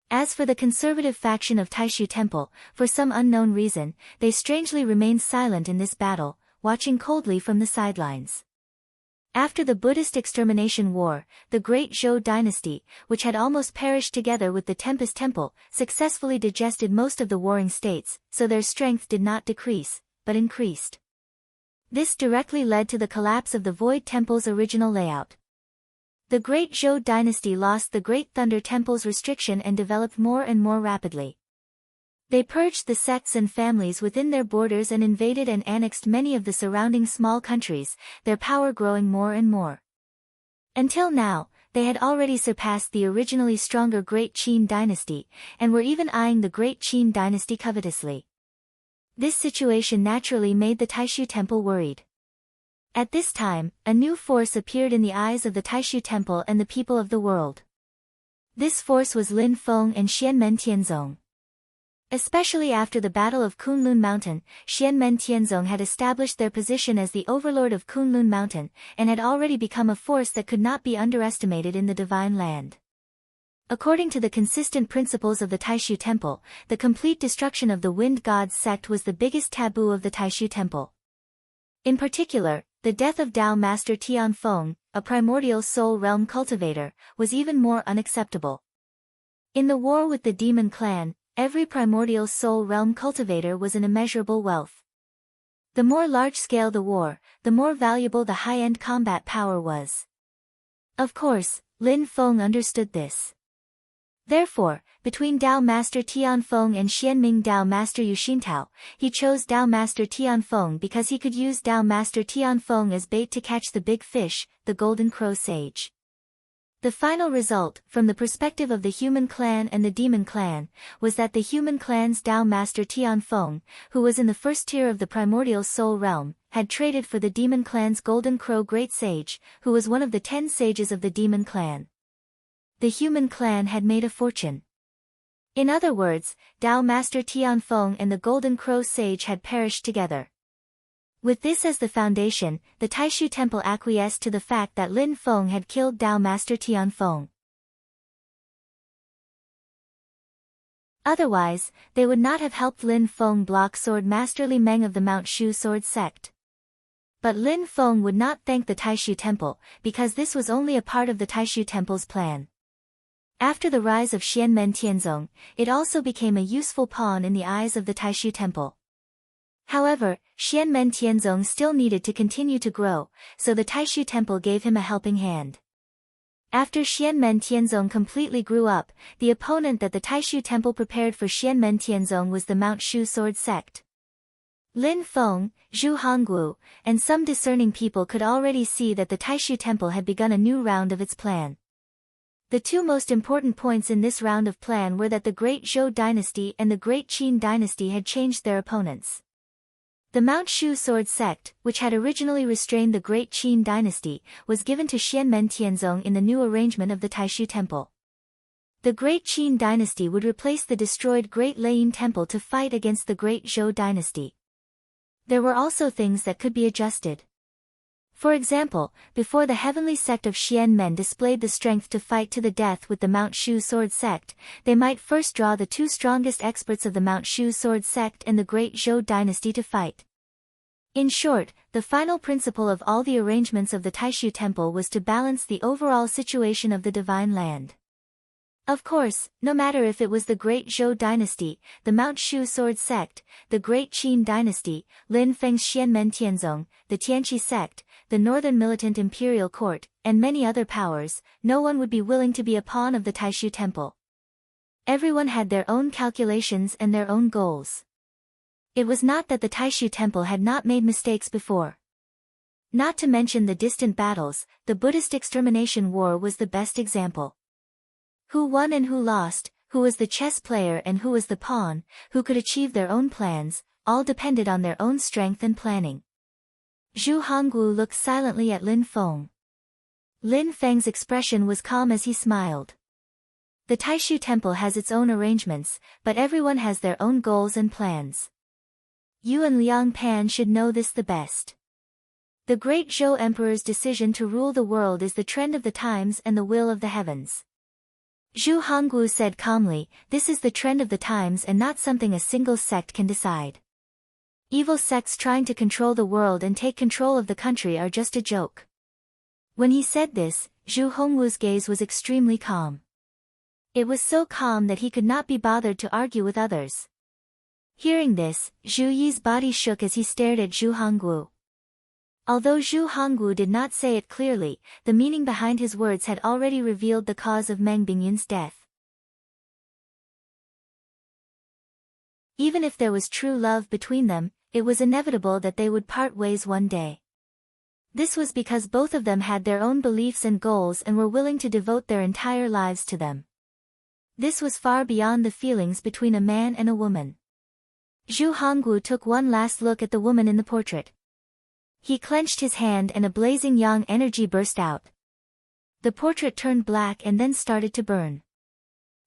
S1: As for the conservative faction of Taishu Temple, for some unknown reason, they strangely remained silent in this battle, watching coldly from the sidelines. After the Buddhist extermination war, the Great Zhou dynasty, which had almost perished together with the Tempest Temple, successfully digested most of the warring states, so their strength did not decrease, but increased. This directly led to the collapse of the Void Temple's original layout. The Great Zhou dynasty lost the Great Thunder Temple's restriction and developed more and more rapidly. They purged the sects and families within their borders and invaded and annexed many of the surrounding small countries, their power growing more and more. Until now, they had already surpassed the originally stronger Great Qin dynasty, and were even eyeing the Great Qin dynasty covetously. This situation naturally made the Taishu Temple worried. At this time, a new force appeared in the eyes of the Taishu Temple and the people of the world. This force was Lin Feng and Xianmen Tianzong. Especially after the Battle of Kunlun Mountain, Xianmen Tianzong had established their position as the overlord of Kunlun Mountain, and had already become a force that could not be underestimated in the Divine Land. According to the consistent principles of the Taishu Temple, the complete destruction of the Wind God's sect was the biggest taboo of the Taishu Temple. In particular, the death of Tao Master Tianfeng, a primordial soul realm cultivator, was even more unacceptable. In the war with the demon clan, every primordial soul realm cultivator was an immeasurable wealth. The more large-scale the war, the more valuable the high-end combat power was. Of course, Lin Feng understood this. Therefore, between Dao Master Tianfeng and Xianming Dao Master Yuxintao, he chose Dao Master Tianfeng because he could use Dao Master Tianfeng as bait to catch the big fish, the Golden Crow Sage. The final result, from the perspective of the human clan and the demon clan, was that the human clan's Dao Master Tianfeng, who was in the first tier of the primordial soul realm, had traded for the demon clan's Golden Crow Great Sage, who was one of the 10 sages of the demon clan. The human clan had made a fortune. In other words, Dao Master Tianfeng and the Golden Crow Sage had perished together. With this as the foundation, the Taishu Temple acquiesced to the fact that Lin Feng had killed Dao Master Tianfeng. Otherwise, they would not have helped Lin Feng block Sword Master Li Meng of the Mount Shu Sword Sect. But Lin Feng would not thank the Taishu Temple, because this was only a part of the Taishu Temple's plan. After the rise of Xianmen Tianzong, it also became a useful pawn in the eyes of the Taishu Temple. However, Xianmen Tianzong still needed to continue to grow, so the Taishu Temple gave him a helping hand. After Xianmen Tianzong completely grew up, the opponent that the Taishu Temple prepared for Xianmen Tianzong was the Mount Shu Sword Sect. Lin Feng, Zhu Honggu, and some discerning people could already see that the Taishu Temple had begun a new round of its plan. The two most important points in this round of plan were that the Great Zhou Dynasty and the Great Qin Dynasty had changed their opponents. The Mount Shu Sword Sect, which had originally restrained the Great Qin Dynasty, was given to Xianmen Tianzong in the new arrangement of the Taishu Temple. The Great Qin Dynasty would replace the destroyed Great Leiyin Temple to fight against the Great Zhou Dynasty. There were also things that could be adjusted. For example, before the heavenly sect of Xianmen displayed the strength to fight to the death with the Mount Shu Sword Sect, they might first draw the two strongest experts of the Mount Shu Sword Sect and the Great Zhou Dynasty to fight. In short, the final principle of all the arrangements of the Taishu Temple was to balance the overall situation of the Divine Land. Of course, no matter if it was the Great Zhou Dynasty, the Mount Shu Sword Sect, the Great Qin Dynasty, Lin Feng's Xianmen Tianzong, the Tianqi Sect, the Northern Militant Imperial Court, and many other powers, no one would be willing to be a pawn of the Taishu Temple. Everyone had their own calculations and their own goals. It was not that the Taishu Temple had not made mistakes before. Not to mention the distant battles, the Buddhist extermination war was the best example. Who won and who lost, who was the chess player and who was the pawn, who could achieve their own plans, all depended on their own strength and planning. Zhu Honggu looked silently at Lin Feng. Lin Feng's expression was calm as he smiled. The Taishu Temple has its own arrangements, but everyone has their own goals and plans. You and Liang Pan should know this the best. The great Zhou Emperor's decision to rule the world is the trend of the times and the will of the heavens. Zhu Honggu said calmly, this is the trend of the times and not something a single sect can decide. Evil sects trying to control the world and take control of the country are just a joke. When he said this, Zhu Hongwu's gaze was extremely calm. It was so calm that he could not be bothered to argue with others. Hearing this, Zhu Yi's body shook as he stared at Zhu Hongwu. Although Zhu Hongwu did not say it clearly, the meaning behind his words had already revealed the cause of Meng Bingyun's death. Even if there was true love between them, it was inevitable that they would part ways one day. This was because both of them had their own beliefs and goals and were willing to devote their entire lives to them. This was far beyond the feelings between a man and a woman. Zhu Hongwu took one last look at the woman in the portrait. He clenched his hand and a blazing yang energy burst out. The portrait turned black and then started to burn.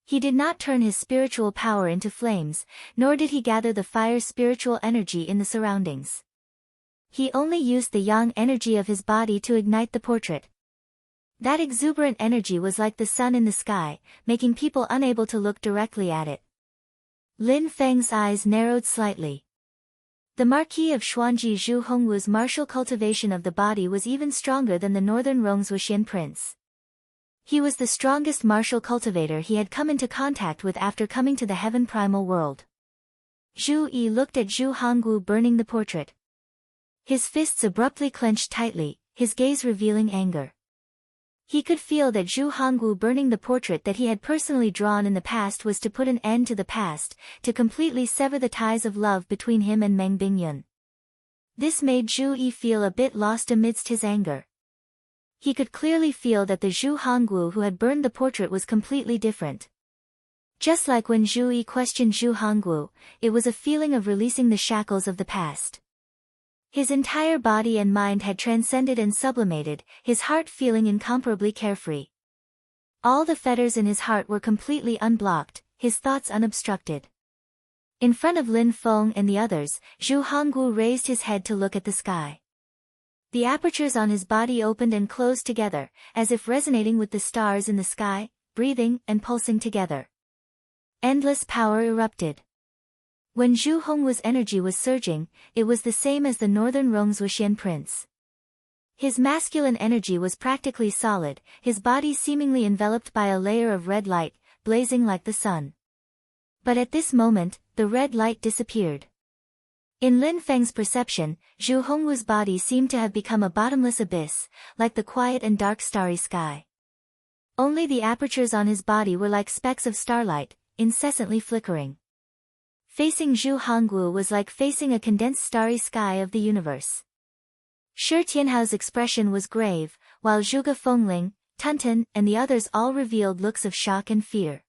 S1: He did not turn his spiritual power into flames, nor did he gather the fire's spiritual energy in the surroundings. He only used the yang energy of his body to ignite the portrait. That exuberant energy was like the sun in the sky, making people unable to look directly at it. Lin Feng's eyes narrowed slightly. The Marquis of Xuanji Zhu Hongwu's martial cultivation of the body was even stronger than the northern Rongzhuxian prince. He was the strongest martial cultivator he had come into contact with after coming to the heaven primal world. Zhu Yi looked at Zhu Hongwu burning the portrait. His fists abruptly clenched tightly, his gaze revealing anger. He could feel that Zhu Hongwu burning the portrait that he had personally drawn in the past was to put an end to the past, to completely sever the ties of love between him and Meng Bingyun. This made Zhu Yi feel a bit lost amidst his anger. He could clearly feel that the Zhu Hongwu who had burned the portrait was completely different. Just like when Zhu Yi questioned Zhu Hongwu, it was a feeling of releasing the shackles of the past. His entire body and mind had transcended and sublimated, his heart feeling incomparably carefree. All the fetters in his heart were completely unblocked, his thoughts unobstructed. In front of Lin Feng and the others, Zhu Hongwu raised his head to look at the sky. The apertures on his body opened and closed together, as if resonating with the stars in the sky, breathing and pulsing together. Endless power erupted. When Zhu Hongwu's energy was surging, it was the same as the northern Rongzhuxian prince. His masculine energy was practically solid, his body seemingly enveloped by a layer of red light, blazing like the sun. But at this moment, the red light disappeared. In Lin Feng's perception, Zhu Hongwu's body seemed to have become a bottomless abyss, like the quiet and dark starry sky. Only the apertures on his body were like specks of starlight, incessantly flickering. Facing Zhu Hongwu was like facing a condensed starry sky of the universe. Shi Tianhao's expression was grave, while Zhuge Fengling, Tunten, and the others all revealed looks of shock and fear.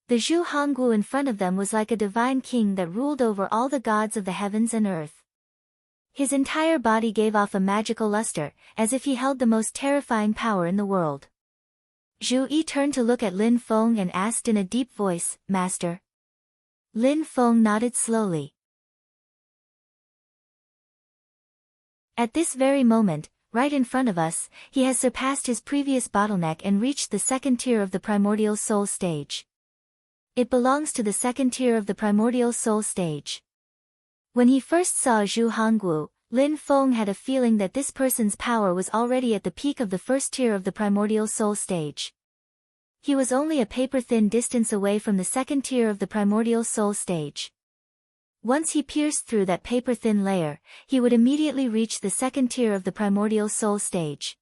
S1: The Zhu Hongwu in front of them was like a divine king that ruled over all the gods of the heavens and earth. His entire body gave off a magical luster, as if he held the most terrifying power in the world. Zhu Yi turned to look at Lin Feng and asked in a deep voice, "Master?" Lin Feng nodded slowly. At this very moment, right in front of us, he has surpassed his previous bottleneck and reached the second tier of the primordial soul stage. It belongs to the second tier of the primordial soul stage. When he first saw Zhu Hongwu, Lin Feng had a feeling that this person's power was already at the peak of the first tier of the primordial soul stage. He was only a paper-thin distance away from the second tier of the primordial soul stage. Once he pierced through that paper-thin layer, he would immediately reach the second tier of the primordial soul stage.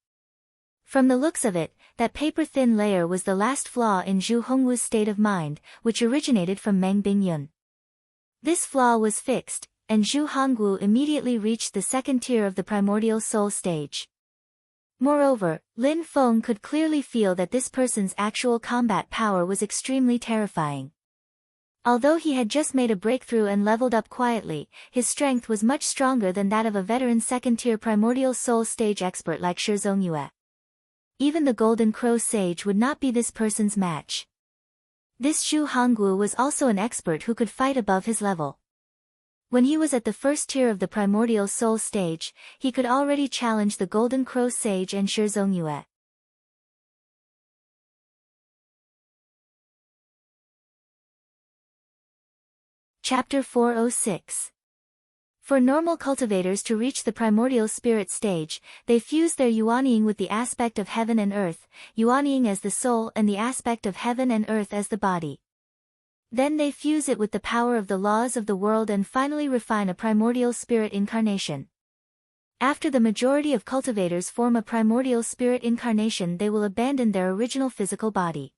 S1: From the looks of it, that paper-thin layer was the last flaw in Zhu Hongwu's state of mind, which originated from Meng Bingyun. This flaw was fixed, and Zhu Hongwu immediately reached the second tier of the primordial soul stage. Moreover, Lin Feng could clearly feel that this person's actual combat power was extremely terrifying. Although he had just made a breakthrough and leveled up quietly, his strength was much stronger than that of a veteran second-tier primordial soul stage expert like Shi Zongyue. Even the Golden Crow Sage would not be this person's match. This Zhu Hongwu was also an expert who could fight above his level. When he was at the first tier of the primordial soul stage, he could already challenge the Golden Crow Sage and Shi Zongyue. Chapter 406. For normal cultivators to reach the primordial spirit stage, they fuse their yuanying with the aspect of heaven and earth, yuanying as the soul and the aspect of heaven and earth as the body. Then they fuse it with the power of the laws of the world and finally refine a primordial spirit incarnation. After the majority of cultivators form a primordial spirit incarnation, they will abandon their original physical body.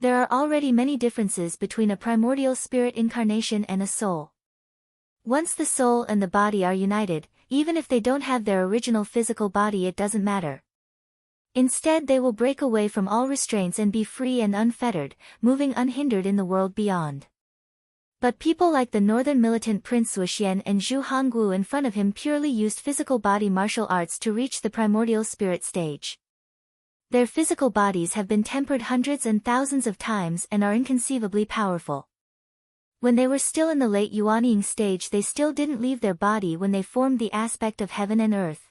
S1: There are already many differences between a primordial spirit incarnation and a soul. Once the soul and the body are united, even if they don't have their original physical body, it doesn't matter. Instead, they will break away from all restraints and be free and unfettered, moving unhindered in the world beyond. But people like the northern militant Prince Zuoxian and Zhu Hongwu in front of him purely used physical body martial arts to reach the primordial spirit stage. Their physical bodies have been tempered hundreds and thousands of times and are inconceivably powerful. When they were still in the late yuanying stage, they still didn't leave their body when they formed the aspect of heaven and earth.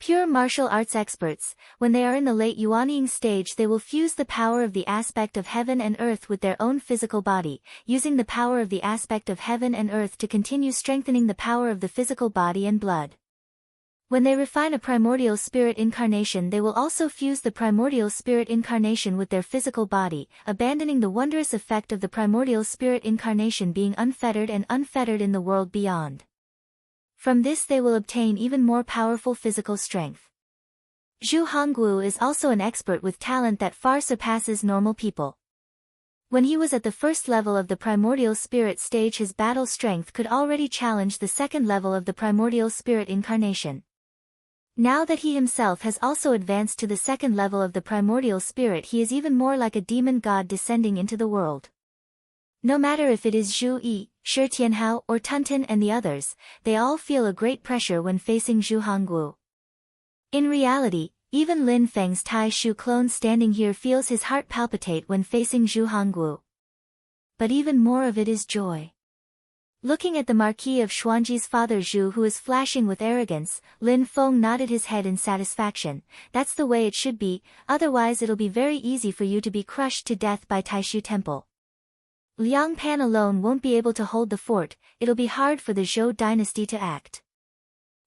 S1: Pure martial arts experts, when they are in the late yuanying stage, they will fuse the power of the aspect of heaven and earth with their own physical body, using the power of the aspect of heaven and earth to continue strengthening the power of the physical body and blood. When they refine a primordial spirit incarnation, they will also fuse the primordial spirit incarnation with their physical body, abandoning the wondrous effect of the primordial spirit incarnation being unfettered and unfettered in the world beyond. From this they will obtain even more powerful physical strength. Zhu Hongwu is also an expert with talent that far surpasses normal people. When he was at the first level of the primordial spirit stage, his battle strength could already challenge the second level of the primordial spirit incarnation. Now that he himself has also advanced to the second level of the primordial spirit, he is even more like a demon god descending into the world. No matter if it is Zhu Yi, Shi Tianhao or Tuntin and the others, they all feel a great pressure when facing Zhu Hongwu. In reality, even Lin Feng's Tai Shu clone standing here feels his heart palpitate when facing Zhu Hongwu. But even more of it is joy. Looking at the Marquis of Xuanji's father Zhu, who is flashing with arrogance, Lin Feng nodded his head in satisfaction. That's the way it should be, otherwise it'll be very easy for you to be crushed to death by Taishu Temple. Liang Pan alone won't be able to hold the fort, it'll be hard for the Zhou dynasty to act.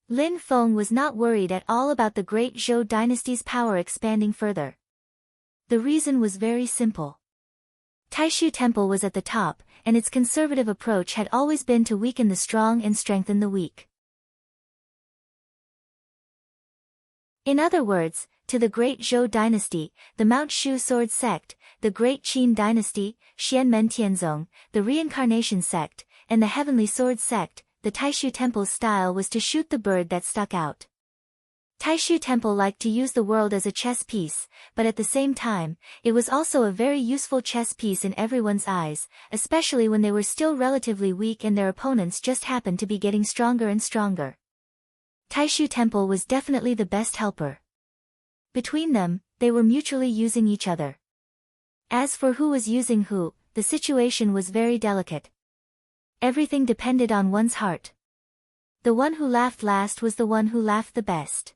S1: Lin Feng was not worried at all about the great Zhou dynasty's power expanding further. The reason was very simple. Taishu Temple was at the top, and its conservative approach had always been to weaken the strong and strengthen the weak. In other words, to the great Zhou dynasty, the Mount Shu sword sect, the great Qin dynasty, Xianmen Tianzong, the reincarnation sect, and the heavenly sword sect, the Taishu Temple's style was to shoot the bird that stuck out. Taishu Temple liked to use the world as a chess piece, but at the same time, it was also a very useful chess piece in everyone's eyes, especially when they were still relatively weak and their opponents just happened to be getting stronger and stronger. Taishu Temple was definitely the best helper. Between them, they were mutually using each other. As for who was using who, the situation was very delicate. Everything depended on one's heart. The one who laughed last was the one who laughed the best.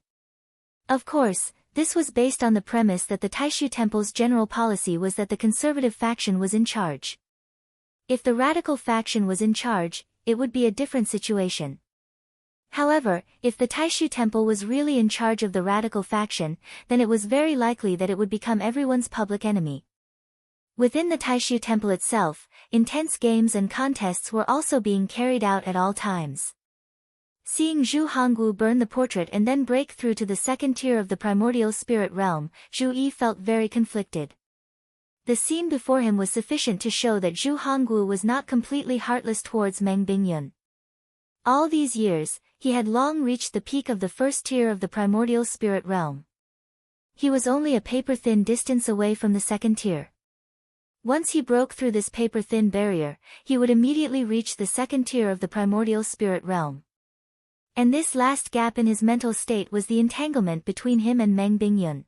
S1: Of course, this was based on the premise that the Taishu Temple's general policy was that the conservative faction was in charge. If the radical faction was in charge, it would be a different situation. However, if the Taishu Temple was really in charge of the radical faction, then it was very likely that it would become everyone's public enemy. Within the Taishu Temple itself, intense games and contests were also being carried out at all times. Seeing Zhu Hongwu burn the portrait and then break through to the second tier of the primordial spirit realm, Zhu Yi felt very conflicted. The scene before him was sufficient to show that Zhu Hongwu was not completely heartless towards Meng Bingyun. All these years, he had long reached the peak of the first tier of the primordial spirit realm. He was only a paper-thin distance away from the second tier. Once he broke through this paper-thin barrier, he would immediately reach the second tier of the primordial spirit realm. And this last gap in his mental state was the entanglement between him and Meng Bingyun.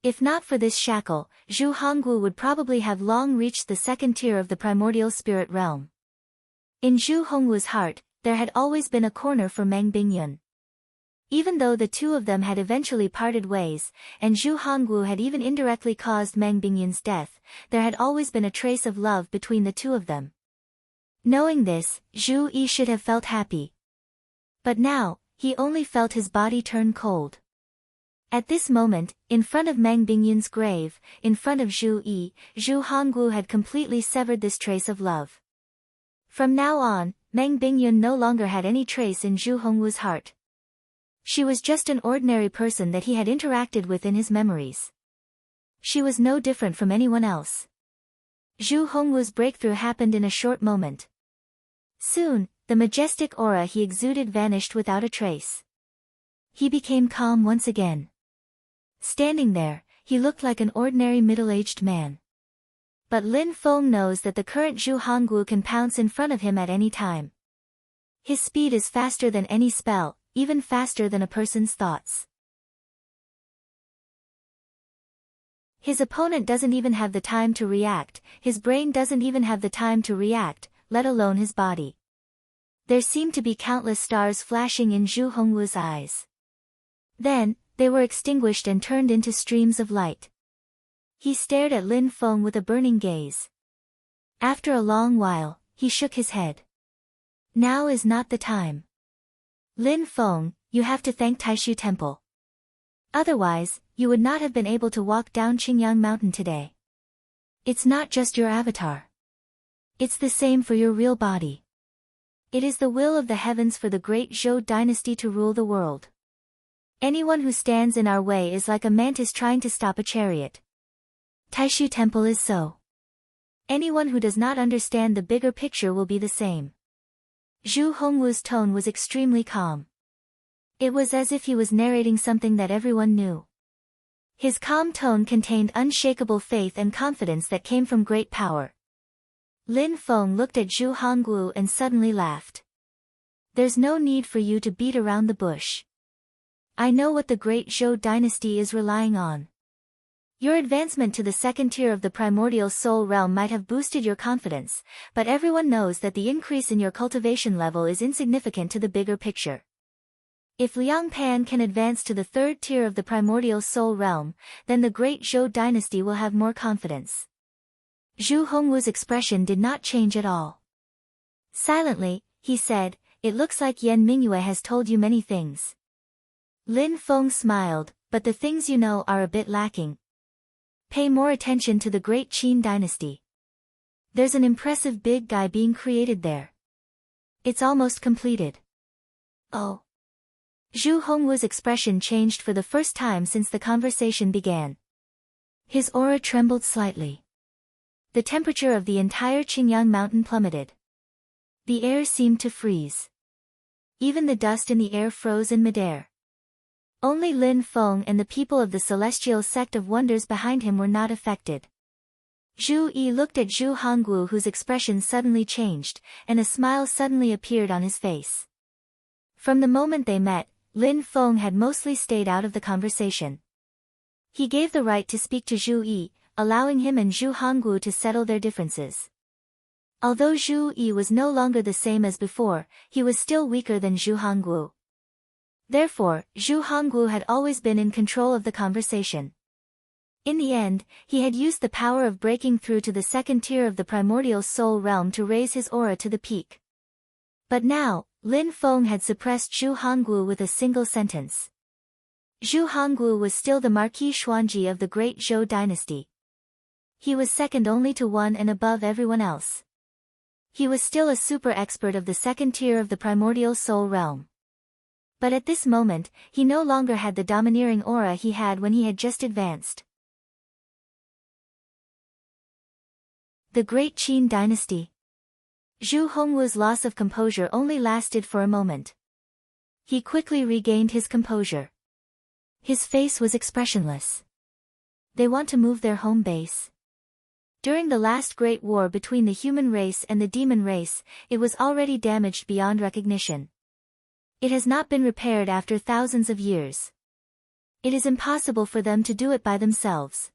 S1: If not for this shackle, Zhu Hongwu would probably have long reached the second tier of the primordial spirit realm. In Zhu Hongwu's heart, there had always been a corner for Meng Bingyun. Even though the two of them had eventually parted ways, and Zhu Hongwu had even indirectly caused Meng Bingyun's death, there had always been a trace of love between the two of them. Knowing this, Zhu Yi should have felt happy. But now, he only felt his body turn cold. At this moment, in front of Meng Bingyun's grave, in front of Zhu Yi, Zhu Hongwu had completely severed this trace of love. From now on, Meng Bingyun no longer had any trace in Zhu Hongwu's heart. She was just an ordinary person that he had interacted with in his memories. She was no different from anyone else. Zhu Hongwu's breakthrough happened in a short moment. Soon, the majestic aura he exuded vanished without a trace. He became calm once again. Standing there, he looked like an ordinary middle-aged man. But Lin Feng knows that the current Zhu Hongwu can pounce in front of him at any time. His speed is faster than any spell, even faster than a person's thoughts. His opponent doesn't even have the time to react, his brain doesn't even have the time to react, let alone his body. There seemed to be countless stars flashing in Zhu Hongwu's eyes. Then, they were extinguished and turned into streams of light. He stared at Lin Feng with a burning gaze. After a long while, he shook his head. Now is not the time. Lin Feng, you have to thank Taishu Temple. Otherwise, you would not have been able to walk down Qingyang Mountain today. It's not just your avatar. It's the same for your real body. It is the will of the heavens for the great Zhou dynasty to rule the world. Anyone who stands in our way is like a mantis trying to stop a chariot. Taishu Temple is so. Anyone who does not understand the bigger picture will be the same. Zhu Hongwu's tone was extremely calm. It was as if he was narrating something that everyone knew. His calm tone contained unshakable faith and confidence that came from great power. Lin Feng looked at Zhu Hongwu and suddenly laughed. There's no need for you to beat around the bush. I know what the great Zhou dynasty is relying on. Your advancement to the second tier of the primordial soul realm might have boosted your confidence, but everyone knows that the increase in your cultivation level is insignificant to the bigger picture. If Liang Pan can advance to the third tier of the primordial soul realm, then the great Zhou dynasty will have more confidence. Zhu Hongwu's expression did not change at all. Silently, he said, "It looks like Yan Mingyue has told you many things." Lin Feng smiled, "But the things you know are a bit lacking. Pay more attention to the great Qin dynasty. There's an impressive big guy being created there. It's almost completed." Oh. Zhu Hongwu's expression changed for the first time since the conversation began. His aura trembled slightly. The temperature of the entire Qingyang mountain plummeted. The air seemed to freeze. Even the dust in the air froze in midair. Only Lin Feng and the people of the celestial sect of wonders behind him were not affected. Zhu Yi looked at Zhu Hongwu, whose expression suddenly changed, and a smile suddenly appeared on his face. From the moment they met, Lin Feng had mostly stayed out of the conversation. He gave the right to speak to Zhu Yi, allowing him and Zhu Hongwu to settle their differences. Although Zhu Yi was no longer the same as before, he was still weaker than Zhu Hongwu. Therefore, Zhu Hongwu had always been in control of the conversation. In the end, he had used the power of breaking through to the second tier of the primordial soul realm to raise his aura to the peak. But now, Lin Feng had suppressed Zhu Hongwu with a single sentence. Zhu Hongwu was still the Marquis Xuanji of the great Zhou dynasty. He was second only to one and above everyone else. He was still a super expert of the second tier of the primordial soul realm. But at this moment, he no longer had the domineering aura he had when he had just advanced. The Great Qin Dynasty. Zhu Hongwu's loss of composure only lasted for a moment. He quickly regained his composure. His face was expressionless. They want to move their home base. During the last great war between the human race and the demon race, it was already damaged beyond recognition. It has not been repaired after thousands of years. It is impossible for them to do it by themselves.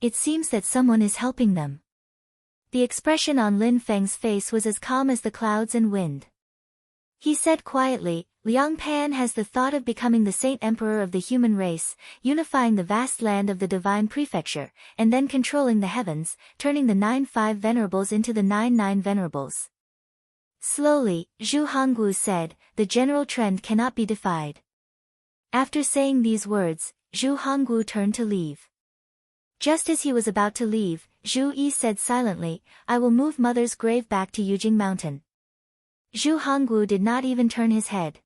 S1: It seems that someone is helping them. The expression on Lin Feng's face was as calm as the clouds and wind. He said quietly, "Liang Pan has the thought of becoming the Saint Emperor of the human race, unifying the vast land of the divine prefecture, and then controlling the heavens, turning the 9-5 venerables into the 9-9 venerables." Slowly, Zhu Hongwu said, "The general trend cannot be defied." After saying these words, Zhu Hongwu turned to leave. Just as he was about to leave, Zhu Yi said silently, "I will move Mother's grave back to Yujing Mountain." Zhu Hongwu did not even turn his head.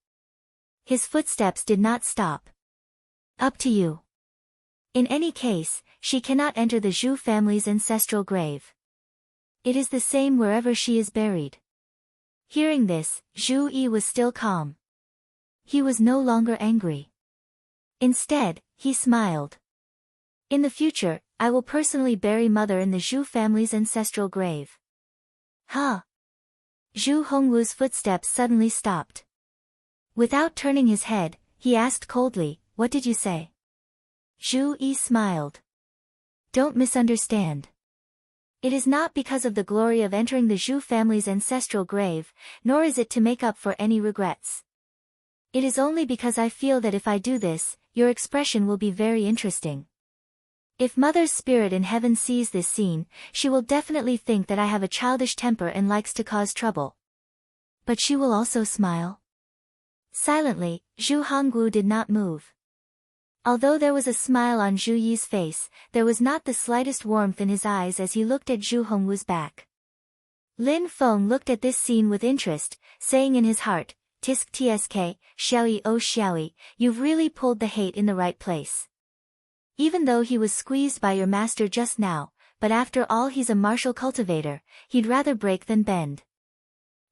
S1: His footsteps did not stop. "Up to you. In any case, she cannot enter the Zhu family's ancestral grave. It is the same wherever she is buried." Hearing this, Zhu Yi was still calm. He was no longer angry. Instead, he smiled. "In the future, I will personally bury Mother in the Zhu family's ancestral grave." Huh? Zhu Hongwu's footsteps suddenly stopped. Without turning his head, he asked coldly, "What did you say?" Zhu Yi smiled. "Don't misunderstand. It is not because of the glory of entering the Zhu family's ancestral grave, nor is it to make up for any regrets. It is only because I feel that if I do this, your expression will be very interesting. If Mother's spirit in heaven sees this scene, she will definitely think that I have a childish temper and likes to cause trouble. But she will also smile." Silently, Zhu Hongwu did not move. Although there was a smile on Zhu Yi's face, there was not the slightest warmth in his eyes as he looked at Zhu Hongwu's back. Lin Feng looked at this scene with interest, saying in his heart, Tisk tsk, Xiaoyi oh Xiaoyi, you've really pulled the hate in the right place. Even though he was squeezed by your master just now, but after all he's a martial cultivator, he'd rather break than bend.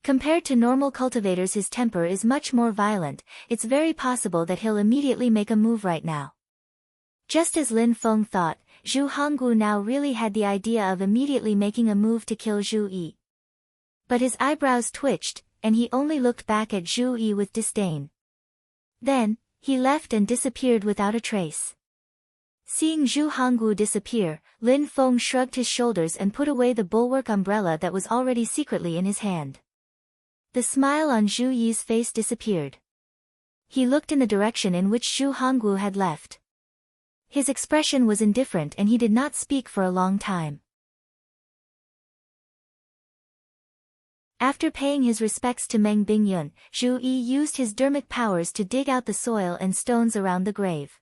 S1: Compared to normal cultivators his temper is much more violent, it's very possible that he'll immediately make a move right now. Just as Lin Feng thought, Zhu Hongwu now really had the idea of immediately making a move to kill Zhu Yi. But his eyebrows twitched, and he only looked back at Zhu Yi with disdain. Then, he left and disappeared without a trace. Seeing Zhu Hongwu disappear, Lin Feng shrugged his shoulders and put away the bulwark umbrella that was already secretly in his hand. The smile on Zhu Yi's face disappeared. He looked in the direction in which Zhu Hongwu had left. His expression was indifferent and he did not speak for a long time. After paying his respects to Meng Bingyun, Zhu Yi used his dermic powers to dig out the soil and stones around the grave.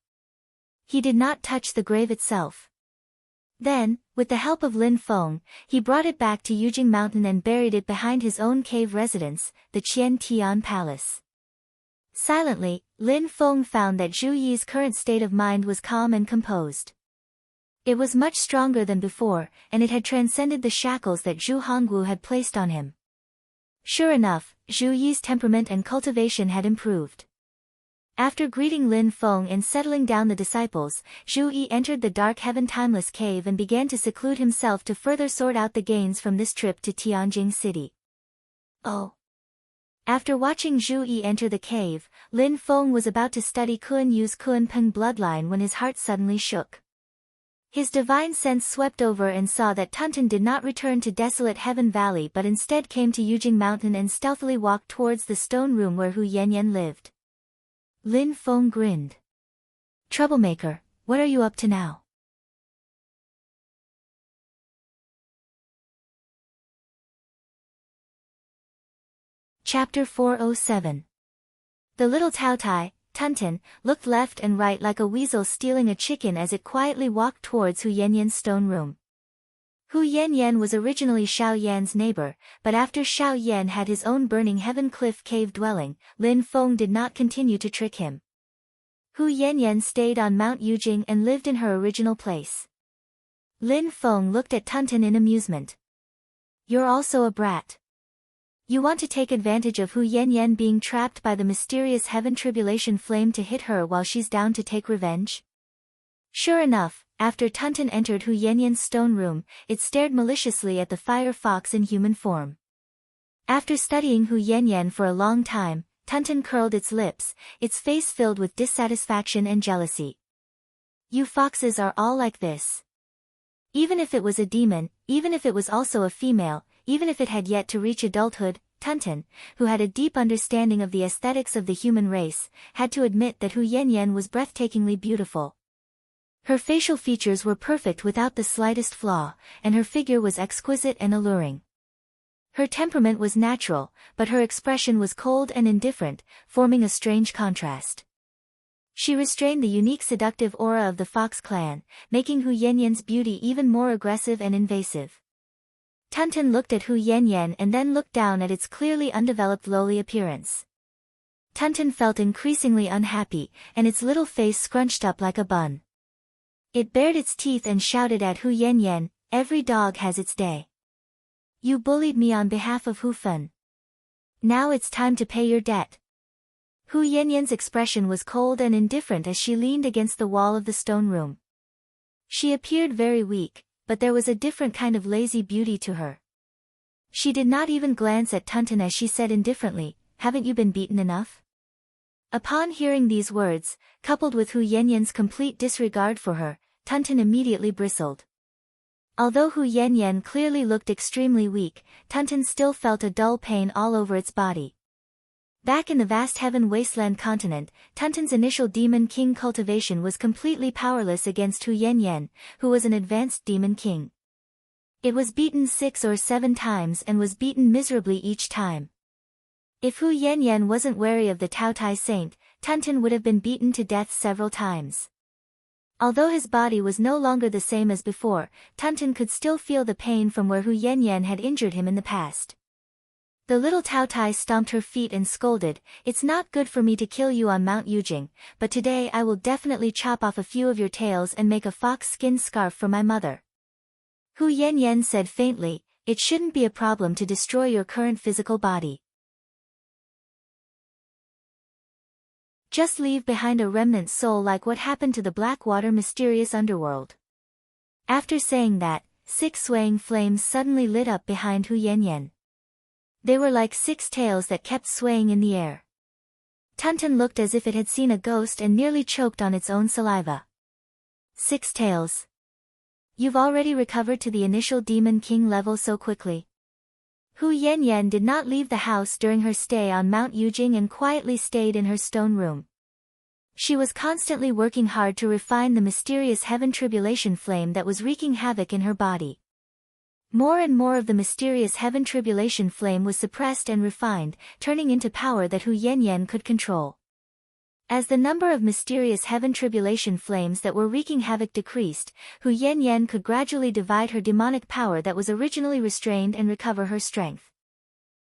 S1: He did not touch the grave itself. Then, with the help of Lin Feng, he brought it back to Yujing Mountain and buried it behind his own cave residence, the Qian Tian Palace. Silently, Lin Feng found that Zhu Yi's current state of mind was calm and composed. It was much stronger than before, and it had transcended the shackles that Zhu Hongwu had placed on him. Sure enough, Zhu Yi's temperament and cultivation had improved. After greeting Lin Feng and settling down the disciples, Zhu Yi entered the dark heaven timeless cave and began to seclude himself to further sort out the gains from this trip to Tianjing City. Oh! After watching Zhu Yi enter the cave, Lin Feng was about to study Kuan Yu's Kuan Peng bloodline when his heart suddenly shook. His divine sense swept over and saw that Tunten did not return to desolate Heaven Valley but instead came to Yujing Mountain and stealthily walked towards the stone room where Hu Yanyan lived. Lin Feng grinned. Troublemaker, what are you up to now? Chapter 407. The little Taotai, Tunten, looked left and right like a weasel stealing a chicken as it quietly walked towards Hu Yanyan's stone room. Hu Yanyan was originally Xiao Yan's neighbor, but after Xiao Yan had his own burning heaven cliff cave dwelling, Lin Feng did not continue to trick him. Hu Yanyan stayed on Mount Yujing and lived in her original place. Lin Feng looked at Tunten in amusement. You're also a brat. You want to take advantage of Hu Yanyan being trapped by the mysterious heaven tribulation flame to hit her while she's down to take revenge? Sure enough, after Tunten entered Hu Yanyan's stone room, it stared maliciously at the fire fox in human form. After studying Hu Yanyan for a long time, Tunten curled its lips, its face filled with dissatisfaction and jealousy. You foxes are all like this. Even if it was a demon, even if it was also a female, even if it had yet to reach adulthood, Tunten, who had a deep understanding of the aesthetics of the human race, had to admit that Hu Yanyan was breathtakingly beautiful. Her facial features were perfect without the slightest flaw, and her figure was exquisite and alluring. Her temperament was natural, but her expression was cold and indifferent, forming a strange contrast. She restrained the unique seductive aura of the Fox clan, making Hu Yanyan's beauty even more aggressive and invasive. Tunten looked at Hu Yanyan and then looked down at its clearly undeveloped lowly appearance. Tunten felt increasingly unhappy, and its little face scrunched up like a bun. It bared its teeth and shouted at Hu Yanyan, "Every dog has its day. You bullied me on behalf of Hu Fen. Now it's time to pay your debt." Hu Yanyan's expression was cold and indifferent as she leaned against the wall of the stone room. She appeared very weak, but there was a different kind of lazy beauty to her. She did not even glance at Tunten as she said indifferently, "Haven't you been beaten enough?" Upon hearing these words, coupled with Hu Yanyan's complete disregard for her, Tunten immediately bristled. Although Hu Yanyan clearly looked extremely weak, Tunten still felt a dull pain all over its body. Back in the vast heaven wasteland continent, Tunten's initial demon king cultivation was completely powerless against Hu Yanyan, who was an advanced demon king. It was beaten 6 or 7 times and was beaten miserably each time. If Hu Yanyan wasn't wary of the Taotai saint, Tunten would have been beaten to death several times. Although his body was no longer the same as before, Tunton could still feel the pain from where Hu Yanyan had injured him in the past. The little Taotai stomped her feet and scolded, "It's not good for me to kill you on Mount Yujing, but today I will definitely chop off a few of your tails and make a fox skin scarf for my mother." Hu Yanyan said faintly, "It shouldn't be a problem to destroy your current physical body. Just leave behind a remnant soul like what happened to the Blackwater mysterious underworld." After saying that, 6 swaying flames suddenly lit up behind Hu Yanyan. They were like 6 tails that kept swaying in the air. Tunton looked as if it had seen a ghost and nearly choked on its own saliva. 6 tails. You've already recovered to the initial Demon King level so quickly. Hu Yanyan did not leave the house during her stay on Mount Yujing and quietly stayed in her stone room. She was constantly working hard to refine the mysterious heaven tribulation flame that was wreaking havoc in her body. More and more of the mysterious heaven tribulation flame was suppressed and refined, turning into power that Hu Yanyan could control. As the number of mysterious heaven tribulation flames that were wreaking havoc decreased, Hu Yanyan could gradually divide her demonic power that was originally restrained and recover her strength.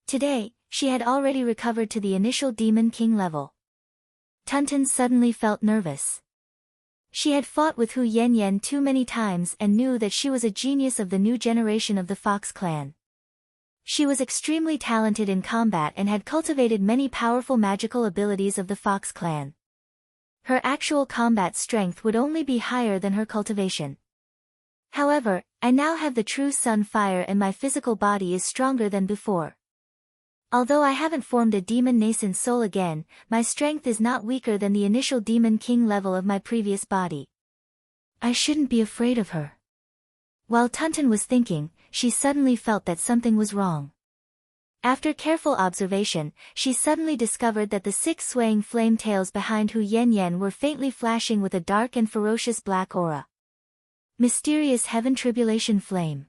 S1: Today, she had already recovered to the initial Demon King level. Tunton suddenly felt nervous. She had fought with Hu Yanyan too many times and knew that she was a genius of the new generation of the Fox clan. She was extremely talented in combat and had cultivated many powerful magical abilities of the Fox clan. Her actual combat strength would only be higher than her cultivation. However, I now have the true sun fire and my physical body is stronger than before. Although I haven't formed a demon nascent soul again, my strength is not weaker than the initial Demon King level of my previous body. I shouldn't be afraid of her. While Tunton was thinking, she suddenly felt that something was wrong. After careful observation, she suddenly discovered that the 6 swaying flame tails behind Hu Yanyan were faintly flashing with a dark and ferocious black aura. Mysterious heaven tribulation flame.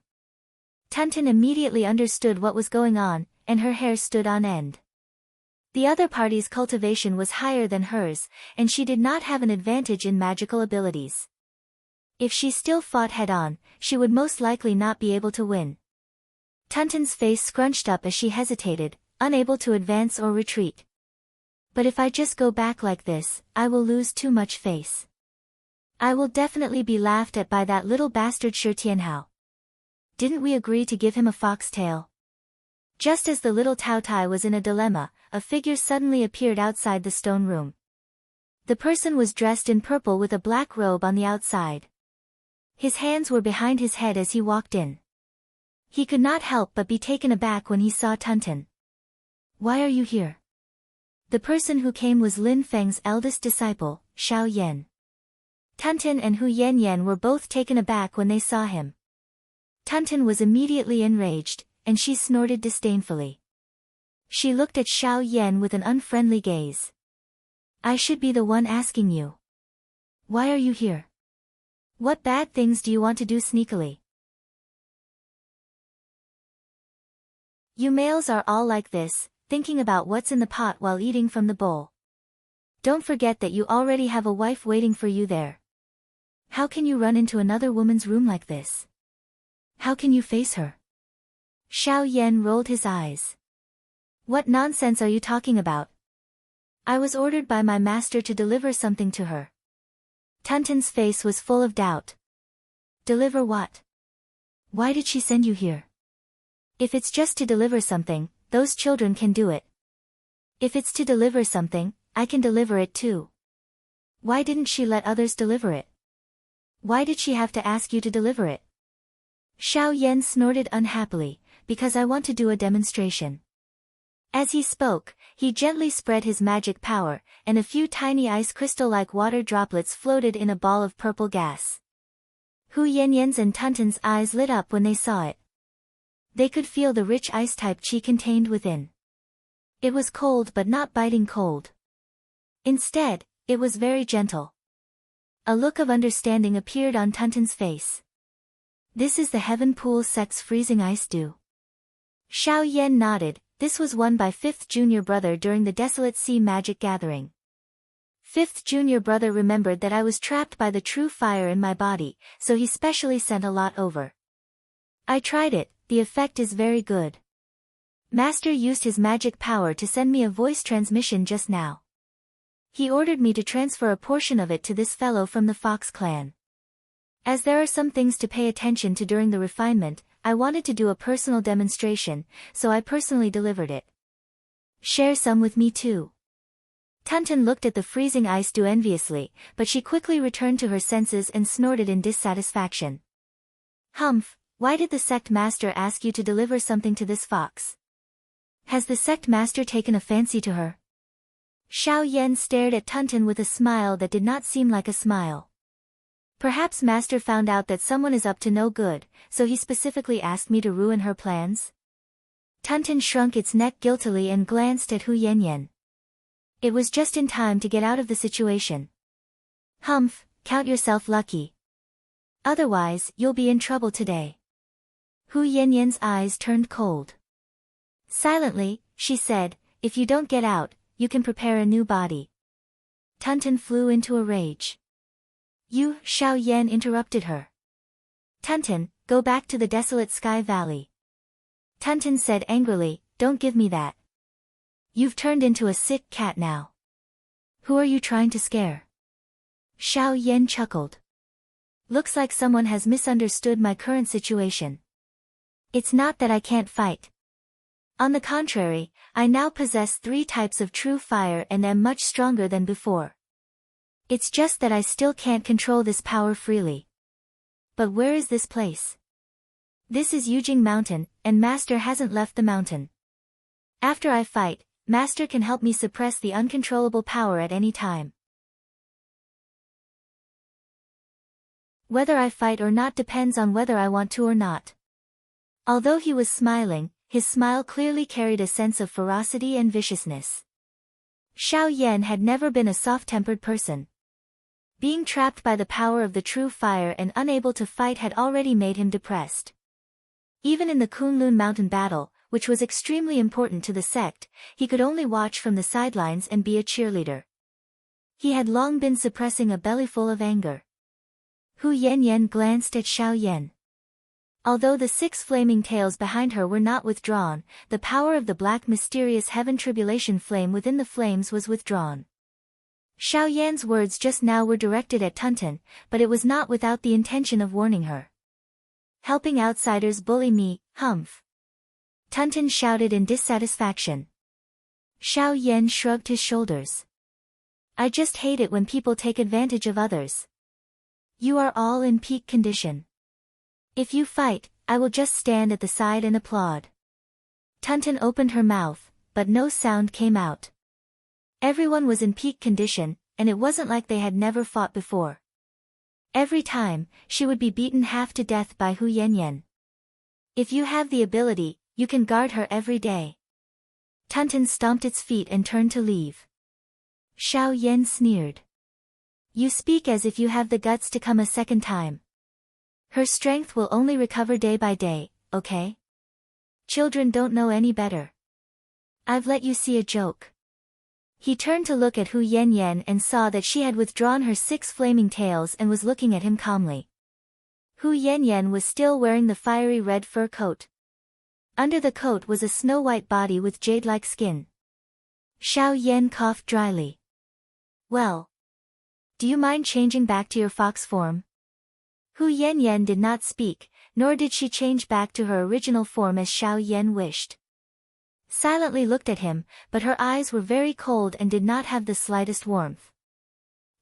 S1: Tunton immediately understood what was going on, and her hair stood on end. The other party's cultivation was higher than hers, and she did not have an advantage in magical abilities. If she still fought head-on, she would most likely not be able to win. Tunton's face scrunched up as she hesitated, unable to advance or retreat. But if I just go back like this, I will lose too much face. I will definitely be laughed at by that little bastard Shi Tianhao. Didn't we agree to give him a fox tail? Just as the little Taotai was in a dilemma, a figure suddenly appeared outside the stone room. The person was dressed in purple with a black robe on the outside. His hands were behind his head as he walked in. He could not help but be taken aback when he saw Tunton. "Why are you here?" The person who came was Lin Feng's eldest disciple, Xiao Yan. Tunton and Hu Yanyan were both taken aback when they saw him. Tunton was immediately enraged, and she snorted disdainfully. She looked at Xiao Yan with an unfriendly gaze. "I should be the one asking you. Why are you here? What bad things do you want to do sneakily?" You males are all like this, thinking about what's in the pot while eating from the bowl. Don't forget that you already have a wife waiting for you there. How can you run into another woman's room like this? How can you face her? Xiao Yan rolled his eyes. "What nonsense are you talking about? I was ordered by my master to deliver something to her." Tunton's face was full of doubt. "Deliver what? Why did she send you here? If it's just to deliver something, those children can do it. If it's to deliver something, I can deliver it too. Why didn't she let others deliver it? Why did she have to ask you to deliver it?" Xiao Yan snorted unhappily, "Because I want to do a demonstration." As he spoke, he gently spread his magic power, and a few tiny ice crystal-like water droplets floated in a ball of purple gas. Hu Yanyan's and Tunton's eyes lit up when they saw it. They could feel the rich ice-type qi contained within. It was cold but not biting cold. Instead, it was very gentle. A look of understanding appeared on Tunton's face. "This is the Heaven Pool Sect's freezing ice dew." Xiao Yan nodded. This was won by 5th junior brother during the Desolate Sea magic gathering. Fifth junior brother remembered that I was trapped by the true fire in my body, so he specially sent a lot over. I tried it, the effect is very good. Master used his magic power to send me a voice transmission just now. He ordered me to transfer a portion of it to this fellow from the Fox clan. As there are some things to pay attention to during the refinement, I wanted to do a personal demonstration, so I personally delivered it. Share some with me too. Tunton looked at the freezing ice dew enviously, but she quickly returned to her senses and snorted in dissatisfaction. Humph, why did the sect master ask you to deliver something to this fox? Has the sect master taken a fancy to her? Xiao Yan stared at Tunton with a smile that did not seem like a smile. Perhaps master found out that someone is up to no good, so he specifically asked me to ruin her plans? Tunton shrunk its neck guiltily and glanced at Hu Yanyan. It was just in time to get out of the situation. Humph, count yourself lucky. Otherwise, you'll be in trouble today. Hu Yanyan's eyes turned cold. Silently, she said, if you don't get out, you can prepare a new body. Tunton flew into a rage. You, Xiao Yan interrupted her. Tunton, go back to the desolate Sky Valley. Tunton said angrily, don't give me that. You've turned into a sick cat now. Who are you trying to scare? Xiao Yan chuckled. Looks like someone has misunderstood my current situation. It's not that I can't fight. On the contrary, I now possess 3 types of true fire and am much stronger than before. It's just that I still can't control this power freely. But where is this place? This is Yujing Mountain, and Master hasn't left the mountain. After I fight, Master can help me suppress the uncontrollable power at any time. Whether I fight or not depends on whether I want to or not. Although he was smiling, his smile clearly carried a sense of ferocity and viciousness. Xiao Yan had never been a soft-tempered person. Being trapped by the power of the true fire and unable to fight had already made him depressed. Even in the Kunlun Mountain battle, which was extremely important to the sect, he could only watch from the sidelines and be a cheerleader. He had long been suppressing a bellyful of anger. Hu Yanyan glanced at Xiao Yan. Although the 6 flaming tails behind her were not withdrawn, the power of the black mysterious heaven tribulation flame within the flames was withdrawn. Xiao Yan's words just now were directed at Tunton, but it was not without the intention of warning her. Helping outsiders bully me, humph. Tunton shouted in dissatisfaction. Xiao Yan shrugged his shoulders. I just hate it when people take advantage of others. You are all in peak condition. If you fight, I will just stand at the side and applaud. Tunton opened her mouth, but no sound came out. Everyone was in peak condition, and it wasn't like they had never fought before. Every time, she would be beaten half to death by Hu Yanyan. If you have the ability, you can guard her every day. Tunton stomped its feet and turned to leave. Xiao Yan sneered. You speak as if you have the guts to come a second time. Her strength will only recover day by day, okay? Children don't know any better. I've let you see a joke. He turned to look at Hu Yanyan and saw that she had withdrawn her 6 flaming tails and was looking at him calmly. Hu Yanyan was still wearing the fiery red fur coat. Under the coat was a snow-white body with jade-like skin. Xiao Yan coughed dryly. Well. Do you mind changing back to your fox form? Hu Yanyan did not speak, nor did she change back to her original form as Xiao Yan wished. Silently looked at him, but her eyes were very cold and did not have the slightest warmth.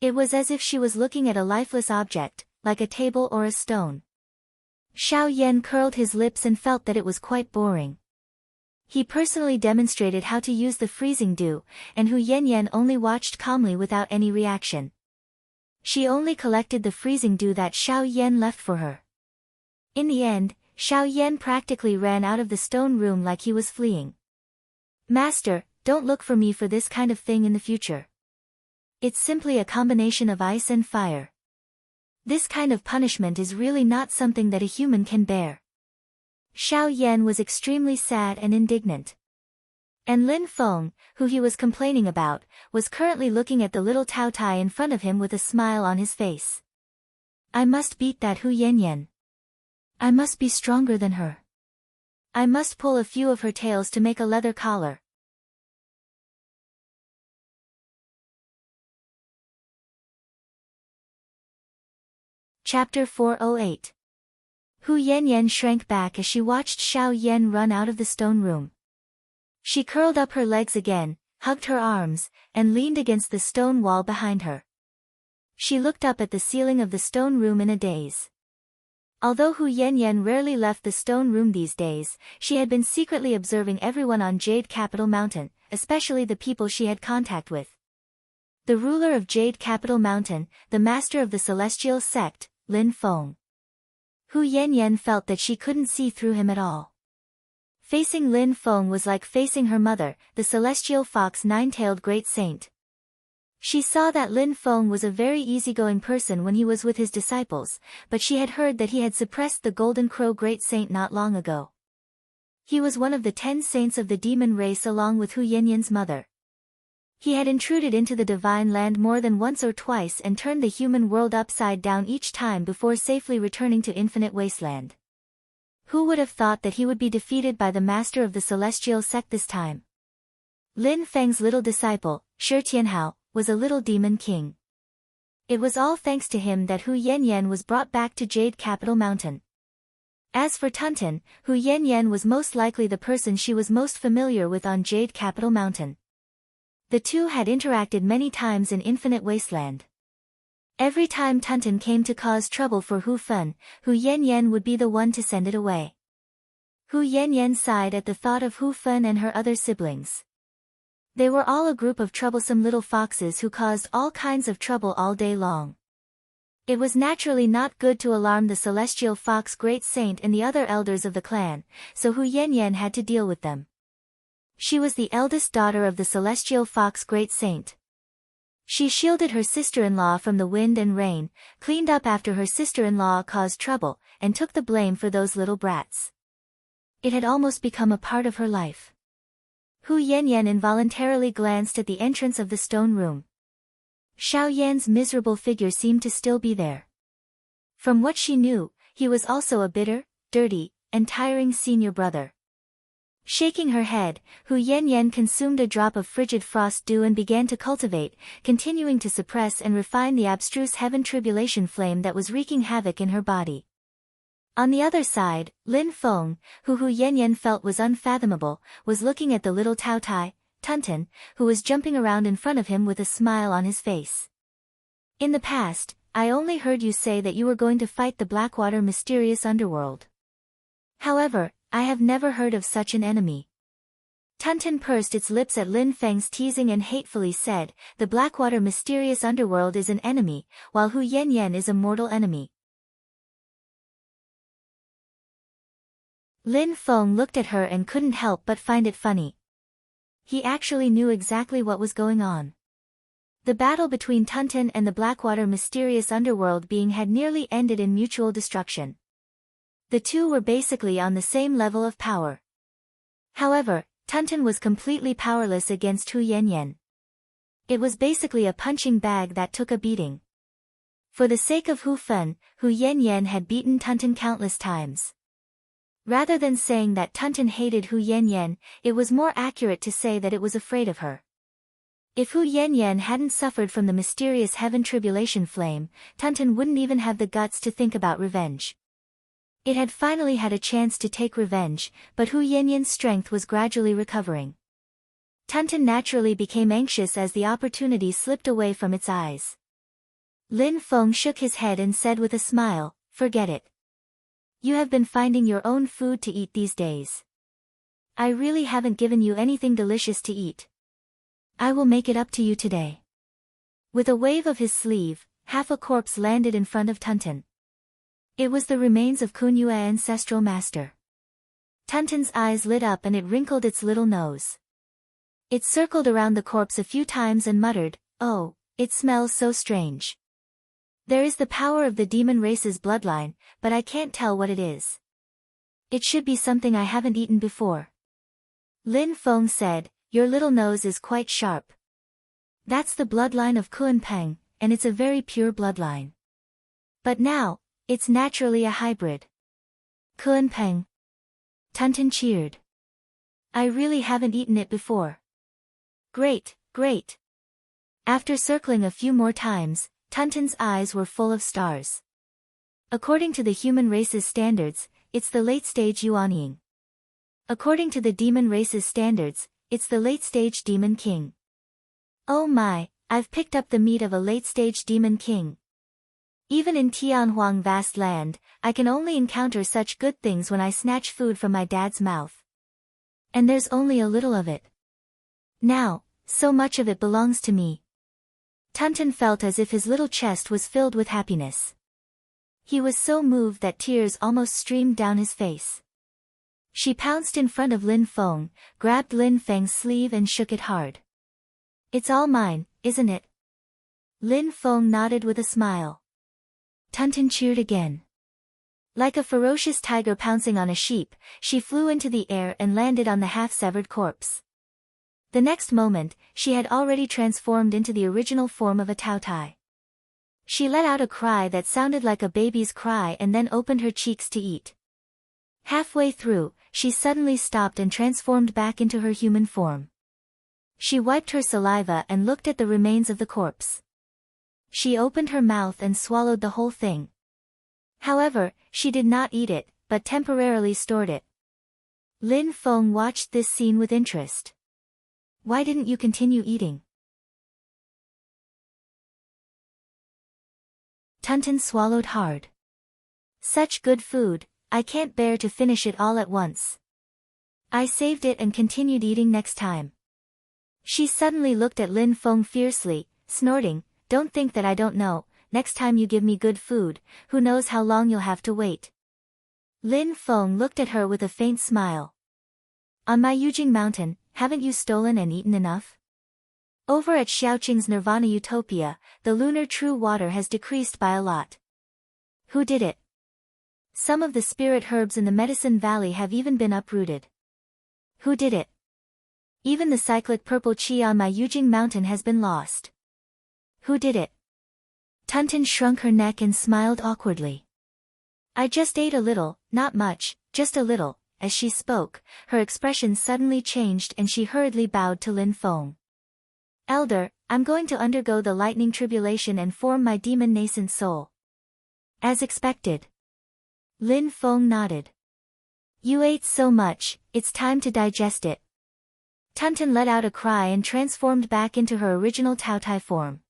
S1: It was as if she was looking at a lifeless object, like a table or a stone. Xiao Yan curled his lips and felt that it was quite boring. He personally demonstrated how to use the freezing dew, and Hu Yanyan only watched calmly without any reaction. She only collected the freezing dew that Xiao Yan left for her. In the end, Xiao Yan practically ran out of the stone room like he was fleeing. Master, don't look for me for this kind of thing in the future. It's simply a combination of ice and fire. This kind of punishment is really not something that a human can bear. Xiao Yan was extremely sad and indignant. And Lin Feng, who he was complaining about, was currently looking at the little Tao Tai in front of him with a smile on his face. I must beat that Hu Yanyan. I must be stronger than her. I must pull a few of her tails to make a leather collar. Chapter 408. Hu Yanyan shrank back as she watched Xiao Yan run out of the stone room. She curled up her legs again, hugged her arms, and leaned against the stone wall behind her. She looked up at the ceiling of the stone room in a daze. Although Hu Yanyan rarely left the stone room these days, she had been secretly observing everyone on Jade Capital Mountain, especially the people she had contact with. The ruler of Jade Capital Mountain, the master of the celestial sect, Lin Feng. Hu Yanyan felt that she couldn't see through him at all. Facing Lin Feng was like facing her mother, the celestial fox nine-tailed great saint. She saw that Lin Feng was a very easygoing person when he was with his disciples, but she had heard that he had suppressed the Golden Crow great saint not long ago. He was one of the 10 saints of the demon race along with Hu Yanyan's mother. He had intruded into the divine land more than once or twice and turned the human world upside down each time before safely returning to Infinite Wasteland. Who would have thought that he would be defeated by the master of the celestial sect this time? Lin Feng's little disciple, Shi Tianhao, was a little demon king. It was all thanks to him that Hu Yanyan was brought back to Jade Capital Mountain. As for Tunten, Hu Yanyan was most likely the person she was most familiar with on Jade Capital Mountain. The two had interacted many times in Infinite Wasteland. Every time Tunten came to cause trouble for Hu Fen, Hu Yanyan would be the one to send it away. Hu Yanyan sighed at the thought of Hu Fen and her other siblings. They were all a group of troublesome little foxes who caused all kinds of trouble all day long. It was naturally not good to alarm the celestial fox great saint and the other elders of the clan, so Hu Yanyan had to deal with them. She was the eldest daughter of the celestial fox great saint. She shielded her sister-in-law from the wind and rain, cleaned up after her sister-in-law caused trouble, and took the blame for those little brats. It had almost become a part of her life. Hu Yanyan involuntarily glanced at the entrance of the stone room. Xiao Yan's miserable figure seemed to still be there. From what she knew, he was also a bitter, dirty, and tiring senior brother. Shaking her head, Hu Yanyan consumed a drop of frigid frost dew and began to cultivate, continuing to suppress and refine the abstruse heaven tribulation flame that was wreaking havoc in her body. On the other side, Lin Feng, who Hu Yanyan felt was unfathomable, was looking at the little Tao Tai, Tunten, who was jumping around in front of him with a smile on his face. In the past, I only heard you say that you were going to fight the Blackwater mysterious underworld. However, I have never heard of such an enemy. Tunten pursed its lips at Lin Feng's teasing and hatefully said, the Blackwater mysterious underworld is an enemy, while Hu Yanyan is a mortal enemy. Lin Feng looked at her and couldn't help but find it funny. He actually knew exactly what was going on. The battle between Tunten and the Blackwater mysterious underworld being had nearly ended in mutual destruction. The two were basically on the same level of power. However, Tunten was completely powerless against Hu Yanyan. It was basically a punching bag that took a beating. For the sake of Hu Fen, Hu Yanyan had beaten Tunten countless times. Rather than saying that Tunten hated Hu Yanyan, it was more accurate to say that it was afraid of her. If Hu Yanyan hadn't suffered from the mysterious heaven tribulation flame, Tunten wouldn't even have the guts to think about revenge. It had finally had a chance to take revenge, but Hu Yanyan's strength was gradually recovering. Tunten naturally became anxious as the opportunity slipped away from its eyes. Lin Feng shook his head and said with a smile, forget it. You have been finding your own food to eat these days. I really haven't given you anything delicious to eat. I will make it up to you today. With a wave of his sleeve, half a corpse landed in front of Tunten. It was the remains of Kunyue ancestral master. Tunten's eyes lit up and it wrinkled its little nose. It circled around the corpse a few times and muttered, oh, it smells so strange. There is the power of the demon race's bloodline, but I can't tell what it is. It should be something I haven't eaten before. Lin Feng said, your little nose is quite sharp. That's the bloodline of Kuanpeng, and it's a very pure bloodline. But now, it's naturally a hybrid. Kuanpeng. Tunton cheered. I really haven't eaten it before. Great, great. After circling a few more times, Tunton's eyes were full of stars. According to the human race's standards, it's the late-stage Yuanying. According to the demon race's standards, it's the late-stage demon king. Oh my, I've picked up the meat of a late-stage demon king. Even in Tianhuang vast land, I can only encounter such good things when I snatch food from my dad's mouth. And there's only a little of it. Now, so much of it belongs to me. Tunton felt as if his little chest was filled with happiness. He was so moved that tears almost streamed down his face. She pounced in front of Lin Feng, grabbed Lin Feng's sleeve and shook it hard. It's all mine, isn't it? Lin Feng nodded with a smile. Tunton cheered again. Like a ferocious tiger pouncing on a sheep, she flew into the air and landed on the half-severed corpse. The next moment, she had already transformed into the original form of a taotai. She let out a cry that sounded like a baby's cry and then opened her cheeks to eat. Halfway through, she suddenly stopped and transformed back into her human form. She wiped her saliva and looked at the remains of the corpse. She opened her mouth and swallowed the whole thing. However, she did not eat it, but temporarily stored it. Lin Feng watched this scene with interest. Why didn't you continue eating? Tunton swallowed hard. Such good food, I can't bear to finish it all at once. I saved it and continued eating next time. She suddenly looked at Lin Feng fiercely, snorting, don't think that I don't know, next time you give me good food, who knows how long you'll have to wait. Lin Feng looked at her with a faint smile. On my Yujing mountain, haven't you stolen and eaten enough? Over at Xiaoqing's Nirvana Utopia, the lunar true water has decreased by a lot. Who did it? Some of the spirit herbs in the Medicine Valley have even been uprooted. Who did it? Even the cyclic purple qi on my Yujing mountain has been lost. Who did it? Tunton shrunk her neck and smiled awkwardly. I just ate a little, not much, just a little. As she spoke, her expression suddenly changed and she hurriedly bowed to Lin Feng. Elder, I'm going to undergo the lightning tribulation and form my demon nascent soul. As expected. Lin Feng nodded. You ate so much, it's time to digest it. Tunton let out a cry and transformed back into her original taotai form.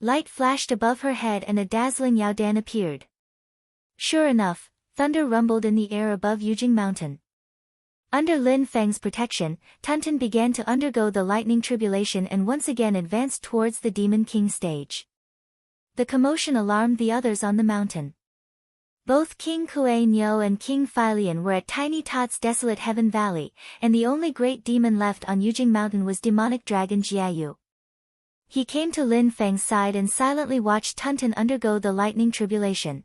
S1: Light flashed above her head and a dazzling Yaodan appeared. Sure enough, thunder rumbled in the air above Yujing Mountain. Under Lin Feng's protection, Tunton began to undergo the lightning tribulation and once again advanced towards the Demon King stage. The commotion alarmed the others on the mountain. Both King Kuei Nyo and King Feilian were at Tiny Tot's desolate Heaven Valley, and the only great demon left on Yujing Mountain was demonic dragon Jiayu. He came to Lin Feng's side and silently watched Tunton undergo the lightning tribulation.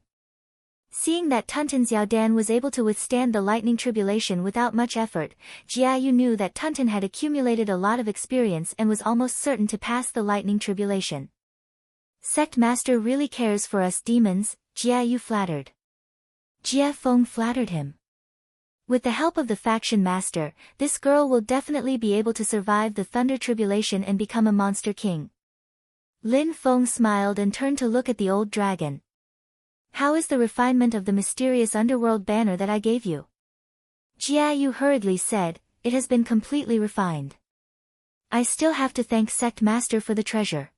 S1: Seeing that Tunton's Yaodan was able to withstand the lightning tribulation without much effort, Jiayu knew that Tunton had accumulated a lot of experience and was almost certain to pass the lightning tribulation. Sect Master really cares for us demons, Jiayu flattered. Jie Feng flattered him. With the help of the faction master, this girl will definitely be able to survive the thunder tribulation and become a monster king. Lin Feng smiled and turned to look at the old dragon. How is the refinement of the mysterious underworld banner that I gave you? Jiayu hurriedly said, it has been completely refined. I still have to thank Sect Master for the treasure.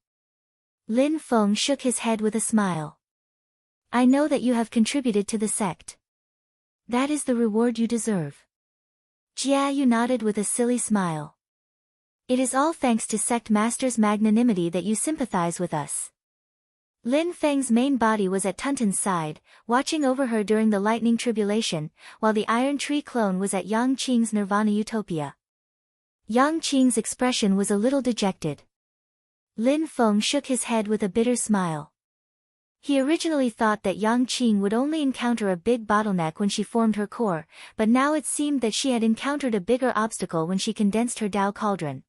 S1: Lin Feng shook his head with a smile. I know that you have contributed to the sect. That is the reward you deserve. Jiayu nodded with a silly smile. It is all thanks to Sect Master's magnanimity that you sympathize with us. Lin Feng's main body was at Tunton's side, watching over her during the lightning tribulation, while the Iron Tree clone was at Yang Qing's Nirvana Utopia. Yang Qing's expression was a little dejected. Lin Feng shook his head with a bitter smile. He originally thought that Yang Qing would only encounter a big bottleneck when she formed her core, but now it seemed that she had encountered a bigger obstacle when she condensed her Tao cauldron.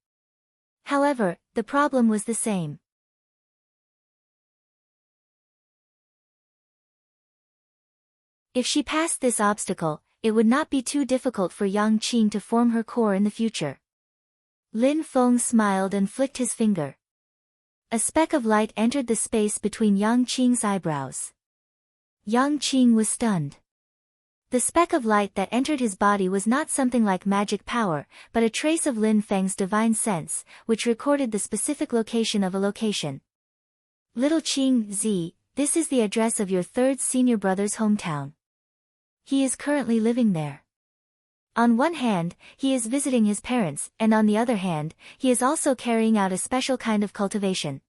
S1: However, the problem was the same. If she passed this obstacle, it would not be too difficult for Yang Qing to form her core in the future. Lin Feng smiled and flicked his finger. A speck of light entered the space between Yang Qing's eyebrows. Yang Qing was stunned. The speck of light that entered his body was not something like magic power, but a trace of Lin Feng's divine sense, which recorded the specific location of a location. Little Qing Z, this is the address of your third senior brother's hometown. He is currently living there. On one hand, he is visiting his parents, and on the other hand, he is also carrying out a special kind of cultivation.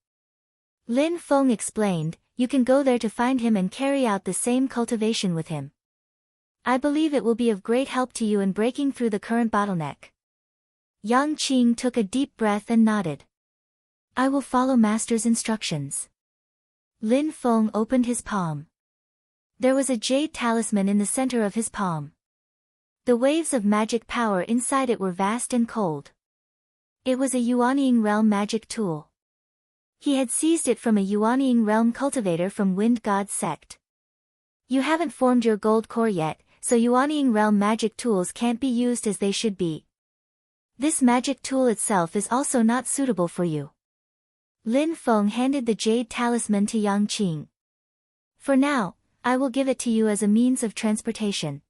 S1: Lin Feng explained, you can go there to find him and carry out the same cultivation with him. I believe it will be of great help to you in breaking through the current bottleneck. Yang Qing took a deep breath and nodded. I will follow Master's instructions. Lin Feng opened his palm. There was a jade talisman in the center of his palm. The waves of magic power inside it were vast and cold. It was a Yuanying realm magic tool. He had seized it from a Yuanying realm cultivator from Wind God sect. You haven't formed your gold core yet, so Yuanying realm magic tools can't be used as they should be. This magic tool itself is also not suitable for you. Lin Feng handed the jade talisman to Yang Qing. For now, I will give it to you as a means of transportation.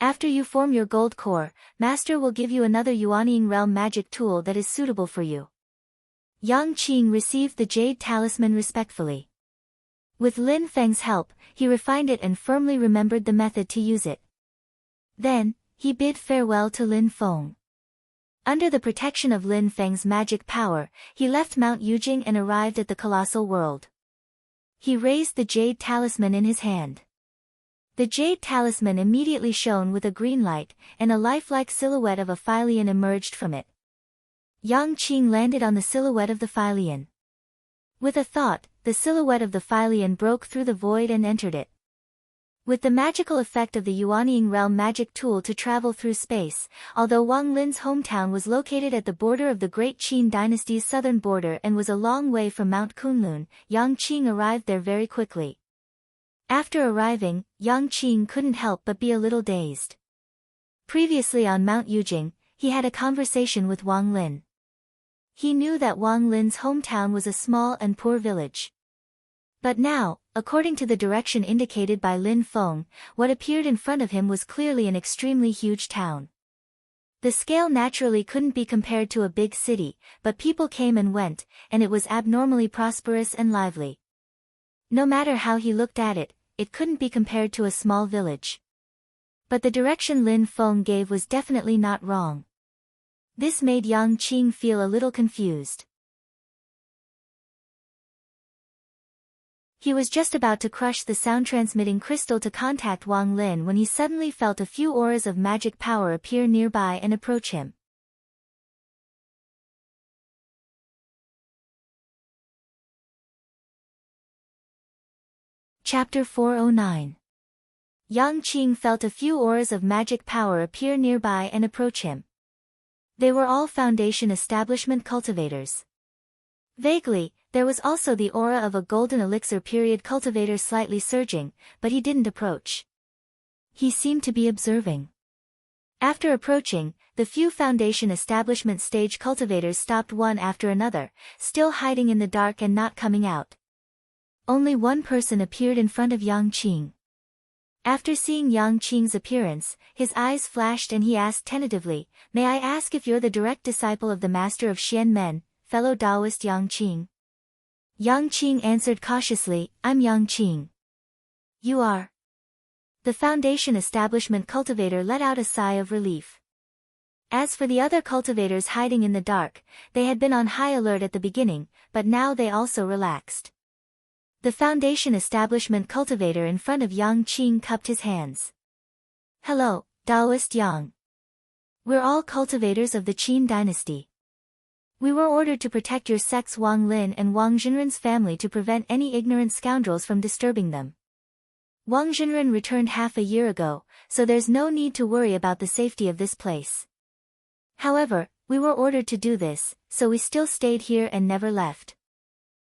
S1: After you form your gold core, Master will give you another Yuanying realm magic tool that is suitable for you. Yang Qing received the jade talisman respectfully. With Lin Feng's help, he refined it and firmly remembered the method to use it. Then, he bid farewell to Lin Feng. Under the protection of Lin Feng's magic power, he left Mount Yujing and arrived at the colossal world. He raised the jade talisman in his hand. The jade talisman immediately shone with a green light, and a lifelike silhouette of a Phylian emerged from it. Yang Qing landed on the silhouette of the Phylian. With a thought, the silhouette of the Phylian broke through the void and entered it. With the magical effect of the Yuanying realm magic tool to travel through space, although Wang Lin's hometown was located at the border of the Great Qin dynasty's southern border and was a long way from Mount Kunlun, Yang Qing arrived there very quickly. After arriving, Yang Qing couldn't help but be a little dazed. Previously on Mount Yujing, he had a conversation with Wang Lin. He knew that Wang Lin's hometown was a small and poor village. But now, according to the direction indicated by Lin Feng, what appeared in front of him was clearly an extremely huge town. The scale naturally couldn't be compared to a big city, but people came and went, and it was abnormally prosperous and lively. No matter how he looked at it, it couldn't be compared to a small village. But the direction Lin Feng gave was definitely not wrong. This made Yang Qing feel a little confused. He was just about to crush the sound-transmitting crystal to contact Wang Lin when he suddenly felt a few auras of magic power appear nearby and approach him. Chapter 409. Yang Qing felt a few auras of magic power appear nearby and approach him. They were all Foundation Establishment cultivators. Vaguely, there was also the aura of a golden elixir period cultivator slightly surging, but he didn't approach. He seemed to be observing. After approaching, the few Foundation Establishment stage cultivators stopped one after another, still hiding in the dark and not coming out. Only one person appeared in front of Yang Qing. After seeing Yang Qing's appearance, his eyes flashed and he asked tentatively, "May I ask if you're the direct disciple of the master of Xian Men, fellow Taoist Yang Qing?" Yang Qing answered cautiously, "I'm Yang Qing." "You are?" The Foundation Establishment cultivator let out a sigh of relief. As for the other cultivators hiding in the dark, they had been on high alert at the beginning, but now they also relaxed. The Foundation Establishment cultivator in front of Yang Qing cupped his hands. "Hello, Taoist Yang. We're all cultivators of the Qin dynasty. We were ordered to protect your sects Wang Lin and Wang Jinren's family to prevent any ignorant scoundrels from disturbing them. Wang Jinren returned half a year ago, so there's no need to worry about the safety of this place. However, we were ordered to do this, so we still stayed here and never left.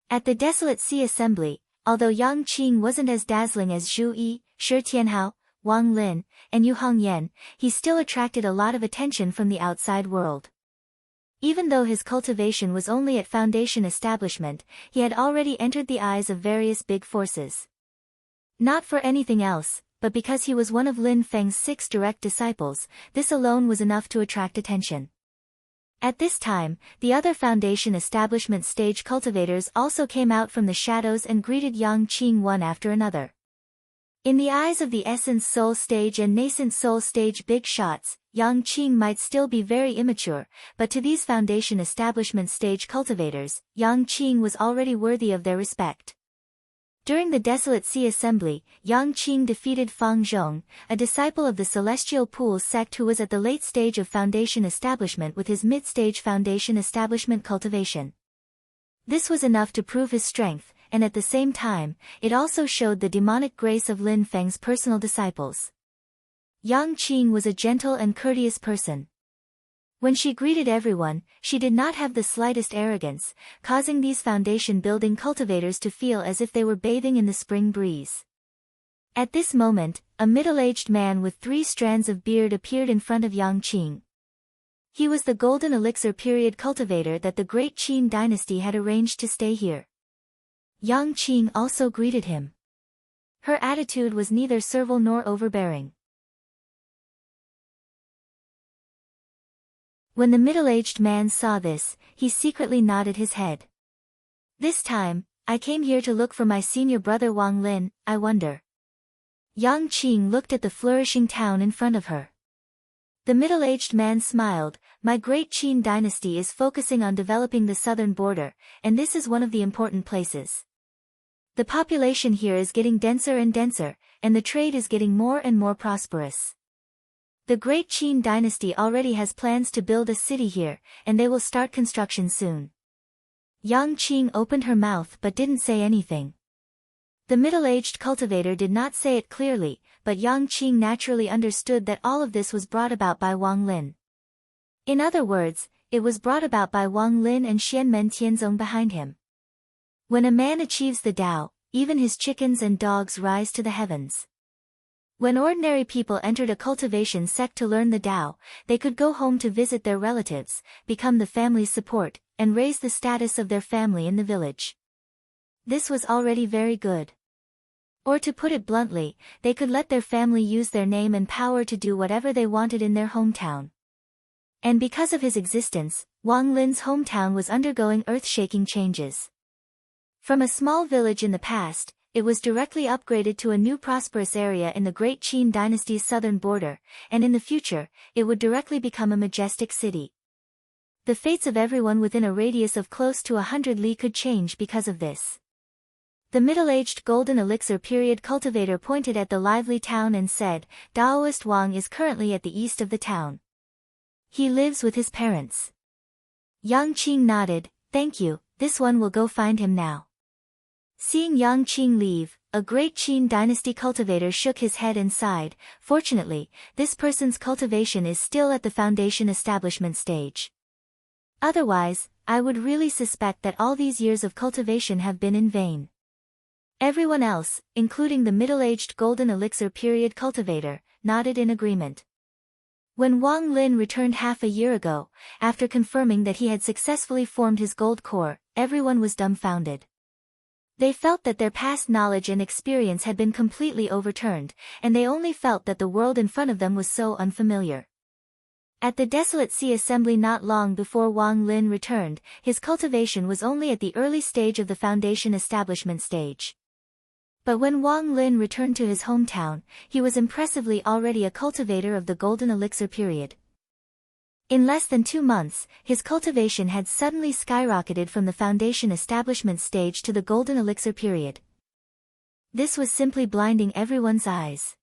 S1: At the Desolate Sea Assembly, although Yang Qing wasn't as dazzling as Zhu Yi, Shi Tianhao, Wang Lin, and Yu Hongyan, he still attracted a lot of attention from the outside world. Even though his cultivation was only at foundation establishment, he had already entered the eyes of various big forces. Not for anything else, but because he was one of Lin Feng's 6 direct disciples, this alone was enough to attract attention. At this time, the other foundation establishment stage cultivators also came out from the shadows and greeted Yang Qing one after another. In the eyes of the Essence Soul Stage and Nascent Soul Stage big shots, Yang Qing might still be very immature, but to these foundation establishment stage cultivators, Yang Qing was already worthy of their respect. During the Desolate Sea Assembly, Yang Qing defeated Fang Zhong, a disciple of the Celestial Pools sect who was at the late stage of foundation establishment with his mid-stage foundation establishment cultivation. This was enough to prove his strength, and at the same time, it also showed the demonic grace of Lin Feng's personal disciples. Yang Qing was a gentle and courteous person. When she greeted everyone, she did not have the slightest arrogance, causing these foundation-building cultivators to feel as if they were bathing in the spring breeze. At this moment, a middle-aged man with 3 strands of beard appeared in front of Yang Qing. He was the Golden Elixir period cultivator that the Great Qin dynasty had arranged to stay here. Yang Qing also greeted him. Her attitude was neither servile nor overbearing. When the middle-aged man saw this, he secretly nodded his head. This time, I came here to look for my senior brother Wang Lin, I wonder. Yang Qing looked at the flourishing town in front of her. The middle-aged man smiled. My Great Qin dynasty is focusing on developing the southern border, and this is one of the important places. The population here is getting denser and denser, and the trade is getting more and more prosperous. The Great Qin dynasty already has plans to build a city here, and they will start construction soon. Yang Qing opened her mouth but didn't say anything. The middle-aged cultivator did not say it clearly, but Yang Qing naturally understood that all of this was brought about by Wang Lin. In other words, it was brought about by Wang Lin and Xianmen Tianzong behind him. When a man achieves the Tao, even his chickens and dogs rise to the heavens. When ordinary people entered a cultivation sect to learn the Tao, they could go home to visit their relatives, become the family's support, and raise the status of their family in the village. This was already very good. Or to put it bluntly, they could let their family use their name and power to do whatever they wanted in their hometown. And because of his existence, Wang Lin's hometown was undergoing earth-shaking changes. From a small village in the past, it was directly upgraded to a new prosperous area in the Great Qin dynasty's southern border, and in the future, it would directly become a majestic city. The fates of everyone within a radius of close to 100 li could change because of this. The middle-aged Golden Elixir period cultivator pointed at the lively town and said, Daoist Wang is currently at the east of the town. He lives with his parents. Yang Qing nodded, thank you, this one will go find him now. Seeing Yang Qing leave, a Great Qin dynasty cultivator shook his head and sighed. Fortunately, this person's cultivation is still at the foundation establishment stage. Otherwise, I would really suspect that all these years of cultivation have been in vain. Everyone else, including the middle-aged Golden Elixir period cultivator, nodded in agreement. When Wang Lin returned half a year ago, after confirming that he had successfully formed his gold core, everyone was dumbfounded. They felt that their past knowledge and experience had been completely overturned, and they only felt that the world in front of them was so unfamiliar. At the Desolate Sea Assembly not long before Wang Lin returned, his cultivation was only at the early stage of the foundation establishment stage. But when Wang Lin returned to his hometown, he was impressively already a cultivator of the Golden Elixir period. In less than 2 months, his cultivation had suddenly skyrocketed from the foundation establishment stage to the Golden Elixir period. This was simply blinding everyone's eyes.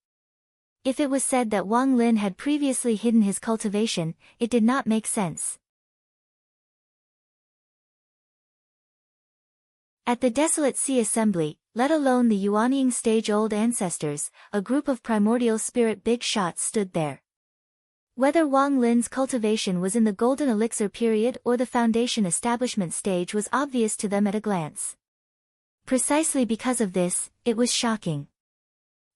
S1: If it was said that Wang Lin had previously hidden his cultivation, it did not make sense. At the desolate sea assembly, let alone the Yuanying stage-old ancestors, a group of primordial spirit big shots stood there. Whether Wang Lin's cultivation was in the golden elixir period or the foundation establishment stage was obvious to them at a glance. Precisely because of this, it was shocking.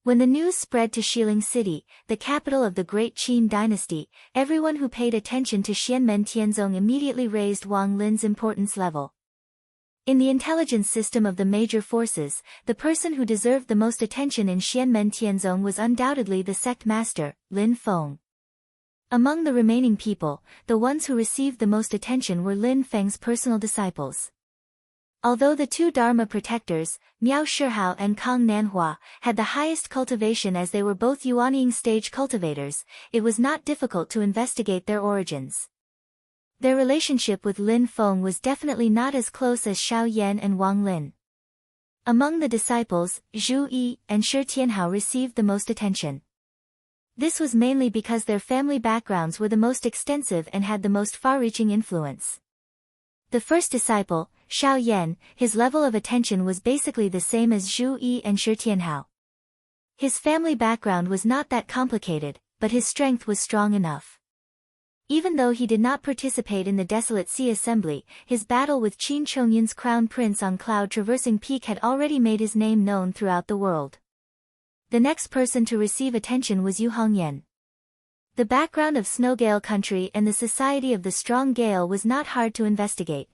S1: When the news spread to Xiling City, the capital of the Great Qin dynasty, everyone who paid attention to Xianmen Tianzong immediately raised Wang Lin's importance level. In the intelligence system of the major forces, the person who deserved the most attention in Xianmen Tianzong was undoubtedly the sect master, Lin Feng. Among the remaining people, the ones who received the most attention were Lin Feng's personal disciples. Although the two Dharma protectors, Miao Shihao and Kang Nanhua, had the highest cultivation as they were both Yuanying stage cultivators, it was not difficult to investigate their origins. Their relationship with Lin Feng was definitely not as close as Xiao Yan and Wang Lin. Among the disciples, Zhu Yi and Shi Tianhao received the most attention. This was mainly because their family backgrounds were the most extensive and had the most far-reaching influence. The first disciple, Xiao Yan, his level of attention was basically the same as Zhu Yi and Shi Tianhao. His family background was not that complicated, but his strength was strong enough. Even though he did not participate in the Desolate Sea Assembly, his battle with Qin Chongyun's crown prince on Cloud Traversing Peak had already made his name known throughout the world. The next person to receive attention was Yu Hongyan. The background of Snowgale country and the society of the Strong Gale was not hard to investigate.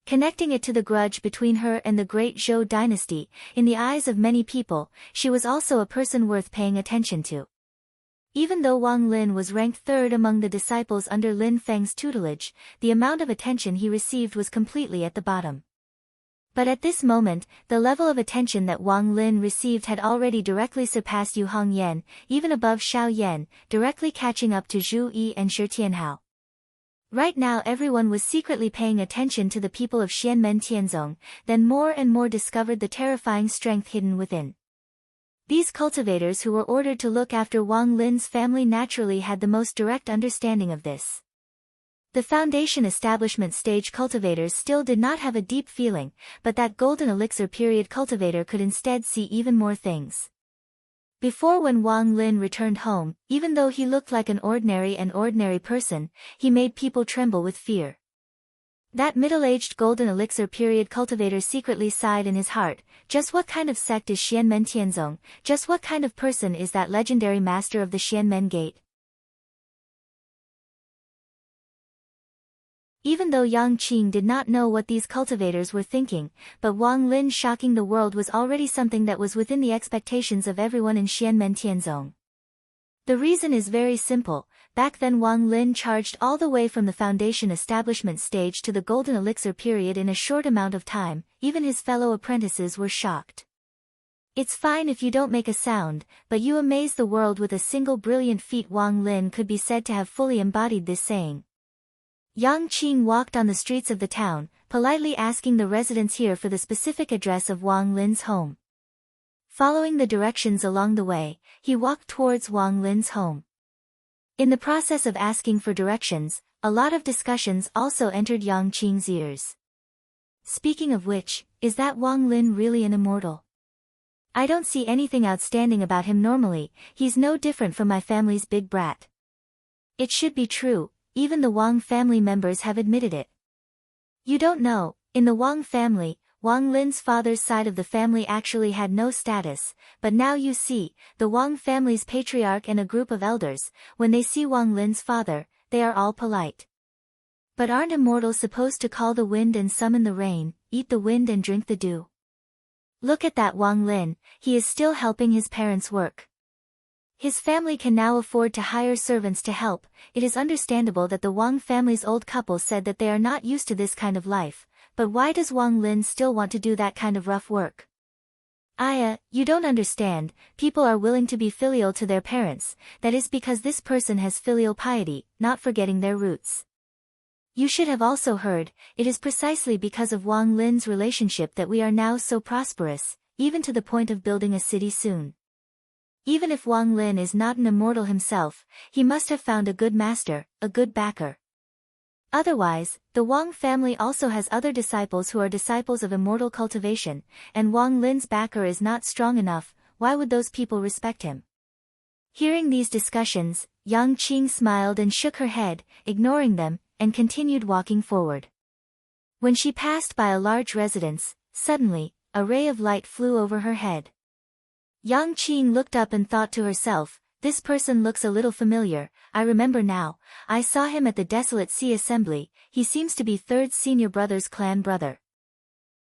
S1: Connecting it to the grudge between her and the great Zhou dynasty, in the eyes of many people, she was also a person worth paying attention to. Even though Wang Lin was ranked third among the disciples under Lin Feng's tutelage, the amount of attention he received was completely at the bottom. But at this moment, the level of attention that Wang Lin received had already directly surpassed Yu Hongyan, even above Xiao Yan, directly catching up to Zhu Yi and Shi Tianhao. Right now everyone was secretly paying attention to the people of Xianmen Tianzong, then more and more discovered the terrifying strength hidden within. These cultivators who were ordered to look after Wang Lin's family naturally had the most direct understanding of this. The foundation establishment stage cultivators still did not have a deep feeling, but that golden elixir period cultivator could instead see even more things. Before, when Wang Lin returned home, even though he looked like an ordinary person, he made people tremble with fear. That middle-aged golden elixir period cultivator secretly sighed in his heart, just what kind of sect is Xianmen Tianzong, just what kind of person is that legendary master of the Xianmen Gate? Even though Yang Qing did not know what these cultivators were thinking, but Wang Lin shocking the world was already something that was within the expectations of everyone in Xianmen Tianzong. The reason is very simple. Back then Wang Lin charged all the way from the foundation establishment stage to the golden elixir period in a short amount of time. Even his fellow apprentices were shocked. It's fine if you don't make a sound, but you amaze the world with a single brilliant feat. Wang Lin could be said to have fully embodied this saying. Yang Qing walked on the streets of the town, politely asking the residents here for the specific address of Wang Lin's home. Following the directions along the way, he walked towards Wang Lin's home. In the process of asking for directions, a lot of discussions also entered Yang Qing's ears. Speaking of which, is that Wang Lin really an immortal? I don't see anything outstanding about him normally. He's no different from my family's big brat. It should be true, even the Wang family members have admitted it. You don't know, in the Wang family, Wang Lin's father's side of the family actually had no status, but now you see, the Wang family's patriarch and a group of elders, when they see Wang Lin's father, they are all polite. But aren't immortals supposed to call the wind and summon the rain, eat the wind and drink the dew? Look at that Wang Lin, he is still helping his parents work. His family can now afford to hire servants to help. It is understandable that the Wang family's old couple said that they are not used to this kind of life. But why does Wang Lin still want to do that kind of rough work? Aya, you don't understand, people are willing to be filial to their parents, that is because this person has filial piety, not forgetting their roots. You should have also heard, it is precisely because of Wang Lin's relationship that we are now so prosperous, even to the point of building a city soon. Even if Wang Lin is not an immortal himself, he must have found a good master, a good backer. Otherwise, the Wang family also has other disciples who are disciples of immortal cultivation, and Wang Lin's backer is not strong enough. Why would those people respect him? Hearing these discussions, Yang Qing smiled and shook her head, ignoring them, and continued walking forward. When she passed by a large residence, suddenly, a ray of light flew over her head. Yang Qing looked up and thought to herself, "This person looks a little familiar, I remember now, I saw him at the Desolate Sea Assembly, he seems to be third senior brother's clan brother."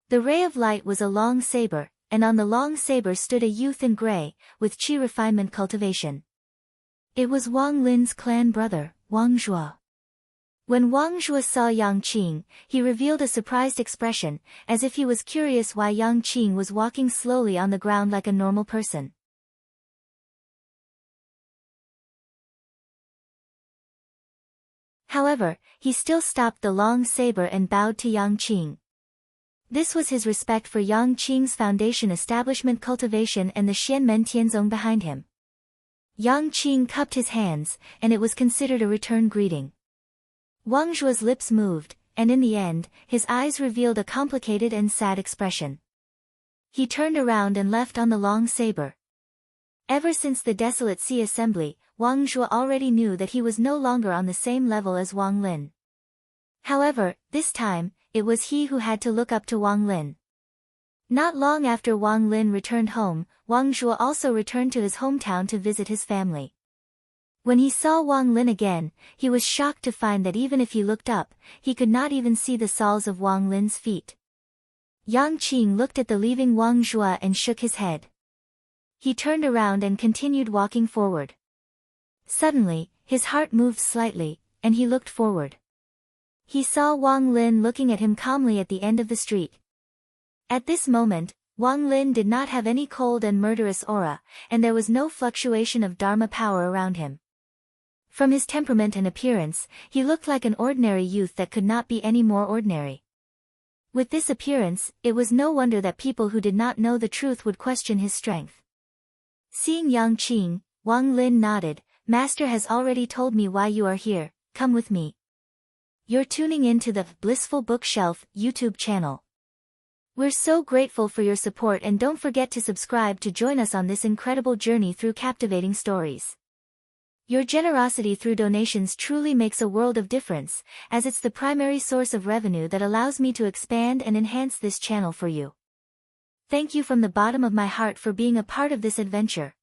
S1: The ray of light was a long saber, and on the long saber stood a youth in gray, with qi refinement cultivation. It was Wang Lin's clan brother, Wang Zhuo. When Wang Zhuo saw Yang Qing, he revealed a surprised expression, as if he was curious why Yang Qing was walking slowly on the ground like a normal person. However, he still stopped the long saber and bowed to Yang Qing. This was his respect for Yang Qing's foundation establishment cultivation and the Xianmen Tianzong behind him. Yang Qing cupped his hands, and it was considered a return greeting. Wang Zhuo's lips moved, and in the end, his eyes revealed a complicated and sad expression. He turned around and left on the long saber. Ever since the Desolate Sea Assembly, Wang Zhuo already knew that he was no longer on the same level as Wang Lin. However, this time, it was he who had to look up to Wang Lin. Not long after Wang Lin returned home, Wang Zhuo also returned to his hometown to visit his family. When he saw Wang Lin again, he was shocked to find that even if he looked up, he could not even see the soles of Wang Lin's feet. Yang Qing looked at the leaving Wang Zhuo and shook his head. He turned around and continued walking forward. Suddenly, his heart moved slightly, and he looked forward. He saw Wang Lin looking at him calmly at the end of the street. At this moment, Wang Lin did not have any cold and murderous aura, and there was no fluctuation of Dharma power around him. From his temperament and appearance, he looked like an ordinary youth that could not be any more ordinary. With this appearance, it was no wonder that people who did not know the truth would question his strength. Seeing Yang Qing, Wang Lin nodded, "Master has already told me why you are here, come with me." You're tuning in to the Blissful Bookshelf YouTube channel. We're so grateful for your support, and don't forget to subscribe to join us on this incredible journey through captivating stories. Your generosity through donations truly makes a world of difference, as it's the primary source of revenue that allows me to expand and enhance this channel for you. Thank you from the bottom of my heart for being a part of this adventure.